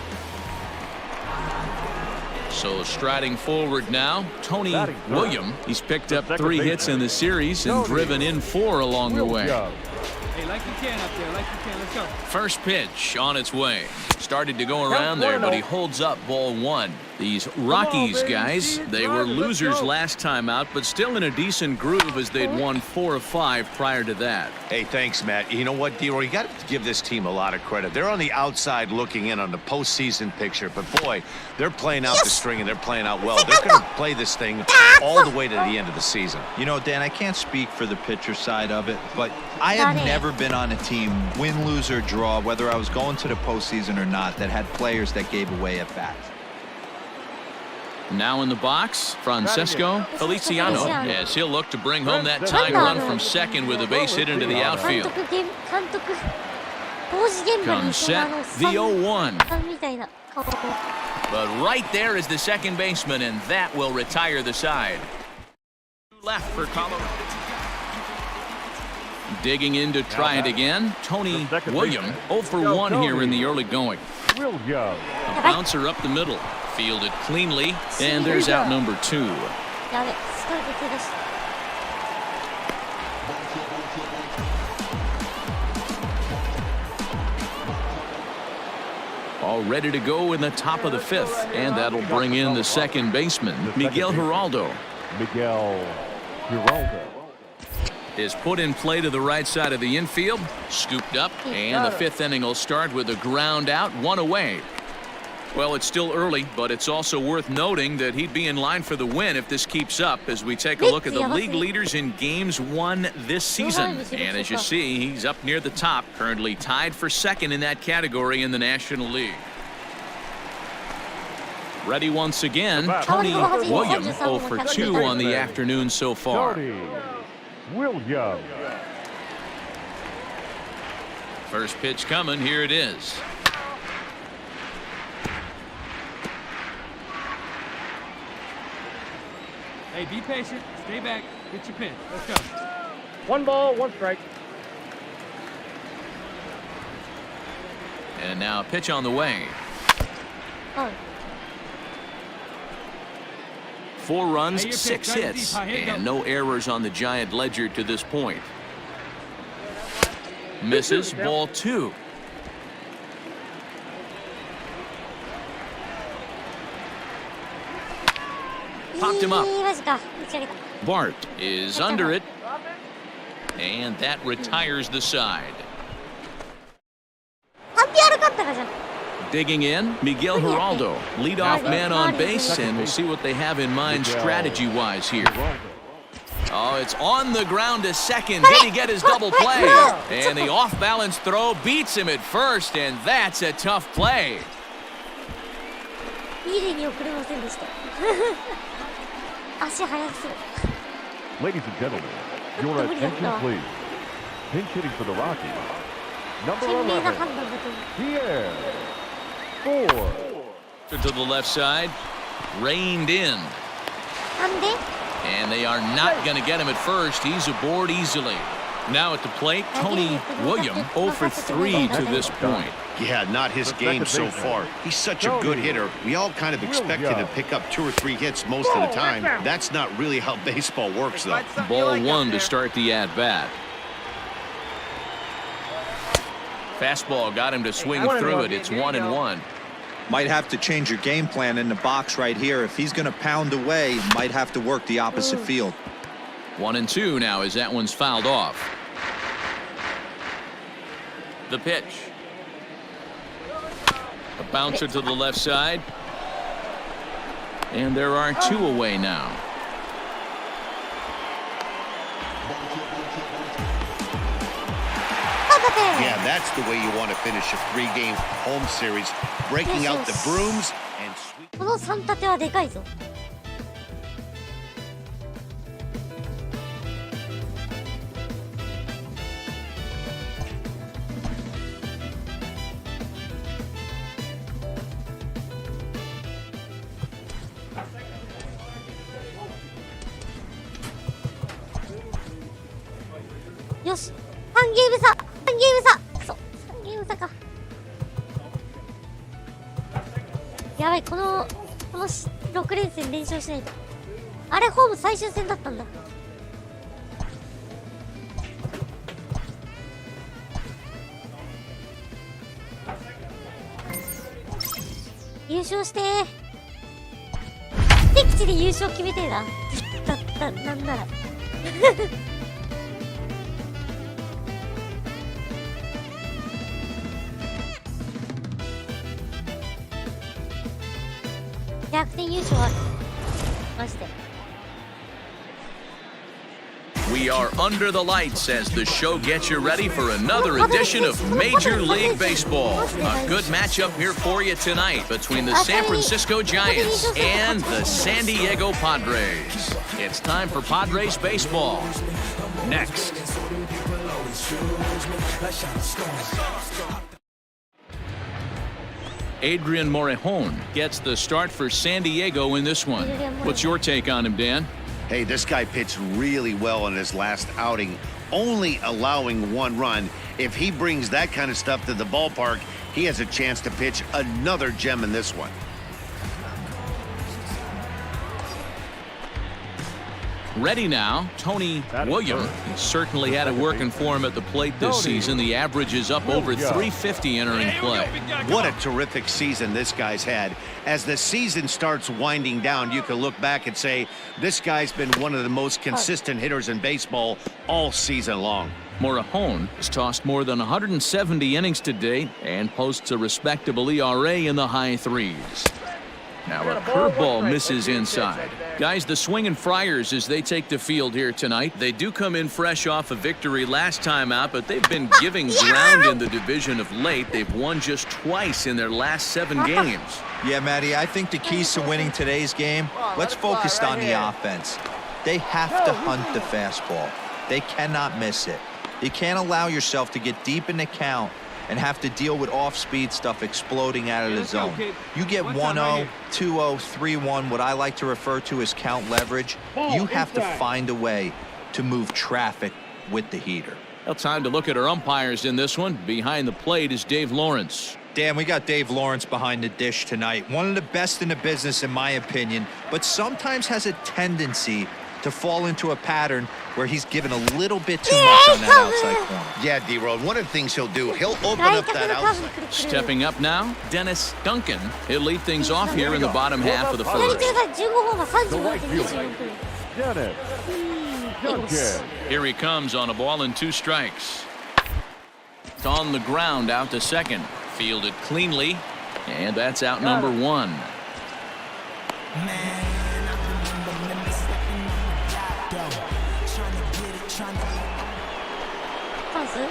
So striding forward now, Tony Williams. He's picked up 3 hits in the series and driven in 4 along the way. Hey, like you can up there, like you can. Let's go. First pitch on its way. Started to go around there, but he holds up ball 1. These Rockies guys, they were losers last time out, but still in a decent groove as they'd won 4 of 5 prior to that. Hey, thanks, Matt. You know what, D-Roy? You got to give this team a lot of credit. They're on the outside looking in on the postseason picture, but boy, they're playing out the string and they're playing out well. They're going to play this thing all the way to the end of the season. You know, Dan, I can't speak for the pitcher side of it, but I have never been on a team, win, lose, or draw, whether I was going to the postseason or not, that had players that gave away at bats. Now in the box, Francesco Feliciano, as he'll look to bring home that tying run from second with a base hit into the outfield. Comes set, the 0-1. But right there is the second baseman, and that will retire the side. Left for Colorado. Digging in to try it again, Tony Williams 0 for 1 here in the early going. A bouncer up the middle. Fielded cleanly, and there's out number 2. All ready to go in the top of the 5th, and that'll bring in the second baseman, Miguel Giraldo. Is put in play to the right side of the infield, scooped up, and the 5th inning will start with a ground out, 1 away. Well, it's still early, but it's also worth noting that he'd be in line for the win if this keeps up as we take a look at the league leaders in games won this season. And as you see, he's up near the top, currently tied for second in that category in the National League. Ready once again, Tony Williams 0 for 2 on the afternoon so far. First pitch coming, here it is. Hey, be patient. Stay back. Get your pitch. Let's go. 1 ball, 1 strike. And now a pitch on the way. 4 runs, 6 hits, and no errors on the Giant ledger to this point. Misses, ball 2. Popped him up. Bart is under it, and that retires the side. Digging in, Miguel Giraldo, leadoff man on base, and we'll see what they have in mind strategy-wise here. Oh, it's on the ground to second. Did he get his double play? And the off-balance throw beats him at first, and that's a tough play. Ladies and gentlemen, your attention please. Pinch hitting for the Rockies. Number 11, Pierre. 4. To the left side, reined in. And they are not going to get him at first. He's aboard easily. Now at the plate, Tony William 0 for 3 to this point. Yeah, not his game so far. He's such a good hitter. We all kind of expect him to pick up 2 or 3 hits most of the time. That's not really how baseball works, though. Ball 1 to start the at-bat. Fastball got him to swing through it. It's 1-1. Might have to change your game plan in the box right here. If he's going to pound away, might have to work the opposite field. 1-2 now as that one's fouled off. The pitch. A bouncer to the left side. And there are 2 away now. Yeah, that's the way you want to finish a 3-game home series. Breaking out the brooms and sweep. この3立てはでかいぞ。よし、3ゲーム差、3ゲーム差、くそ、3ゲーム差か。やばい、この6連戦連勝しないと。あれ、ホーム最終戦だったんだ。優勝してー。敵地で優勝決めてえな。なんなら。逆転優勝はマジで。We are under the lights as the show gets you ready for another edition of Major League Baseball. A good matchup here for you tonight between the San Francisco Giants and the San Diego Padres. It's time for Padres baseball. Next. Adrian Morejon gets the start for San Diego in this one. What's your take on him, Dan? Hey, this guy pitched really well in his last outing, only allowing 1 run. If he brings that kind of stuff to the ballpark, he has a chance to pitch another gem in this one. Ready now, Tony William. He certainly had it working for him at the plate this season. The average is up over 350 entering play. What a terrific season this guy's had. As the season starts winding down, you can look back and say, this guy's been one of the most consistent hitters in baseball all season long. Morejon has tossed more than 170 innings to date and posts a respectable ERA in the high 3s. Now a curveball misses inside. Guys, the swinging Friars as they take the field here tonight. They do come in fresh off a victory last time out, but they've been giving ground in the division of late. They've won just twice in their last 7 games. Yeah, Matty, I think the keys to winning today's game, let's focus on the offense. They have to hunt the fastball. They cannot miss it. You can't allow yourself to get deep in the count and have to deal with off-speed stuff exploding out of the zone. You get 1-0, 2-0, 3-1, what I like to refer to as count leverage. You have to find a way to move traffic with the heater. Well, time to look at our umpires in this one. Behind the plate is Dave Lawrence. Dan, we got Dave Lawrence behind the dish tonight. One of the best in the business, in my opinion, but sometimes has a tendency to fall into a pattern where he's given a little bit too much on that outside corner. Yeah, D-Road, one of the things he'll do, he'll open up that outside. Stepping up now, Dennis Duncan. He'll lead things off here in the bottom half of the first. Here he comes on a ball and 2 strikes. It's on the ground out to second. Fielded cleanly, and that's out number 1.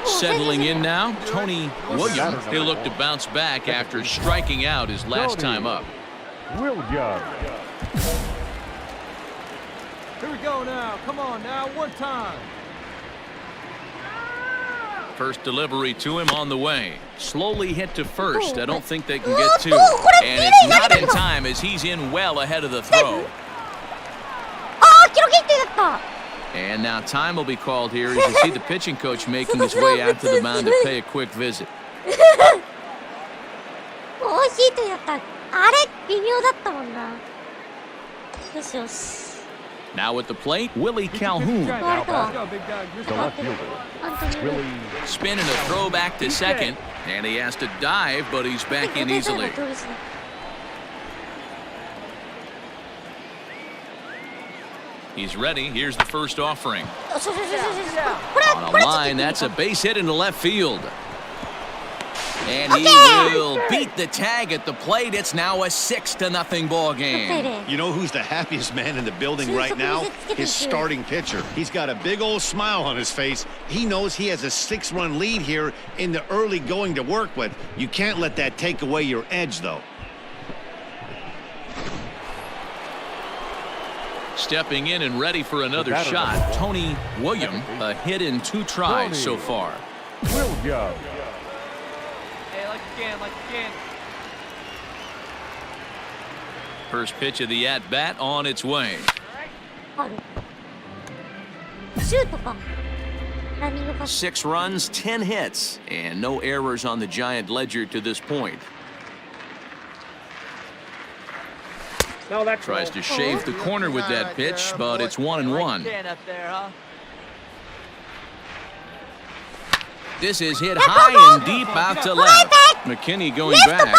Settling in now, Tony William. He'll look to bounce back after striking out his last time up. William. Here we go now. Come on now, 1 time. First delivery to him on the way. Slowly hit to first. I don't think they can get 2. And it's not in time as he's in well ahead of the throw. And now time will be called here as you see the pitching coach making his way out to the mound to pay a quick visit. 惜しいとやった。あれ微妙だったもんな。よしよし。 Now at the plate, Willie Calhoun. Spin and a throw back to second. And he has to dive, but he's back in easily. He's ready. Here's the first offering. On a line, that's a base hit into left field. And he will beat the tag at the plate. It's now a 6-0 ball game. You know who's the happiest man in the building right now? His starting pitcher. He's got a big old smile on his face. He knows he has a 6-run lead here in the early going to work with. You can't let that take away your edge, though. Stepping in and ready for another shot, Tony William, a hit in 2 tries so far. William. First pitch of the at-bat on its way. 6 runs, 10 hits, and no errors on the Giant ledger to this point. Tries to shave the corner with that pitch, but it's 1-1. This is hit high and deep out to left. McKinney going back.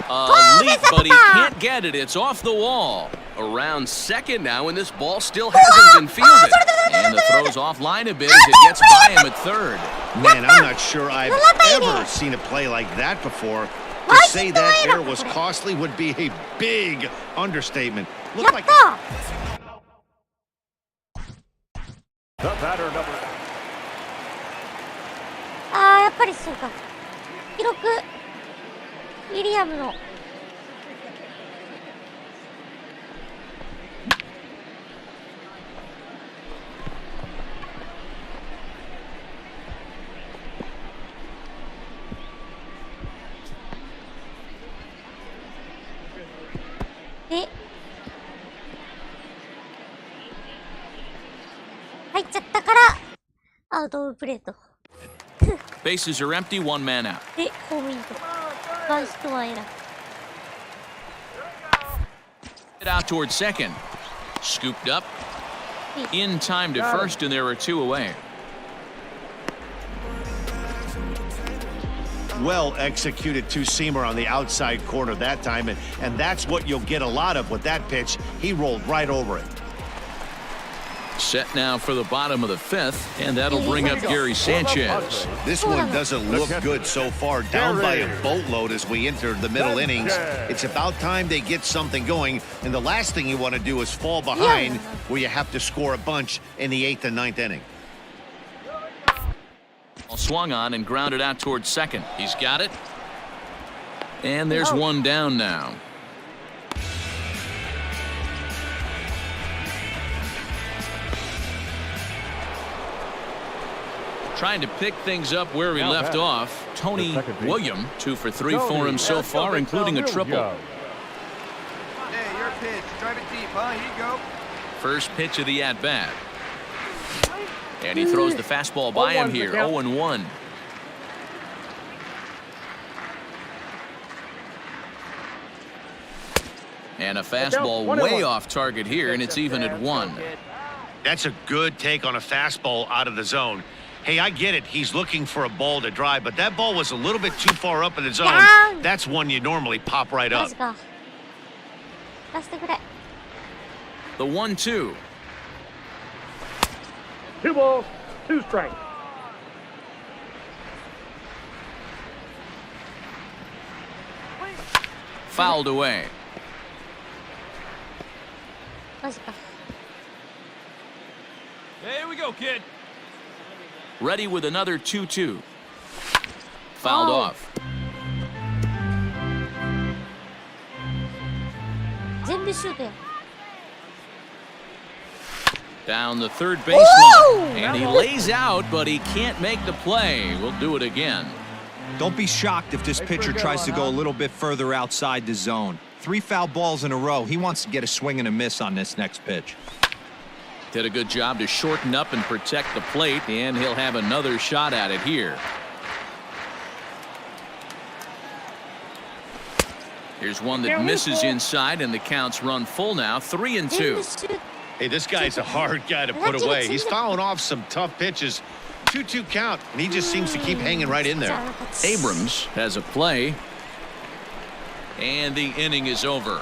A leap, but he can't get it. It's off the wall. Around second now, and this ball still hasn't been fielded. And the throw's offline a bit as it gets by him at third. Man, I'm not sure I've ever seen a play like that before. To say that error was costly would be a big understatement. Looked like The batter number. ああ、やっぱりそうか。記録ウィリアムの入っちゃったからアウトオブプレート。 Bases are empty, 1 man out. で、ホームインと。ワンヒットワンエラー。 It out towards second. Scooped up. In time to first, and there are 2 away. well executed two-seamer on the outside corner that time, and that's what you'll get a lot of with that pitch. He rolled right over it. Set now for the bottom of the 5th, and that'll bring up Gary Sanchez. This one doesn't look good so far, down by a boatload as we enter the middle innings. It's about time they get something going, and the last thing you want to do is fall behind where you have to score a bunch in the 8th and 9th inning. Swung on and grounded out towards second. He's got it. And there's one down now. Trying to pick things up where he left off. Tony William, 2 for 3 for him so far, including a triple. Hey, your pitch. Drive it deep, huh? Here you go. First pitch of the at-bat. And he throws the fastball by him here, 0-1. And a fastball way off target here, and it's even at 1. That's a good take on a fastball out of the zone. Hey, I get it. He's looking for a ball to drive, but that ball was a little bit too far up in the zone. That's one you normally pop right up. The 1-2. 2 balls, 2 strikes. Fouled away. Here we go, kid. Ready with another 2-2. Fouled off. Down the third baseline. And he lays out, but he can't make the play. We'll do it again. Don't be shocked if this pitcher tries to go a little bit further outside the zone. 3 foul balls in a row. He wants to get a swing and a miss on this next pitch. Did a good job to shorten up and protect the plate, and he'll have another shot at it here. Here's one that misses inside, and the count's run full now, 3-2. Hey, this guy's a hard guy to put away. He's fouling off some tough pitches. 2-2 count, and he just seems to keep hanging right in there. Abrams has a play, and the inning is over.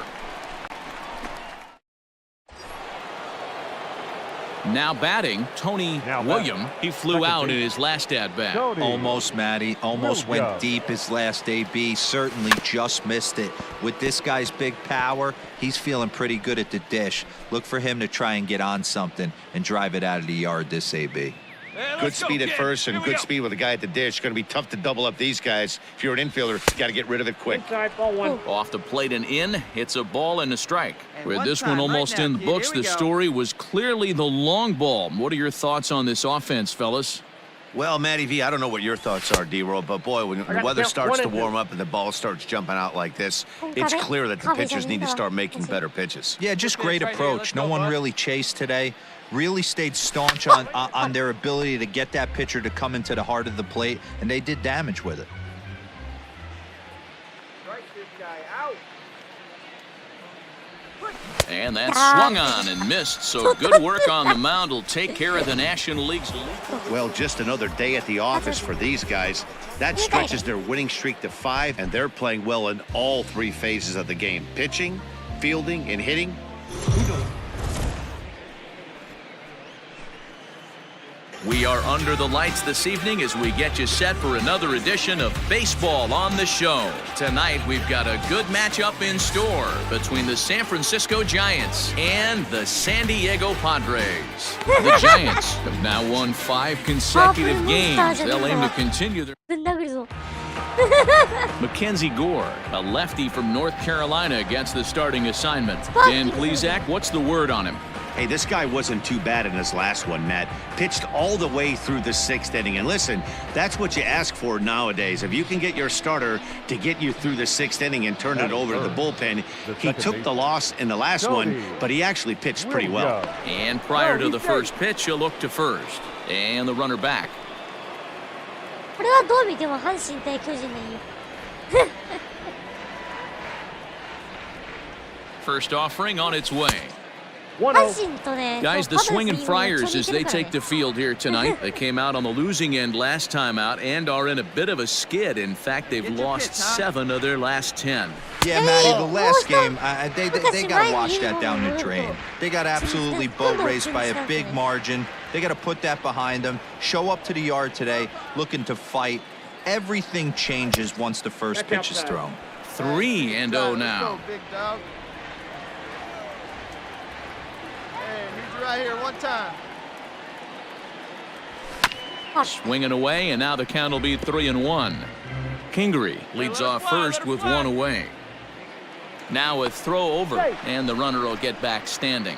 Now batting, Tony William. He flew out in his last at-bat. Almost, Matty. Almost went deep his last AB. Certainly just missed it. With this guy's big power, he's feeling pretty good at the dish. Look for him to try and get on something and drive it out of the yard this AB. Good speed at first and good speed with a guy at the dish. It's going to be tough to double up these guys. If you're an infielder, you got to get rid of it quick. Off the plate and in. It's a ball and a strike. With this one almost in the books, the story was clearly the long ball. What are your thoughts on this offense, fellas? Well, Matty V, I don't know what your thoughts are, D-Roll, but boy, when the weather starts to warm up and the ball starts jumping out like this, it's clear that the pitchers need to start making better pitches. Yeah, just great approach. No one really chased today. Really stayed staunch on their ability to get that pitcher to come into the heart of the plate, and they did damage with it. And that swung on and missed, so good work on the mound will take care of the National League's lead. Well, just another day at the office for these guys. That stretches their winning streak to 5, and they're playing well in all 3 phases of the game. Pitching, fielding, and hitting. We are under the lights this evening as we get you set for another edition of Baseball on the Show. Tonight, we've got a good matchup in store between the San Francisco Giants and the San Diego Padres. The Giants have now won 5 consecutive games. They'll aim to continue their... Mackenzie Gore, a lefty from North Carolina, gets the starting assignment. Dan Plesac, what's the word on him? Hey, this guy wasn't too bad in his last one, Matt. Pitched all the way through the 6th inning. And listen, that's what you ask for nowadays. If you can get your starter to get you through the 6th inning and turn it over to the bullpen, he took the loss in the last one, but he actually pitched pretty well. And prior to the first pitch, he'll look to first. And the runner back. First offering on its way. Guys, the Swinging Friars, as they take the field here tonight, they came out on the losing end last time out and are in a bit of a skid. In fact, they've lost 7 of their last 10. Yeah, Matty, the last game, they got to wash that down the drain. They got absolutely boat raced by a big margin. They got to put that behind them, show up to the yard today, looking to fight. Everything changes once the first pitch is thrown. 3-0 now. Right here, one time. Swinging away, and now the count will be 3-1. Kingery leads off first with 1 away. Now a throw over, and the runner will get back standing.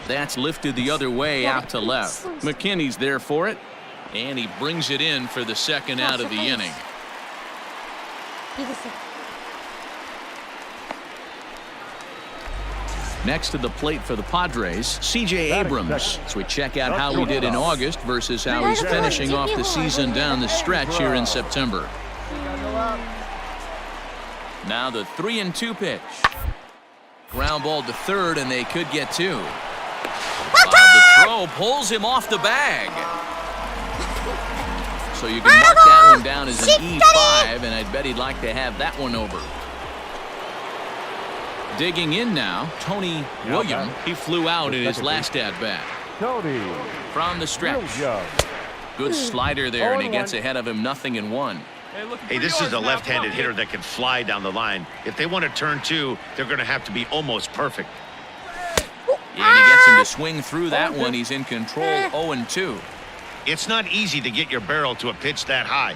That's lifted the other way out to left. McKinney's there for it. And he brings it in for the second out of the inning. Next to the plate for the Padres, C.J. Abrams. So we check out how he did in August versus how he's finishing off the season down the stretch here in September. Now the 3-2 pitch. Ground ball to third, and they could get 2. The throw pulls him off the bag. So you can mark that one down as an E5, and I'd bet he'd like to have that one over. Digging in now, Tony William. He flew out in his last at-bat. From the stretch. Good slider there, and he gets ahead of him, 0-1. Hey, this is a left-handed hitter that can fly down the line. If they want to turn 2, they're going to have to be almost perfect. And he gets him to swing through that one. He's in control, 0-2. It's not easy to get your barrel to a pitch that high.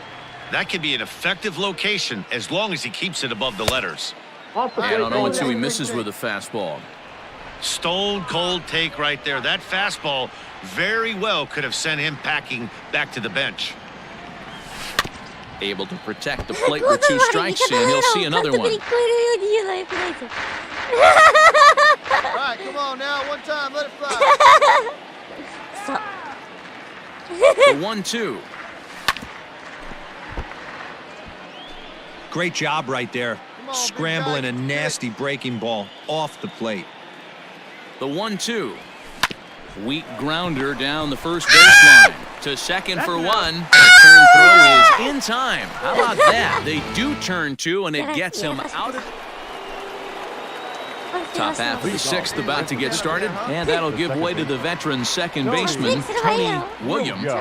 That could be an effective location as long as he keeps it above the letters. And on 0-2, he misses with a fastball. Stone cold take right there. That fastball very well could have sent him packing back to the bench. Able to protect the plate with 2 strikes, and he'll see another one. All right, come on now, one time, let it fly. The 1-2. Great job right there. Scrambling a nasty breaking ball off the plate. The 1-2. Weak grounder down the first baseline. To second for 1. The turn throw is in time. How about that? They do turn 2, and it gets him out of... Top half of the 6th about to get started, and that'll give way to the veteran second baseman, Tony Williams.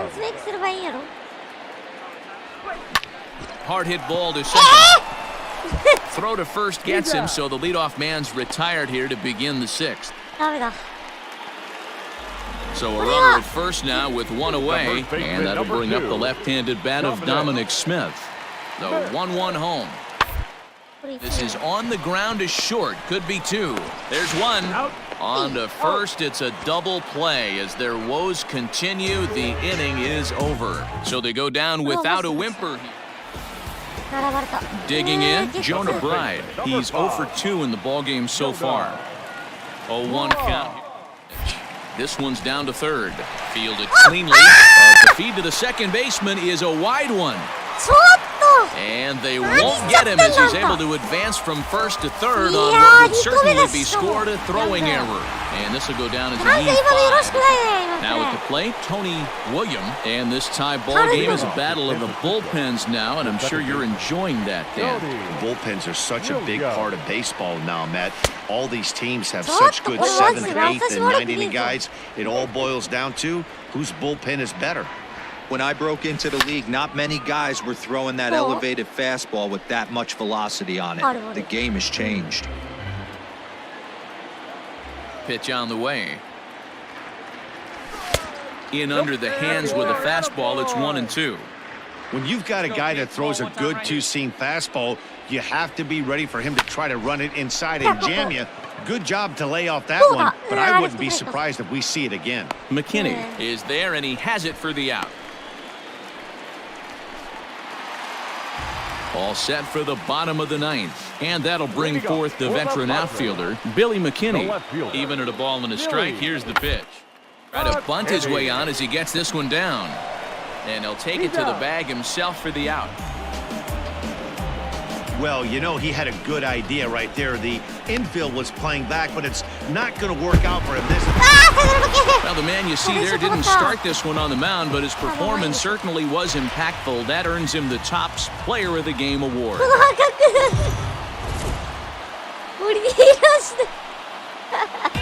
Hard hit ball to second. Throw to first gets him, so the leadoff man's retired here to begin the 6th. So a runner at first now with 1 away, and that'll bring up the left-handed bat of Dominic Smith. The 1-1 home. This is on the ground is short, could be 2. There's 1. On to first, it's a double play. As their woes continue, the inning is over. So they go down without a whimper. Digging in, Jonah Bride. He's 0 for 2 in the ballgame so far. 0-1 count. This one's down to third. Fielded cleanly. The feed to the second baseman is a wide one. And they won't get him as he's able to advance from first to third on what would certainly be scored a throwing error. And this will go down as a lead 5. Now at the plate, Tony Williams. And this tie ball game is a battle of the bullpens now, and I'm sure you're enjoying that, Dan. Bullpens are such a big part of baseball now, Matt. All these teams have such good 7th, 8th, and 9th inning guys. It all boils down to whose bullpen is better. When I broke into the league, not many guys were throwing that elevated fastball with that much velocity on it. The game has changed. Pitch on the way. In under the hands with a fastball, it's 1-2. When you've got a guy that throws a good 2-seam fastball, you have to be ready for him to try to run it inside and jam you. Good job to lay off that one, but I wouldn't be surprised if we see it again. McKinney is there, and he has it for the out. All set for the bottom of the 9th, and that'll bring forth the veteran outfielder, Billy McKinney. Even at a ball and a strike, here's the pitch. Try to bunt his way on as he gets this one down. And he'll take it to the bag himself for the out. Well, you know, he had a good idea right there. The infield was playing back, but it's not going to work out for him. Well, the man you see there didn't start this one on the mound, but his performance certainly was impactful. That earns him the Topps Player of the Game award.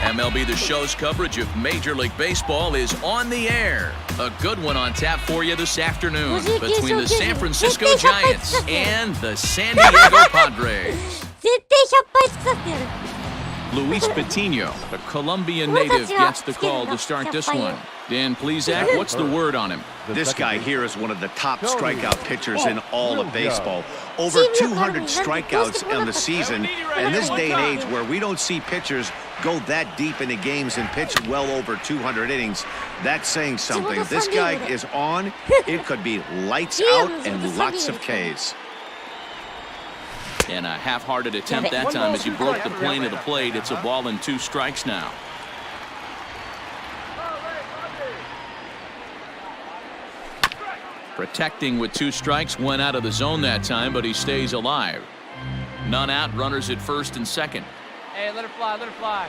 MLB The Show's coverage of Major League Baseball is on the air. A good one on tap for you this afternoon between the San Francisco Giants and the San Diego Padres. Luis Patino, a Colombian native, gets the call to start this one. Dan Plesac, what's the word on him? This guy here is one of the top strikeout pitchers in all of baseball. Over 200 strikeouts in the season. And this day and age where we don't see pitchers go that deep into games and pitch well over 200 innings, that's saying something. This guy is on. It could be lights out and lots of Ks. And a half-hearted attempt that time as he broke the plane of the plate. It's a ball and 2 strikes now. Protecting with 2 strikes, went out of the zone that time, but he stays alive. None out, runners at first and second. Hey, let it fly, let it fly.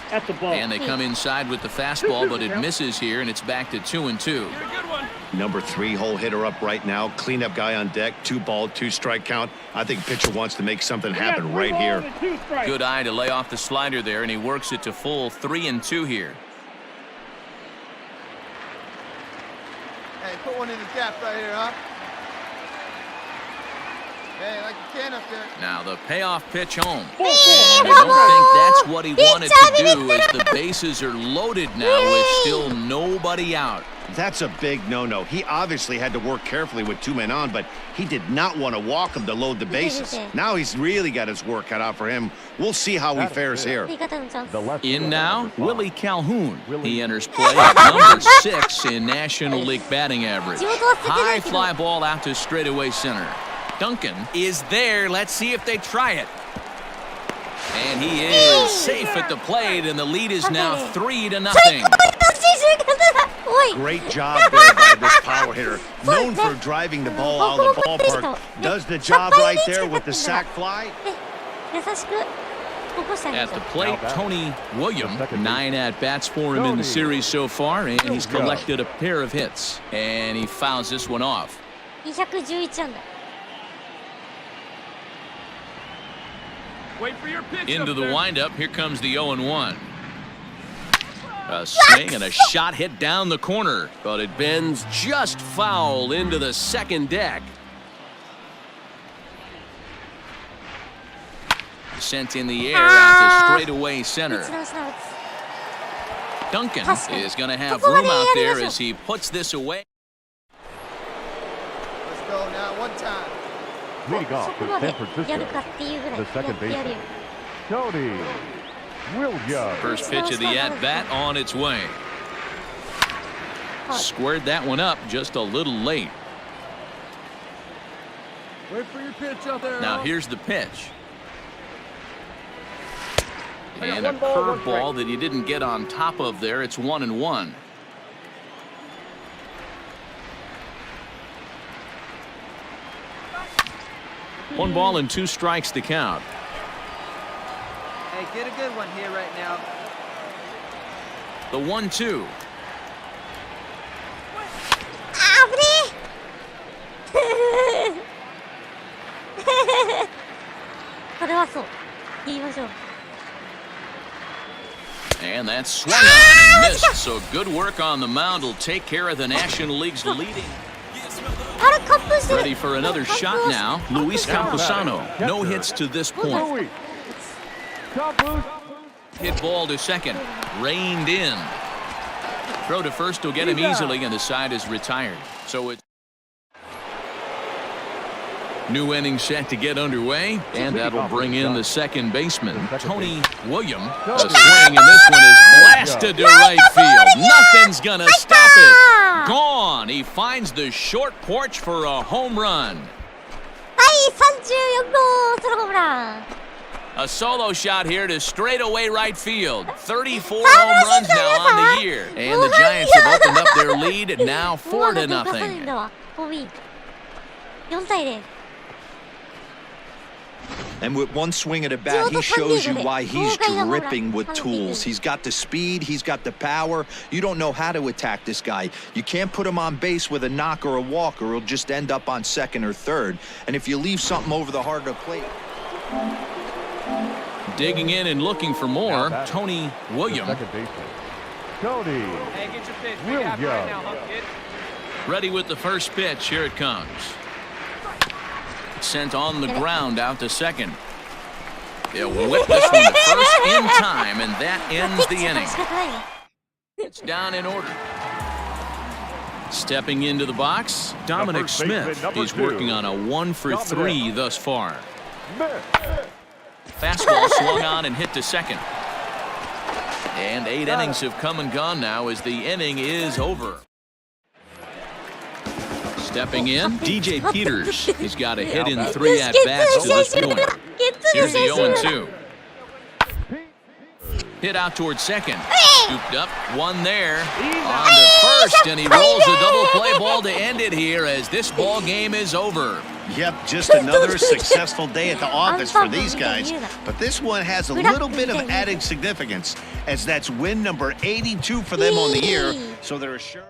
That's a ball. And they come inside with the fastball, but it misses here, and it's back to 2-2. Number 3 hole hitter up right now. Cleanup guy on deck. 2-ball, 2-strike count. I think pitcher wants to make something happen right here. Good eye to lay off the slider there, and he works it to full 3-2 here. Hey, put one in the gap right here, huh? Hey, like you can up there. Now the payoff pitch home. And I don't think that's what he wanted to do, as the bases are loaded now with still nobody out. That's a big no-no. He obviously had to work carefully with 2 men on, but he did not want to walk him to load the bases. Now he's really got his work cut out for him. We'll see how he fares here. In now, Willie Calhoun. He enters play at number 6 in National League batting average. High fly ball out to straightaway center. Duncan is there. Let's see if they try it. And he is safe at the plate, and the lead is now 3-0. Great job there by this power hitter. Known for driving the ball out of the ballpark. Does the job right there with the sac fly. At the plate, Tony William. 9 at-bats for him in the series so far, and he's collected a pair of hits. And he fouls this one off. Wait for your pitch. Into the windup, here comes the 0-1. A swing and a shot hit down the corner, but it bends just foul into the second deck. Sent in the air out to straightaway center. Duncan is going to have room out there as he puts this away. Let's go now, one time. Leading off for San Francisco, the second baseman, Tony Williams. First pitch of the at-bat on its way. Squared that one up just a little late. Wait for your pitch out there. Now here's the pitch. And a curveball that he didn't get on top of there. It's 1-1. One ball and 2 strikes to count. Hey, get a good one here right now. The 1-2. And that's swung on and missed, so good work on the mound will take care of the National League's leading. Ready for another shot now, Luis Campusano. No hits to this point. Hit ball to second, reined in. Throw to first will get him easily, and the side is retired. So it's new inning set to get underway, and that'll bring in the second baseman, Tony William. A swing, and this one is blasted to right field. Nothing's gonna stop it. Gone. He finds the short porch for a home run. A solo shot here to straightaway right field. 34 home runs now on the year, and the Giants have opened up their lead now 4-0. And with one swing at a bat, he shows you why he's dripping with tools. He's got the speed, he's got the power. You don't know how to attack this guy. You can't put him on base with a knock or a walk, or he'll just end up on second or third. And if you leave something over the heart of the plate. Digging in and looking for more, Tony William. Tony Hey, get your pitch. Big happy right now, huh, kid? Ready with the first pitch. Here it comes. Sent on the ground out to second. They'll whip this one to first in time, and that ends the inning. It's down in order. Stepping into the box, Dominic Smith. He's working on a 1-for-3 thus far. Fastball swung on and hit to second. And 8 innings have come and gone now as the inning is over. Stepping in, DJ Peters. He's got a hit in 3 at-bats to this point. Here's the 0-2. Hit out towards second. Scooped up, one there. On to first, and he rolls a double play ball to end it here as this ball game is over. Yep, just another successful day at the office for these guys. But this one has a little bit of added significance, as that's win number 82 for them on the year. So they're sure.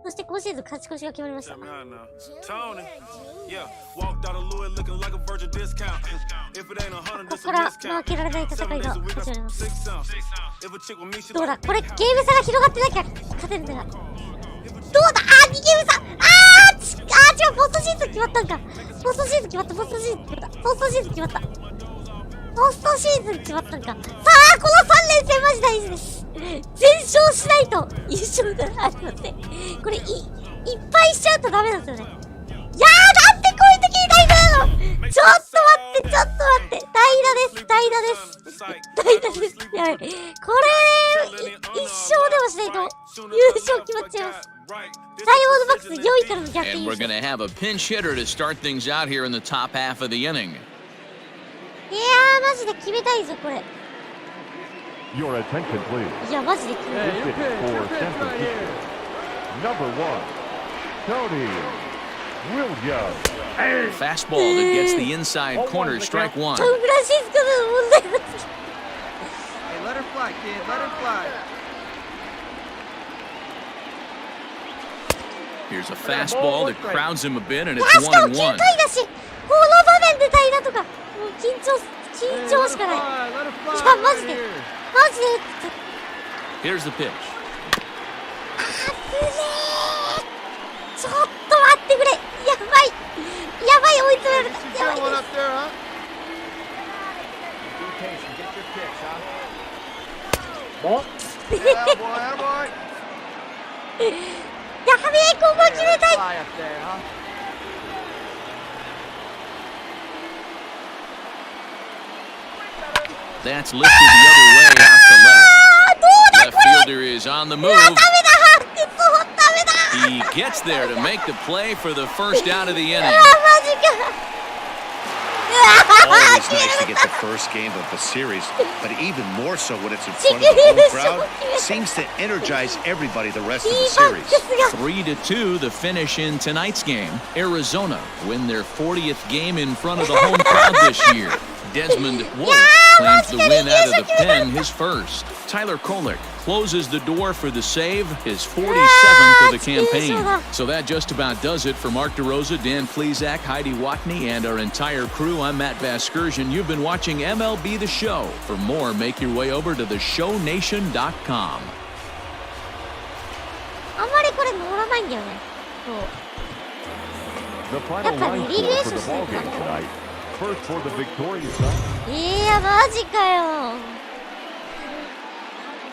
そして今シーズン勝ち越しが決まりました。 ここから負けられない戦いが始まります。どうだ、これゲーム差が広がってなきゃ勝てるんだな。どうだ、あー、2ゲーム差、違う、ポストシ決まったんか。ポストシーズン決まった。ポストシーズン決まった。ポストシーズン決まった。ポストシーズン決まったんか。さあ、この3連戦マジ大事です。全勝しないと優勝がありません。これいっぱいしちゃうとダメなんですよね。いやー、なんでこういう時に代打なの。ちょっと待って、ちょっと待って。代打です、代打です。代打です。やばい。これ、一勝でもしないと優勝決まっちゃいます。サイモンバックス4位からの逆転優 And we're 勝。going to have a pinch hitter to start things out here in the top half of the inning. いやー、マジで決めたいぞ、これ。Your attention, please. いや、マジで決めたい。 This is for San Francisco. Number 1, Tony Williams. Fastball that gets the inside corner, strike one. サンフランシスコの問題がつき。 Hey, let her fly, kid. Let her fly. Here's a fastball that crowds him a bit, and いや、 it's しかも 1-1. 9回だし、この場面で代打とか、もう緊張しかない。いや、マジで。Here's the pitch. ちょっと待ってくれ。やばい、追い詰められた。やばいです。やべえ、ここ決めたい。 That's lifted the other way out to left. Left fielder is on the move. He gets there to make the play for the first out of the inning. Always nice to get the first game of the series, but even more so when it's in front of the home crowd. Seems to energize everybody the rest of the series. 3-2, the finish in tonight's game. Arizona win their 40th game in front of the home crowd this year. Desmond Wolf claims the win out of the pen, his first. Tyler Kolek closes the door for the save, his 47th of the campaign. So that just about does it for Mark DeRosa, Dan Plesac, Heidi Watney, and our entire crew. I'm Matt Vasgersian. You've been watching MLB The Show. For more, make your way over to theshownation.com. あんまりこれ乗らないんだよね。そう。 The final line score for the ball game tonight. First for the victorious side. いや、マジかよ。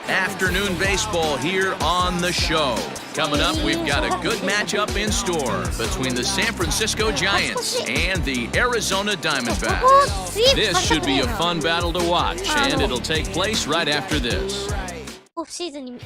Afternoon baseball here on the show. Coming up, we've got a good matchup in store between the San Francisco Giants and the Arizona Diamondbacks. This should be a fun battle to watch, and it'll take place right after this. オフシーズンで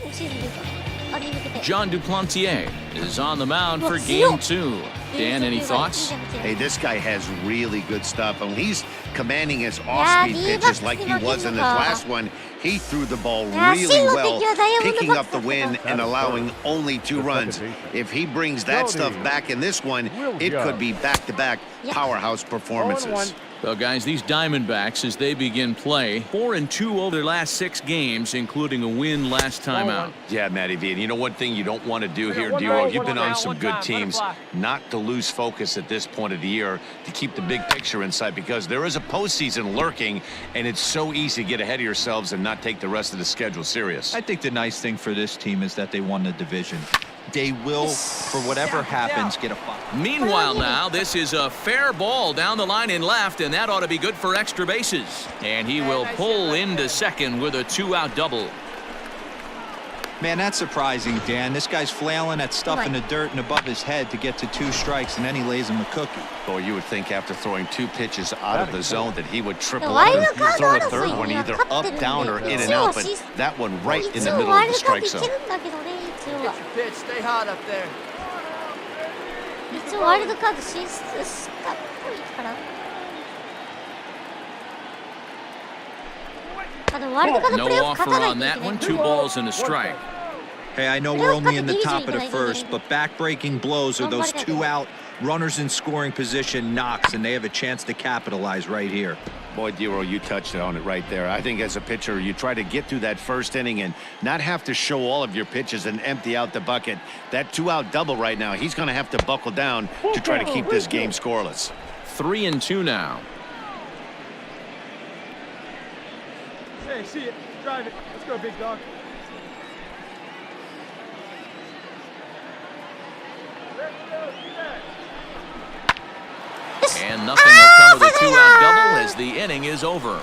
あれに向けて。 John Duplantier is on the mound for Game 2. Dan, any thoughts? Hey, this guy has really good stuff. And he's commanding his off-speed pitches like he was in his last one. He threw the ball really well, picking up the win and allowing only 2 runs. If he brings that stuff back in this one, it could be back-to-back powerhouse performances. Well, guys, these Diamondbacks, as they begin play, 4-2 over their last 6 games, including a win last time out. Yeah, Matty V. And you know one thing you don't want to do here, Dero? You've been on some good teams. Not to lose focus at this point of the year, to keep the big picture in sight, because there is a postseason lurking, and it's so easy to get ahead of yourselves and not take the rest of the schedule serious. I think the nice thing for this team is that they won the division. They will, for whatever happens, get a fight. Meanwhile now, this is a fair ball down the line in left, and that ought to be good for extra bases. And he will pull into second with a 2-out double. Man, that's surprising, Dan. This guy's flailing at stuff in the dirt and above his head to get to 2 strikes, and then he lays him a cookie. Boy, you would think after throwing 2 pitches out of the zone that he would triple up and throw a third one either up, down, or in and out, but that one right in the middle of the strike zone. Get your pitch. Stay hot up there. 一応ワイルドカード進出したっぽいから。あ、でもワイルドカードプレーオフ勝たないといけない。 No offer on that one. 2 balls and a strike. Hey, I know we're only in the top of the first, but back-breaking blows are those 2-out runners in scoring position knocks, and they have a chance to capitalize right here. Boy, Dero, you touched on it right there. I think as a pitcher, you try to get through that first inning and not have to show all of your pitches and empty out the bucket. That 2-out double right now, he's going to have to buckle down to try to keep this game scoreless. 3-2 now. Hey, see it. Drive it. Let's go, big dog. And nothing will come of the two-out double as the inning is over.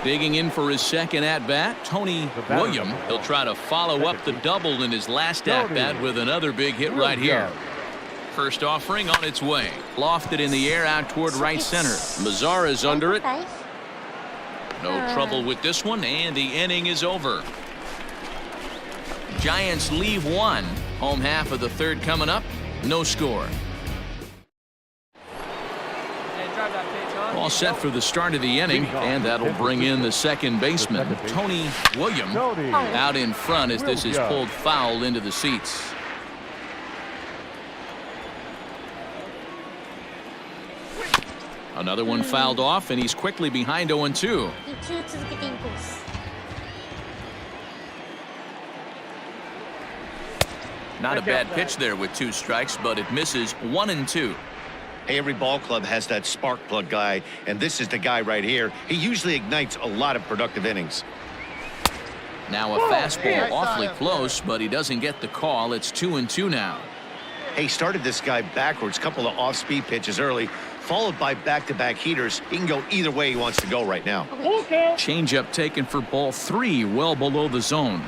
Digging in for his second at-bat, Tony William. He'll try to follow up the double in his last at-bat with another big hit right here. First offering on its way. Lofted in the air out toward right center. Mazara's under it. No trouble with this one, and the inning is over. Giants leave one. Home half of the third coming up. No score. All set for the start of the inning, and that'll bring in the second baseman, Tony William, out in front as this is pulled foul into the seats. Another one fouled off, and he's quickly behind 0-2. Not a bad pitch there with 2 strikes, but it misses 1-2. Hey, every ball club has that spark plug guy, and this is the guy right here. He usually ignites a lot of productive innings. Now a fastball awfully close, but he doesn't get the call. It's 2-2 now. Hey, started this guy backwards, couple of off-speed pitches early, followed by back-to-back heaters. He can go either way he wants to go right now. Changeup taken for ball 3, well below the zone.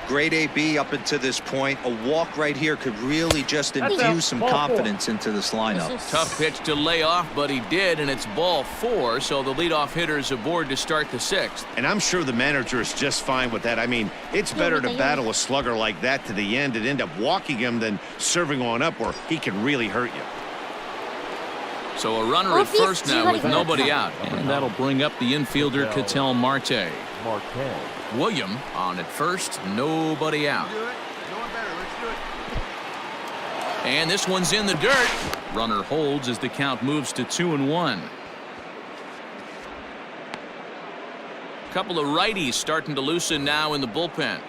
Great AB up until this point. A walk right here could really just infuse some confidence into this lineup. Tough pitch to lay off, but he did, and it's ball 4, so the leadoff hitter is aboard to start the 6th. And I'm sure the manager is just fine with that. I mean, it's better to battle a slugger like that to the end and end up walking him than serving on up where he can really hurt you. So a runner at first now with nobody out, and that'll bring up the infielder Ketel Marte. William on at first, nobody out. And this one's in the dirt. Runner holds as the count moves to 2-1. Couple of righties starting to loosen now in the bullpen.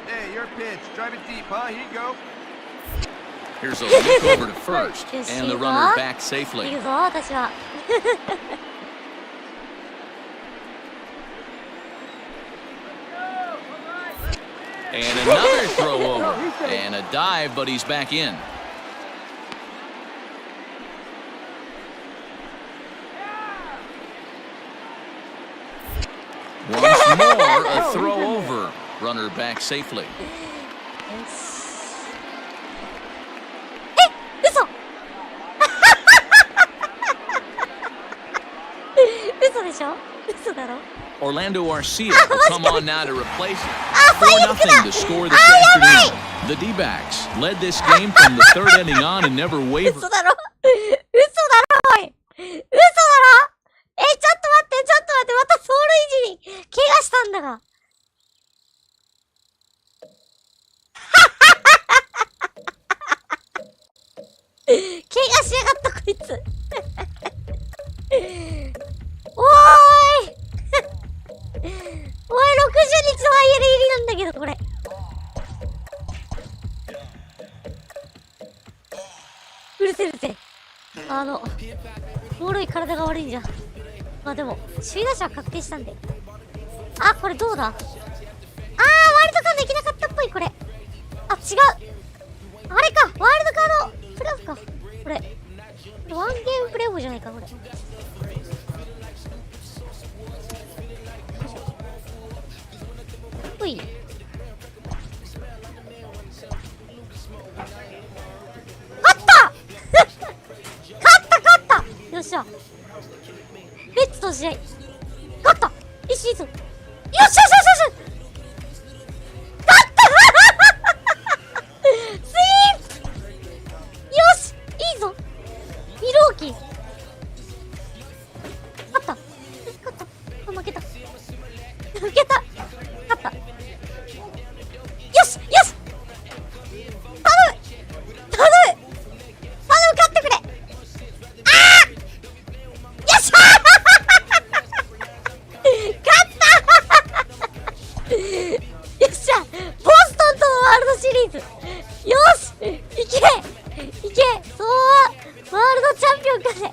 Hey, your pitch. Drive it deep, huh? Here you go. Here's a look over to first, and the runner back safely. And another throw over, and a dive, but he's back in. Once more, a throw over. Runner back safely. Orlando Arcia will come on now to replace him. 4-0 to score this afternoon. The D-backs led this game from the 3rd inning on and never wavered.これどうだ？ワールドカードできなかったっぽいこれ。あ、違う。あれか、ワールドカードプラスか。これ。ワンゲームプレイボーじゃないかこれ。ほい。勝った！勝った！よっしゃ。レッツと試合。勝った！いいシーズン。よっしゃよっしゃよっしゃ勝ったスイープよしいいぞミローキー勝った勝った負けた負けた勝ったよしよし頼む頼む勝ってくれあーよっしゃよっしゃボストンとのワールドシリーズよしいけそうワールドチャンピオンかね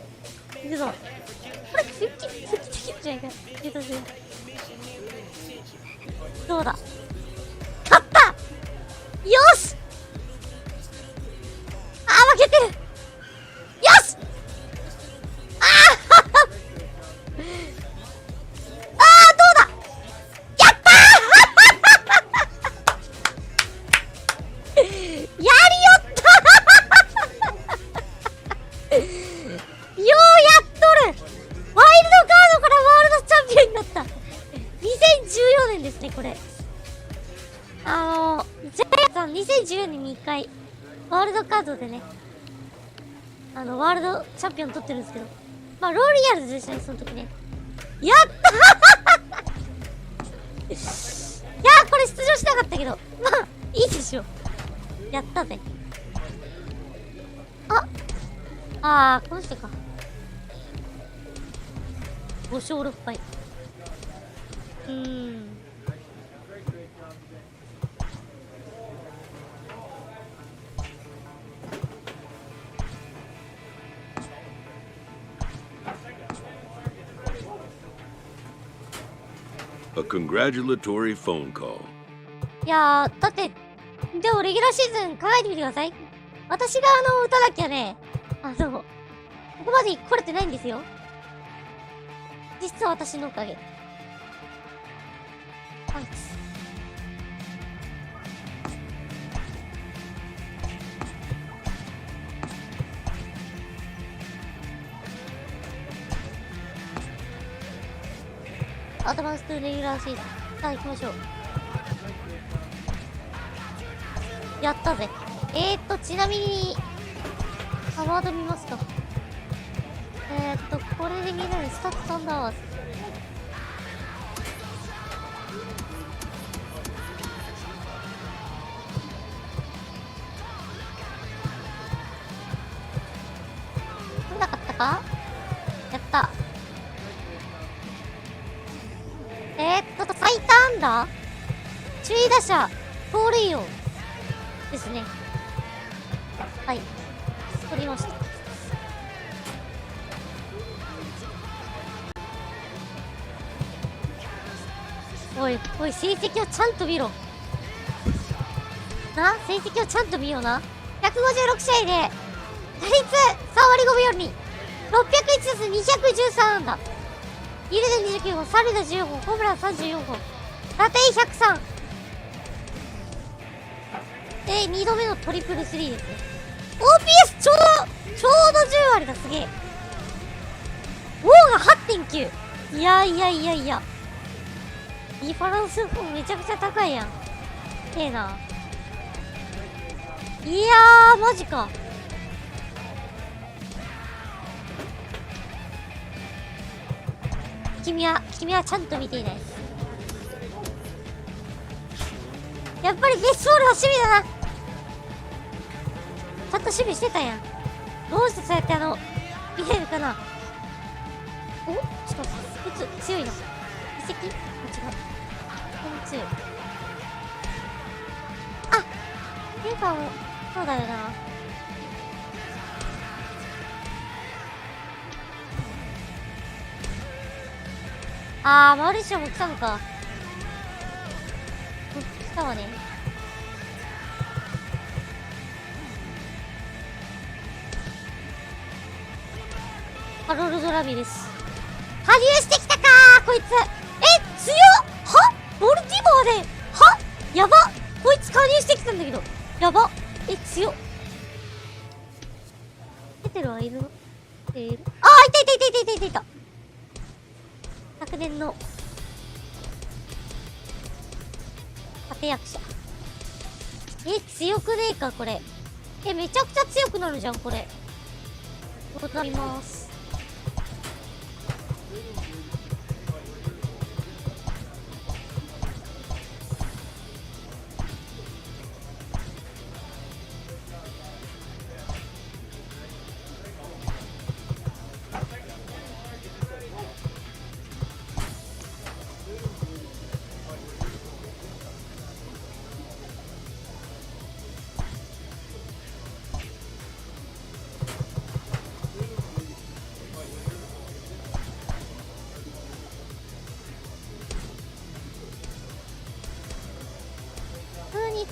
いくぞこれ復帰できるんじゃないかどうだ勝ったよしあー負けてるさん2014年に1回ワールドカードでねワールドチャンピオン取ってるんですけど、まあローリアルズでしたねその時ね。やったいやーこれ出場しなかったけどまあいいでしょ。やったぜ。この人か。5勝6敗。A congratulatory phone call. いやーだってでもレギュラーシーズン考えてみてください。私が打たなきゃねここまで来れてないんですよ。実は私のおかげ。パンツ。アドバンス2レギュラーシーズン。さあ行きましょう。やったぜ。ちなみにアワード見ますか。これで見れるスタッツサンダーワーズ。来なかったか。やった。最多安打注意打者盗塁王ですね。はい、取りました。おいおい、成績をちゃんと見ろな。成績をちゃんと見ような。156試合で打率3割5分4厘、601打数213安打、二塁打29本、三塁打14本、ホームラン34本、打点103で2度目のトリプルスリーですね。 OPS ちょうど10割だ。すげえ。WOWが 8.9。 いやリファランスめちゃくちゃ高いやん。ええな。いやーマジか。君はちゃんと見ていない。やっぱりベースボールは趣味だな。ちゃんと守備してたやん。どうしてそうやって見れるかな。お、ちょっと打つ強いな。移籍？違う。強い。レバーもそうだよな。マルシアも来たのか。来たわね。ハロルド・ラミレス加入してきたかーこいつ。強っ。はボルティモアでやば。こいつ加入してきたんだけどやば。強っ。出てるはいるの。いる。いた。昨年の立役者。強くねえかこれ。めちゃくちゃ強くなるじゃんこれ。わかります。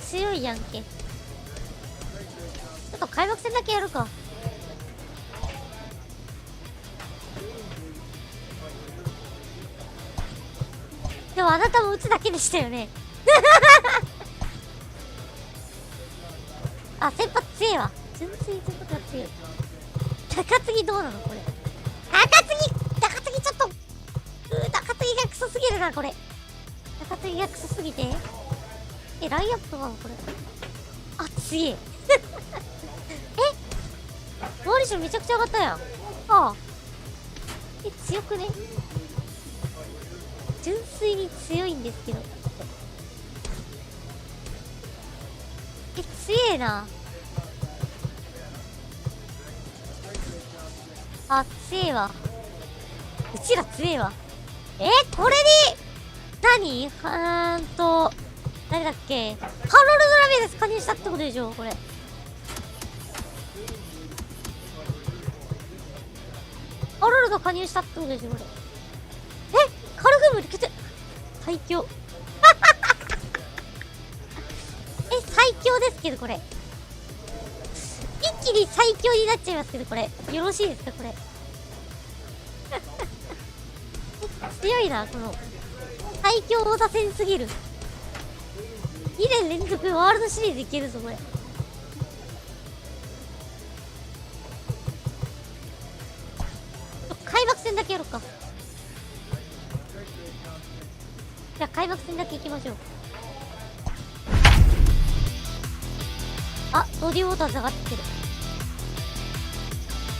強いやんけ。ちょっと開幕戦だけやるか。でもあなたも打つだけでしたよね。先発強いわ。純粋先発が強い。高継ぎどうなのこれ。高継ぎちょっと高継ぎがクソすぎるなこれ。高継ぎがクソすぎてラインアップとかもこれあ、すげえ。モーリションめちゃくちゃ上がったやん。ああ。強くね？純粋に強いんですけど。強えな。あ、強えわ。うちら強えわ。これに何誰だっけ、ハロルド・ラミレス加入したってことでしょこれ。ハロルド加入したってことでしょこれ。カルフムリ決定最強。最強ですけどこれ。一気に最強になっちゃいますけどこれ。よろしいですかこれ。強いな、この最強王座戦すぎる。2年連続ワールドシリーズいけるぞこれ。開幕戦だけやろうか。じゃあ開幕戦だけ行きましょう。あ、ノディウォーターズ上がってきてる。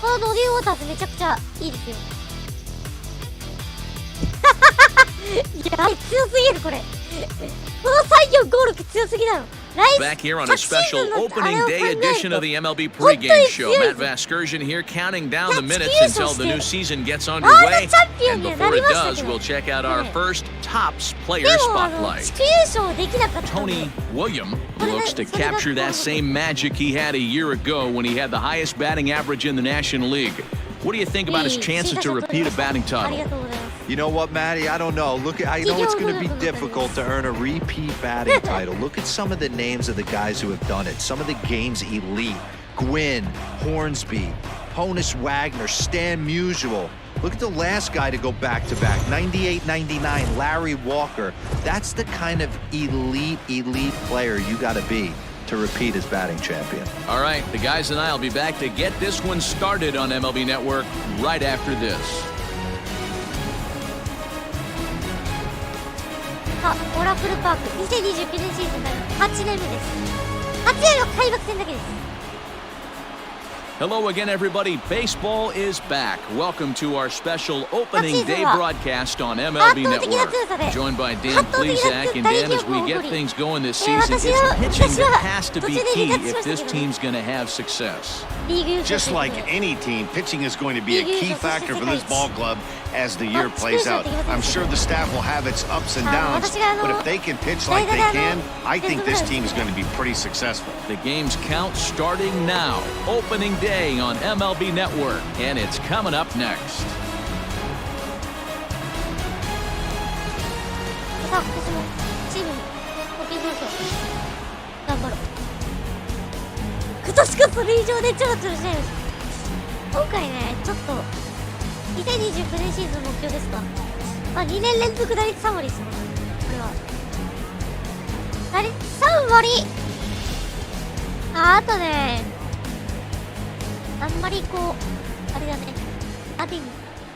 このノディウォーターズめちゃくちゃいいですよ。いや、強すぎるこれ。この最強ゴール強すぎだろ。Back here on a special opening day edition of the MLB pregame show. Matt Vasgersian here counting down the minutes until the new season gets underway. And before it does, we'll check out our first Tops Player Spotlight. Tony William looks to capture that same magic he had a year ago when he had the highest batting average in the National League. What do you think about his chances to repeat a batting title? You know what, Matty? I don't know. I know it's going to be difficult to earn a repeat batting title. Look at some of the names of the guys who have done it. Some of the game's elite. Gwynn, Hornsby, Honus Wagner, Stan Musial. Look at the last guy to go back-to-back. 98-99, Larry Walker. That's the kind of elite player you got to be to repeat as batting champion. All right, the guys and I will be back to get this one started on MLB Network right after this. オラクルパーク2029年シーズンから8年目です。8年の開幕戦だけです。Hello again, everybody. Baseball is back. Welcome to our special opening day broadcast on MLB Network. Joined by Dan Plesac. And Dan, as we get things going this season, it's pitching that has to be key if this team's going to have success. Just like any team, pitching is going to be a key factor for this ball club as the year plays out. I'm sure the staff will have its ups and downs, but if they can pitch like they can, I think this team is going to be pretty successful. The game's count starting now. Opening day on MLB Network, and it's coming up next. さあ、今年もチームに貢献しましょう。頑張ろう。今年こそ塁上でちょろちょろしないよ。今回ね、ちょっと2029年シーズン目標ですか。まあ2年連続打率3割ですよ。これは打率3割。あとね、あんまりこうあれだね、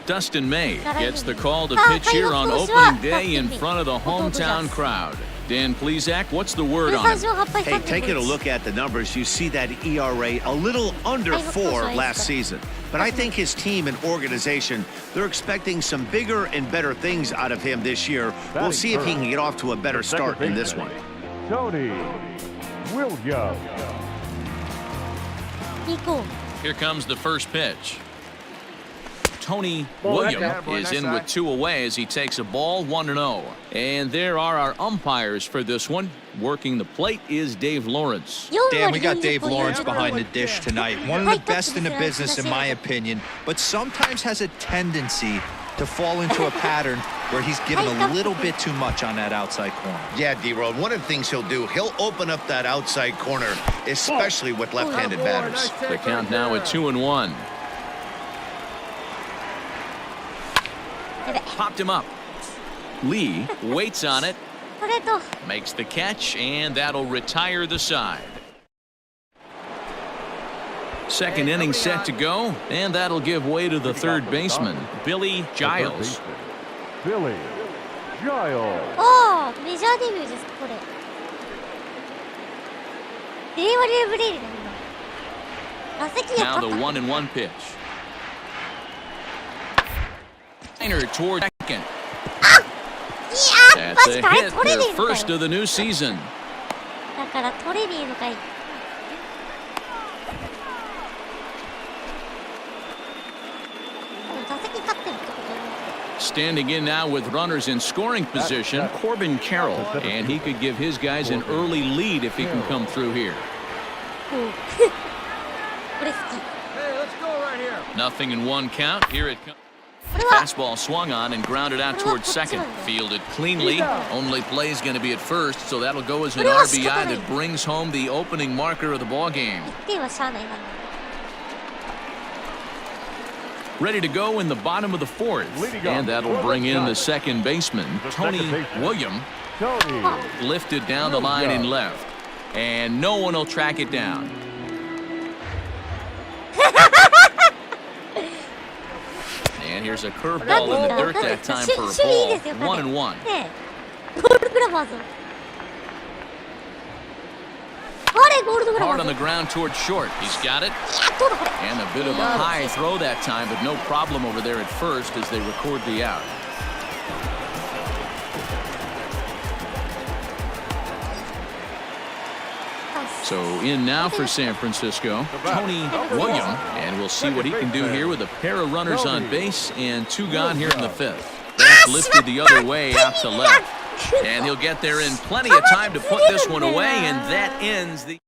Dustin May gets the call to pitch here on opening day in front of the hometown crowd. Dan Plesac, what's the word on it? Hey, taking a look at the numbers, you see that ERA a little under 4 last season. But I think his team and organization, they're expecting some bigger and better things out of him this year. We'll see if he can get off to a better start in this one. Tony Williams. Here comes the first pitch. Tony William is in with 2 away as he takes a ball 1-0. And there are our umpires for this one. Working the plate is Dave Lawrence. Dan, we got Dave Lawrence behind the dish tonight. One of the best in the business, in my opinion, but sometimes has a tendency to fall into a pattern where he's given a little bit too much on that outside corner. Yeah, D-Road, one of the things he'll do, he'll open up that outside corner, especially with left-handed batters. The count now at 2-1. Popped him up. Lee waits on it, makes the catch, and that'll retire the side. Second inning set to go, and that'll give way to the third baseman, Billy Giles. Billy Giles. おー、メジャーデビューですこれ。令和流ブレイルだ今。打席が Now the 1-1 pitch. Liner toward second. That's a hit, their first of the new season. だから取れねえのかい。打席勝ってるってことね。Standing in now with runners in scoring position, Corbin Carroll, and he could give his guys an early lead if he can come through here. これ好き。 Hey, let's go right here. Nothing in one count. Here it comes. Fastball swung on and grounded out towards second. Fielded cleanly. Only play is going to be at first, so that'll go as an RBI that brings home the opening marker of the ball game. 1点はしゃあないな。 Ready to go in the bottom of the fourth, and that'll bring in the second baseman, Tony William, lifted down the line in left, and no one will track it down. And here's a curveball in the dirt that time for a ball. 1-1. ねえ、ゴールドグラバーズ。あれゴールドグラバー Hard ズ。 on the ground towards short. He's got it. いや、どうだこれ。 And a bit of a high throw that time, but no problem over there at first as they record the out. So in now for San Francisco, Tony William, and we'll see what he can do here with a pair of runners on base and two gone here in the fifth. That's lifted the other way out to left. And he'll get there in plenty of time to put this one away, and that ends the...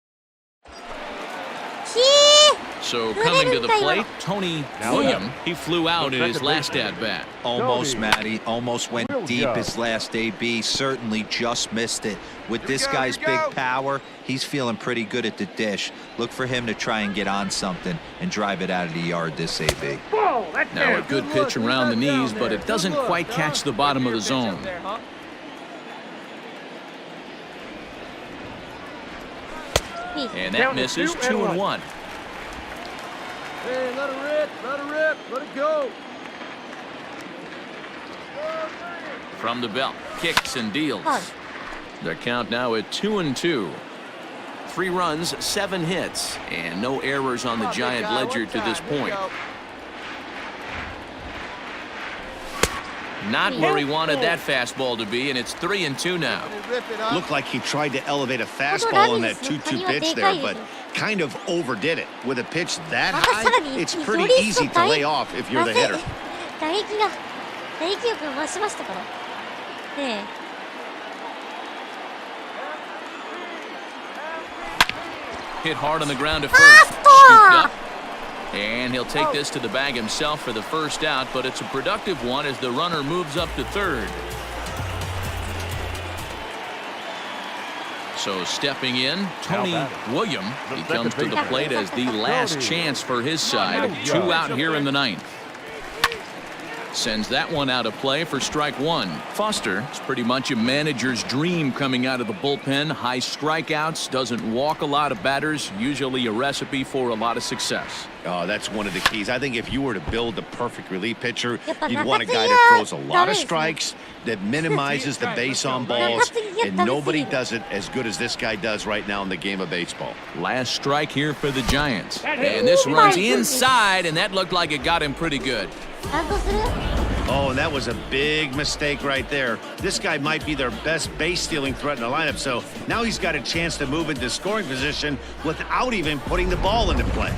So coming to the plate, Tony William, he flew out in his last at-bat. Almost, Matty. Almost went deep his last AB. Certainly just missed it. With this guy's big power, he's feeling pretty good at the dish. Look for him to try and get on something and drive it out of the yard this AB. Now a good pitch around the knees, but it doesn't quite catch the bottom of the zone. And that misses 2-1. Hey, let it rip, let it rip, let it go. From the belt, kicks and deals. Their count now at 2-2. 3 runs, 7 hits, and no errors on the Giant ledger to this point. Not where he wanted that fastball to be, and it's 3-2 now. Looked like he tried to elevate a fastball on that 2-2 pitch there, but kind of overdid it. With a pitch that high, it's pretty easy to lay off if you're the hitter. 打撃力が増しましたから。ねえ。 Hit hard on the ground to first. Scooped up. And he'll take this to the bag himself for the first out, but it's a productive one as the runner moves up to third. So stepping in, Tony William. He comes to the plate as the last chance for his side. 2 out here in the ninth. Sends that one out of play for strike 1. Foster is pretty much a manager's dream coming out of the bullpen. High strikeouts, doesn't walk a lot of batters, usually a recipe for a lot of success. Oh, that's one of the keys. I think if you were to build the perfect relief pitcher, you'd want a guy that throws a lot of strikes, that minimizes the base on balls, and nobody does it as good as this guy does right now in the game of baseball. Last strike here for the Giants. And this runs inside, and that looked like it got him pretty good. Oh, and that was a big mistake right there. This guy might be their best base-stealing threat in the lineup, so now he's got a chance to move into scoring position without even putting the ball into play.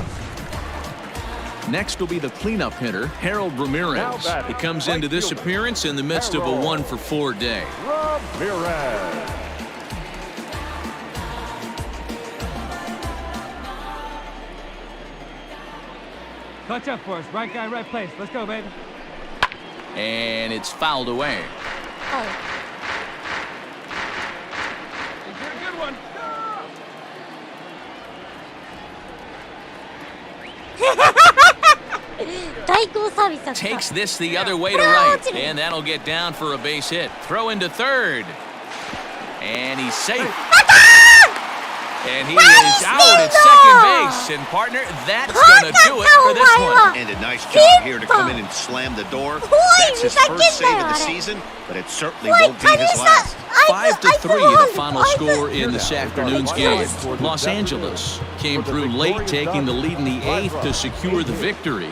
Next will be the cleanup hitter, Harold Ramirez. He comes into this appearance in the midst of a 1-for-4 day. Ramirez. Clutch up for us. Right guy, right place. Let's go, baby. And it's fouled away. Oh. Get a good one. Takes this the other way to right, and that'll get down for a base hit. Throw into third. And he's safe. And he is out at second base, and partner, that's gonna do it for this one. And a nice job here to come in and slam the door. That's his first save of the season, but it certainly won't be his last. 5-3, the final score in this afternoon's game. Los Angeles came through late, taking the lead in the 8th to secure the victory.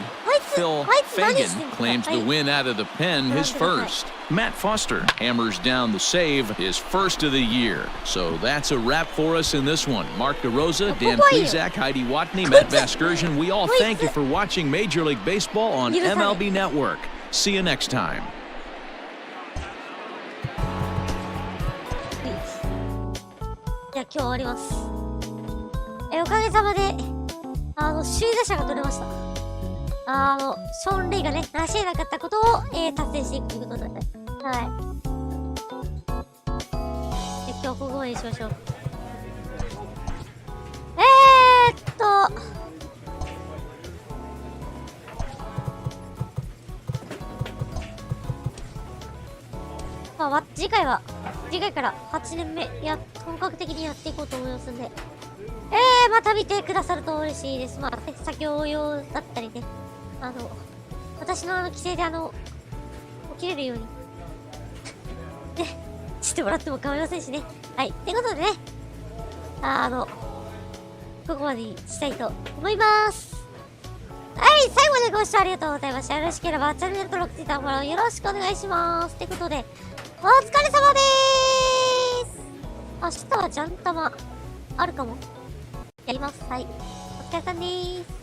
Phil Fagan claims the win out of the pen, his first. Matt Foster hammers down the save, his first of the year. So that's a wrap for us in this one. Mark DeRosa, Dan Plezak, Heidi Watney, Matt Vasgersian, we all thank you for watching Major League Baseball on MLB Network. See you next time. じゃあ今日終わります。おかげさまで首位打者が取れました。ショーン・レイがね、成し得なかったことを、達成していくということで、はい。今日ここまでにしましょう。まあ、次回から8年目本格的にやっていこうと思いますんで、また見てくださると嬉しいです。まあ、作業用だったりね、私の規制で起きれるようにね、してもらっても構いませんしね。はい。ってことでね、ここまでにしたいと思います。はい、最後までご視聴ありがとうございました。よろしければチャンネル登録、Twitter フォローよろしくお願いします。ってことで、お疲れ様でーす。明日はジャンタマあるかも。やります。はい。お疲れ様でーす。